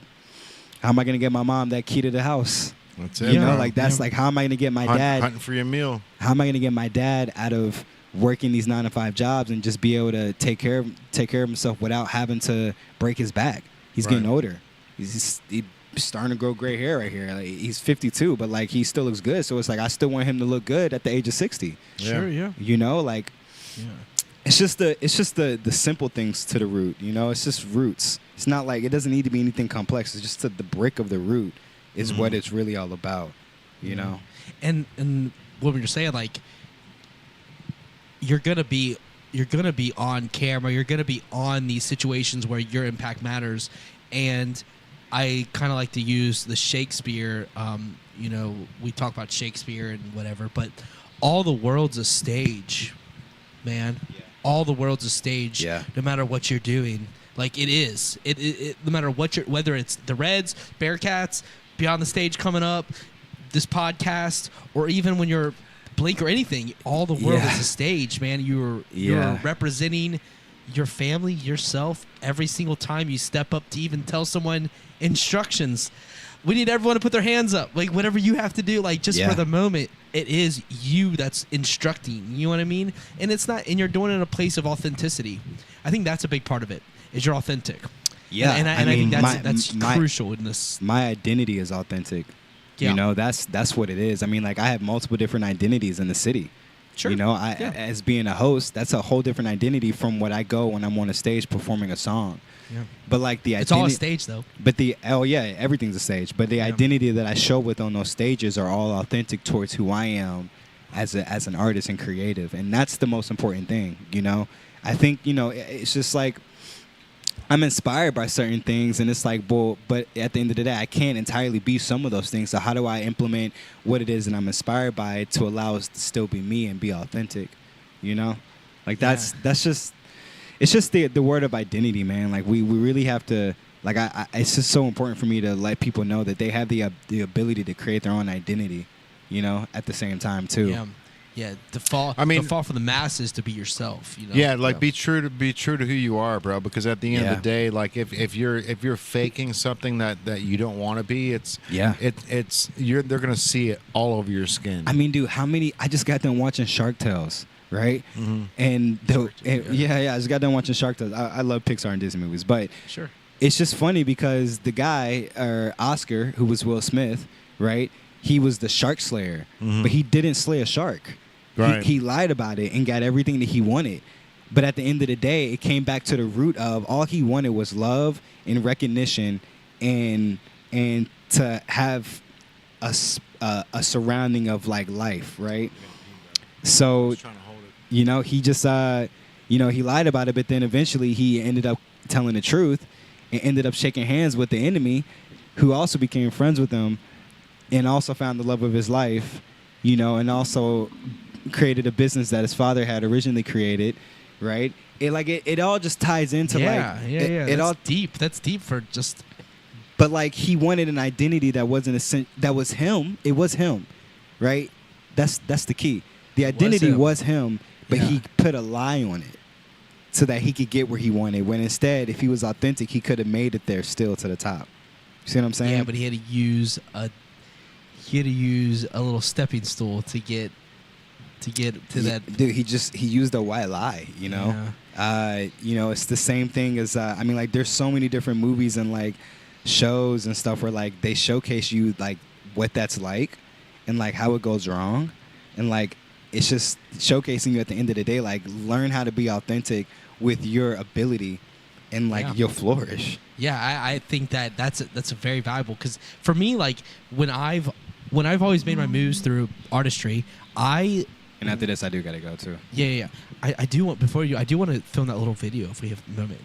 How am I going to get my mom that key to the house? That's it. You know, bro. like that's like, how am I going to get my dad? Hunting for your meal. How am I going to get my dad out of working these 9-to-5 jobs and just be able to take care of himself without having to break his back? He's getting older. He's starting to grow gray hair right here. Like, he's 52, but like he still looks good. So it's like I still want him to look good at the age of 60. Sure, yeah. You know, like it's just the simple things to the root. You know, it's just roots. It's not like it doesn't need to be anything complex. It's just the brick of the root is what it's really all about. You know, and what you're saying, like you're gonna be on camera. You're gonna be on these situations where your impact matters, and I kind of like to use the Shakespeare. You know, we talk about Shakespeare and whatever, but all the world's a stage, man. Yeah. All the world's a stage. Yeah. No matter what you're doing, like it is. It no matter what whether it's the Reds, Bearcats, Beyond the Stage coming up, this podcast, or even when you're Blink or anything, all the world is a stage, man. You're representing your family, yourself, every single time you step up to even tell someone instructions. We need everyone to put their hands up, like whatever you have to do, like just for the moment. It is you that's instructing. You know what I mean? And it's not, and you're doing it in a place of authenticity. I think that's a big part of it. Is you're authentic. Yeah, and I think that's crucial in this. My identity is authentic. Yeah. You know, that's what it is. I mean, like I have multiple different identities in the city. Sure. You know, as being a host, that's a whole different identity from what I go when I'm on a stage performing a song. Yeah. But like the identity, it's all a stage though. But everything's a stage. But the identity that I show with on those stages are all authentic towards who I am as an artist and creative, and that's the most important thing. You know, I think it's just like I'm inspired by certain things, and it's like, but at the end of the day, I can't entirely be some of those things. So how do I implement what it is that I'm inspired by to allow us to still be me and be authentic? You know, like that's just. It's just the word of identity, man. Like we really have to, like it's just so important for me to let people know that they have the ability to create their own identity, you know, at the same time too. Yeah. The fall for the masses to be yourself. You know. Yeah, like be true to who you are, bro. Because at the end of the day, like if you're faking something that you don't want to be, they're gonna see it all over your skin. I mean, dude, I just got done watching Shark Tales. Right? Mm-hmm. And I just got done watching Shark Tales. I love Pixar and Disney movies, but it's just funny because the guy, Oscar, who was Will Smith, right? He was the shark slayer, but he didn't slay a shark. Right. He lied about it and got everything that he wanted. But at the end of the day, it came back to the root of all he wanted was love and recognition, and to have a surrounding of like life, right? So. You know, he just, he lied about it, but then eventually he ended up telling the truth and ended up shaking hands with the enemy, who also became friends with him and also found the love of his life, you know, and also created a business that his father had originally created, right? It all just ties into it all deep. That's deep for just. But like he wanted an identity that wasn't that was him. It was him, right? That's the key. The identity was him. But he put a lie on it so that he could get where he wanted. When instead, if he was authentic, he could have made it there still to the top. You see what I'm saying? Yeah, but he had to use a little stepping stool to get to that. Dude, he used a white lie. You know, it's the same thing as like there's so many different movies and like shows and stuff where like they showcase you like what that's like and like how it goes wrong and like. It's just showcasing you at the end of the day, like learn how to be authentic with your ability and like you'll flourish. Yeah, I think that's a very valuable because for me, like when I've always made my moves through artistry, and after this I do gotta go too. Yeah. I do want I do want to film that little video if we have a moment.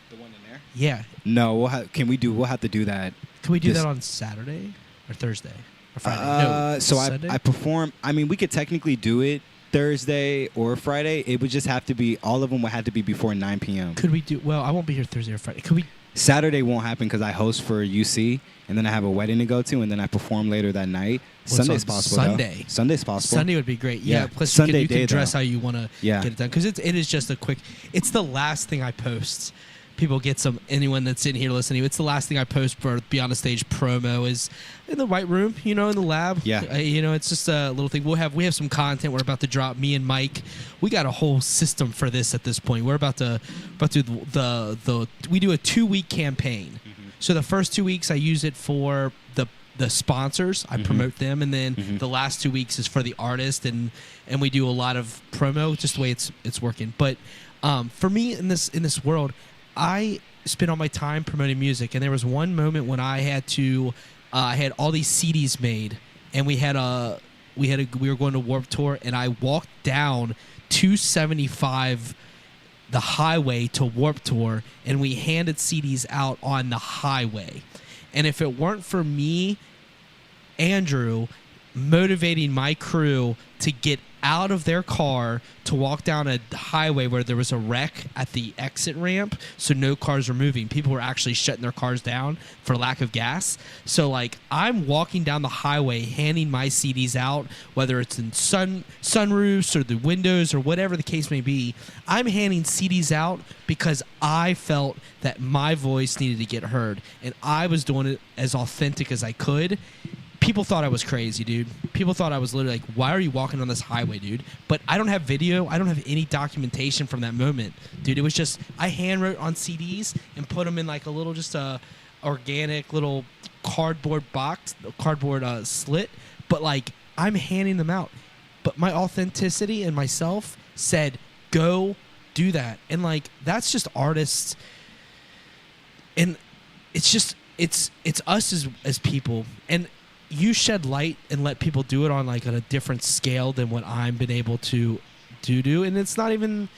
The one in there? Yeah. No, we'll have to do that. Can we do that on Saturday or Thursday? Or Friday? So I perform. I mean, we could technically do it Thursday or Friday. It would just have to be, all of them would have to be before 9 p.m. Could we do, well, I won't be here Thursday or Friday. Could we? Saturday won't happen because I host for UC, and then I have a wedding to go to, and then I perform later that night. Sunday's possible. Sunday's possible. Sunday would be great. Yeah. Plus you can dress how you want to get it done. Because it is just it's the last thing I post people get anyone that's in here listening, it's the last thing I post for Be On The Stage promo is in the white room, in the lab. Yeah. It's just a little thing. We have some content we're about to drop. Me and Mike, we got a whole system for this at this point. We're about to we do a 2-week campaign. So the first 2 weeks I use it for the sponsors. I promote them, and then the last 2 weeks is for the artist, and we do a lot of promo, just the way it's working. But for me in this world, I spend all my time promoting music, and there was one moment when I had to I had all these CDs made, and we were going to Warped Tour, and I walked down 275 the highway to Warped Tour, and we handed CDs out on the highway. And if it weren't for me, Andrew, motivating my crew to get out of their car to walk down a highway where there was a wreck at the exit ramp, so no cars were moving. People were actually shutting their cars down for lack of gas. So like, I'm walking down the highway handing my CDs out, whether it's in sunroofs or the windows or whatever the case may be. I'm handing CDs out because I felt that my voice needed to get heard, and I was doing it as authentic as I could. People thought I was crazy, dude. People thought I was literally like, why are you walking on this highway, dude? But I don't have video. I don't have any documentation from that moment, dude. It was just, I hand wrote on CDs and put them in like a little, just a organic little cardboard box, cardboard slit. But like, I'm handing them out. But my authenticity and myself said, go do that. And like, that's just artists. And it's just, it's us as people. And you shed light and let people do it on like on a different scale than what I've been able to do. And it's not even,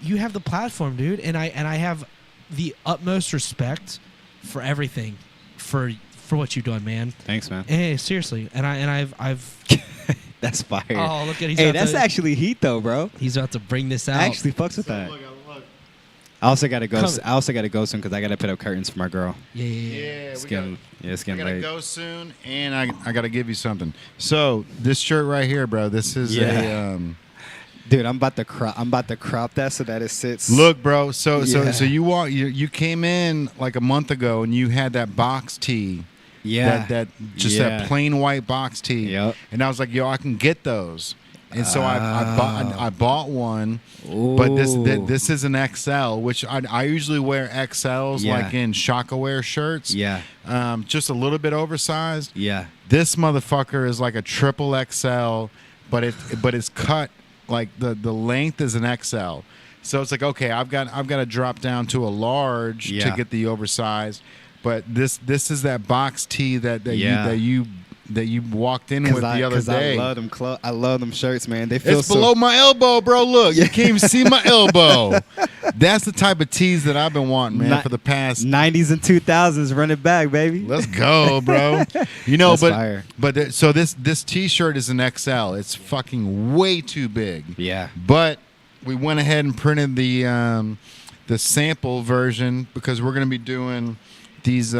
you have the platform, dude. And I have the utmost respect for everything, for what you've done, man. Thanks, man. Hey, seriously. And I've That's fire. Oh, look at Hey, that's actually heat though, bro. He's about to bring this out. I actually fucks with that. Look. I also gotta go soon because I gotta put up curtains for my girl. Yeah. It's getting I gotta late. go soon, and I gotta give you something. So this shirt right here, bro. This is a. Dude, I'm about to crop that so that it sits. Look, bro. So you came in like a month ago, and you had that box tee. Yeah. That plain white box tee. Yep. And I was like, yo, I can get those. And so I bought one, Ooh. but this is an XL, which I usually wear XLs like in Shockaware shirts. Yeah. Just a little bit oversized. Yeah. This motherfucker is like a triple XL, but it's cut like the length is an XL. So it's like, okay, I've got to drop down to a large to get the oversized. But this is that box tee that you walked in with the other day. I love them shirts, man. They feel it's below my elbow, bro. Look, you can't even see my elbow. That's the type of tees that I've been wanting, man, for the past 90s and 2000s. Run it back, baby. Let's go, bro. That's fire. So this T-shirt is an XL. It's fucking way too big. Yeah. But we went ahead and printed the sample version because we're gonna be doing these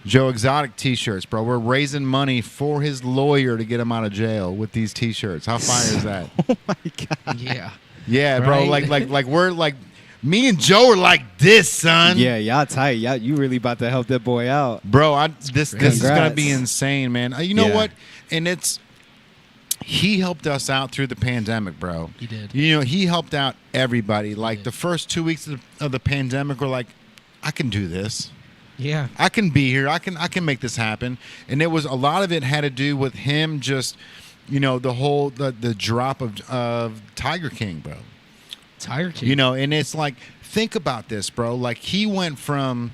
Joe Exotic T-shirts, bro. We're raising money for his lawyer to get him out of jail with these T-shirts. How fire is that? Oh my god. Yeah. Yeah, bro. Right? Like we're like, me and Joe are like this, son. Yeah, y'all tight. Y'all, you really about to help that boy out, bro. This is gonna Congrats. be insane, man. You know what? And he helped us out through the pandemic, bro. He did. You know, he helped out everybody. Like the first 2 weeks of the pandemic, we're like, I can do this. Yeah. I can be here. I can make this happen. And it was a lot of it had to do with him just, the whole the drop of Tiger King, bro. Tiger King. And it's like, think about this, bro. Like he went from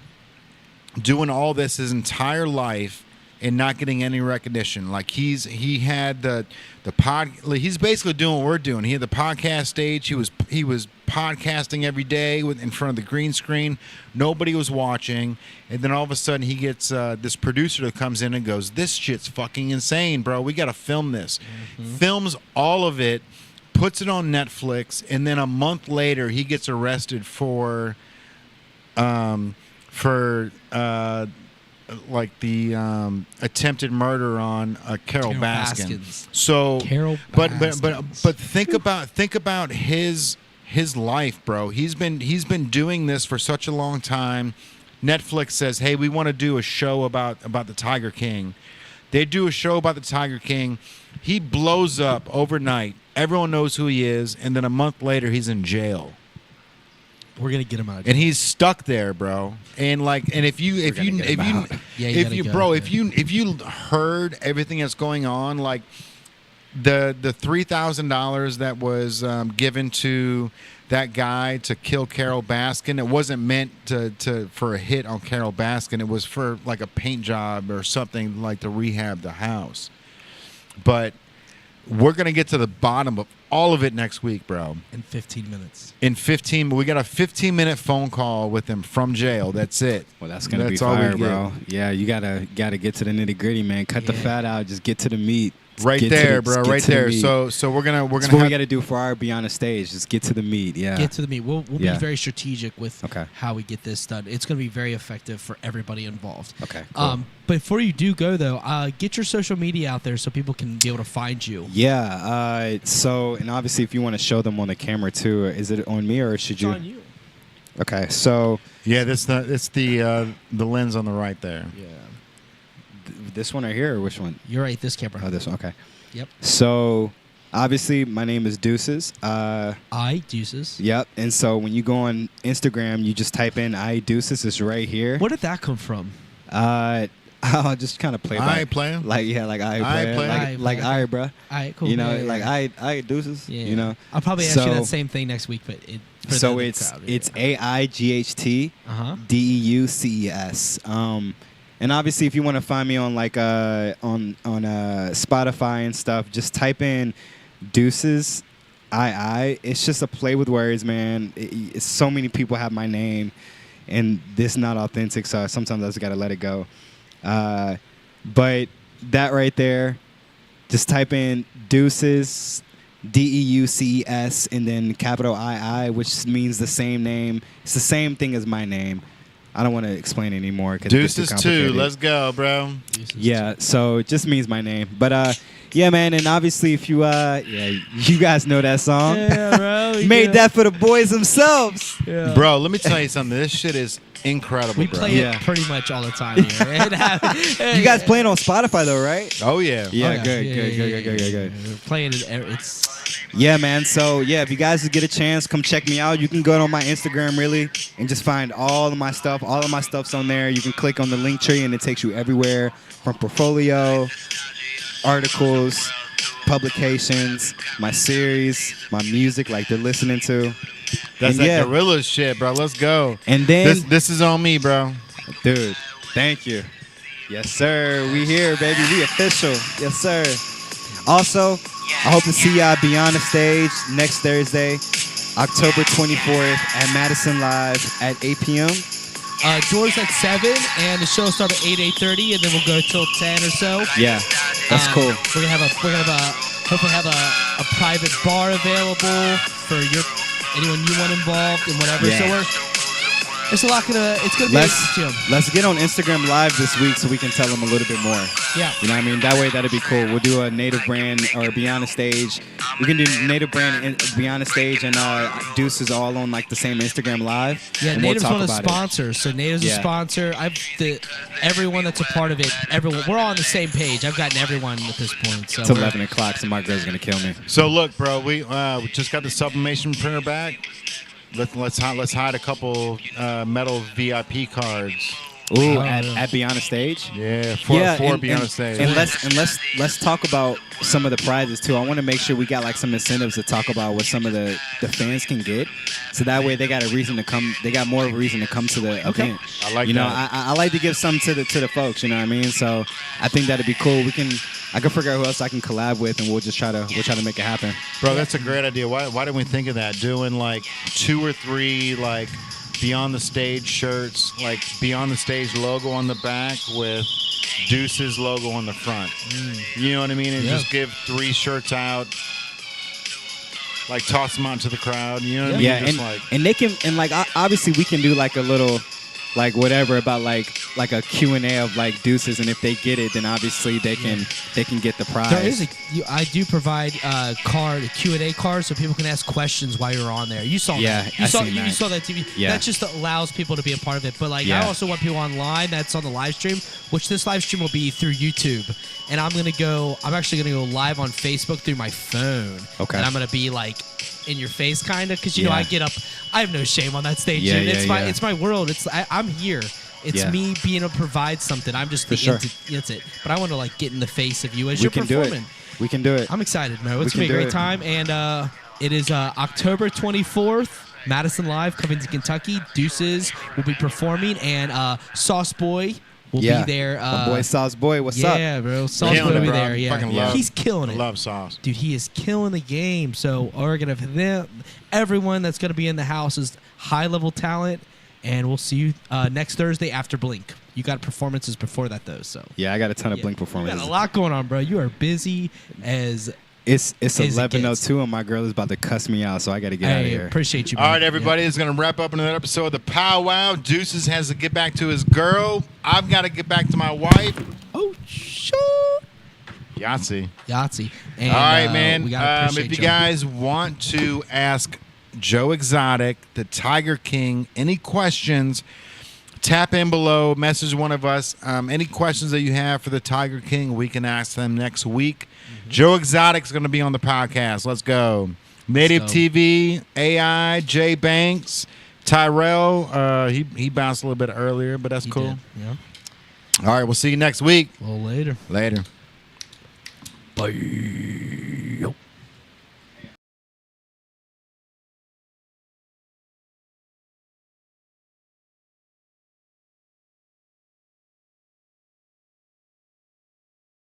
doing all this his entire life and not getting any recognition. Like he had the he's basically doing what we're doing. He had the podcast stage. He was podcasting every day in front of the green screen. Nobody was watching. And then all of a sudden he gets this producer that comes in and goes, this shit's fucking insane, bro. We got to film this. Mm-hmm. Films all of it, puts it on Netflix, and then a month later he gets arrested for like the attempted murder on Carol Baskin. So, Carol but Baskins. but think about his his life, bro. He's been doing this for such a long time. Netflix says, "Hey, we want to do a show about the Tiger King." They do a show about the Tiger King. He blows up overnight. Everyone knows who he is, and then a month later, he's in jail. We're gonna get him out. And he's stuck there, bro. And if you heard everything that's going on, like the $3,000 that was given to that guy to kill Carol Baskin, it wasn't meant for a hit on Carol Baskin. It was for like a paint job or something, like to rehab the house. But we're gonna get to the bottom of all of it next week, bro. In 15 minutes. We got a 15-minute phone call with him from jail. That's it. Well, that's gonna be fire, bro. Yeah, you gotta get to the nitty gritty, man. Cut the fat out. Just get to the meat. Right there, bro. Right there. So we're gonna. That's what we got to do for our Beyond the Stage. Just get to the meat. Yeah. Get to the meat. We'll be very strategic with how we get this done. It's gonna be very effective for everybody involved. Okay. Cool. Before you do go though, get your social media out there so people can be able to find you. Yeah. So, and obviously, if you want to show them on the camera too, is it on me or should you? It's on you. Okay. So. Yeah. It's the lens on the right there. Yeah. This one right here, or which one? You're right. This camera. Oh, this one. Okay. Yep. So, obviously, my name is Deuces. Deuces. Yep. And so when you go on Instagram, you just type in Deuces. It's right here. Where did that come from? I'll just kind of play. Player. Like player. Like bruh. All right, cool. You know, yeah. Deuces. Yeah. You know. I'll probably ask you that same thing next week, but it's AIGHT DEUCES. And obviously, if you want to find me on like on Spotify and stuff, just type in Deuces II. It's just a play with words, man. So many people have my name, and this not authentic, so sometimes I just gotta let it go. But that right there, just type in Deuces, DEUCES, and then capital II, which means the same name. It's the same thing as my name. I don't want to explain anymore. Deuces II, let's go, bro. Yeah, so it just means my name. But yeah, man, and obviously if you you guys know that song. Yeah, bro. Made that for the boys themselves. Yeah. Bro, let me tell you something. This shit is incredible, we bro. play it pretty much all the time here. You guys playing on Spotify though, right? Oh yeah. Yeah, good. We're playing it. It's. Yeah, man. So, yeah, if you guys get a chance, come check me out. You can go on my Instagram, really, and just find all of my stuff. All of my stuff's on there. You can click on the link tree, and it takes you everywhere from portfolio, articles, publications, my series, my music, like they're listening to. That's that gorilla shit, bro. Let's go. And then this is on me, bro. Dude, thank you. Yes, sir. We here, baby. We official. Yes, sir. Also, I hope to see y'all Beyond the Stage next Thursday, October 24th at Madison Live at 8 p.m. Doors at 7, and the show will start at 8:30, and then we'll go till 10 or so. Yeah, that's cool. We're gonna hopefully have a private bar available for anyone you want involved and whatever. Yeah. So it's gonna be interesting. Let's get on Instagram Live this week so we can tell them a little bit more. Yeah. You know what I mean? That way, that'd be cool. We'll do a Native brand or Beyond the Stage. We can do Native brand and Beyond the Stage and Deuces all on like the same Instagram Live. Yeah, Native's one of the sponsors. So Native's a sponsor. Everyone that's a part of it, we're all on the same page. I've gotten everyone at this point. So it's 11 o'clock, so my girl's going to kill me. So look, bro, we just got the sublimation printer back. Let's hide a couple metal VIP cards. Ooh, at Beyond the Stage. Yeah, for Beyond the Stage. And let's talk about some of the prizes too. I want to make sure we got like some incentives to talk about what some of the fans can get, so that way they got a reason to come. They got more of a reason to come to the event. I like that. I like to give some to the folks. You know what I mean? So I think that'd be cool. I can figure out who else I can collab with, and we'll try to make it happen. Bro, that's a great idea. Why didn't we think of that? Doing like 2 or 3 like Beyond the Stage shirts, like Beyond the Stage logo on the back with Deuces logo on the front. You know what I mean? And just give 3 shirts out, like toss them out to the crowd. You know what I mean? Yeah, and they can, and like obviously we can do like a little like whatever about like a Q&A of like Deuces, and if they get it, then obviously they can get the prize. There is I do provide a Q&A card, so people can ask questions while you're on there. You saw that. You saw that TV. Yeah. That just allows people to be a part of it. But like I also want people online that's on the live stream, which this live stream will be through YouTube. And I'm actually gonna go live on Facebook through my phone. Okay. And I'm gonna be like in your face kinda, because you know I get up, I have no shame on that stage. Dude. It's my world. I'm here. It's me being able to provide something. I'm just that's it. But I want to like get in the face of you as you're performing. We can do it. I'm excited, Mo. It's gonna be a great time, and it is October 24th. Madison Live, Covington, Kentucky. Deuces will be performing, and Sauce Boy will be there. My boy Sauce Boy, what's up? Yeah, bro. Sauce Boy will be there. Yeah, he's killing it. I love Sauce. Dude, he is killing the game. So we're gonna have everyone that's gonna be in the house is high level talent. And we'll see you next Thursday after Blink. You got performances before that, though. So yeah, I got a ton of Blink performances. You got a lot going on, bro. You are busy as it's 11:02, and my girl is about to cuss me out, so I got to get out of here. Appreciate you, man. All right, everybody, it's going to wrap up another episode of the PowWow. Deuces has to get back to his girl. I've got to get back to my wife. Oh, shit. Yahtzee. And, all right, man. If you guys want to ask Joe Exotic, the Tiger King, any questions, tap in below, message one of us. Any questions that you have for the Tiger King, we can ask them next week. Joe Exotic's going to be on the podcast. Let's go. Native TV, AI, Jay Banks, Tyrell. He bounced a little bit earlier, but that's cool. Yeah. All right, we'll see you next week. Well, later. Later. Bye.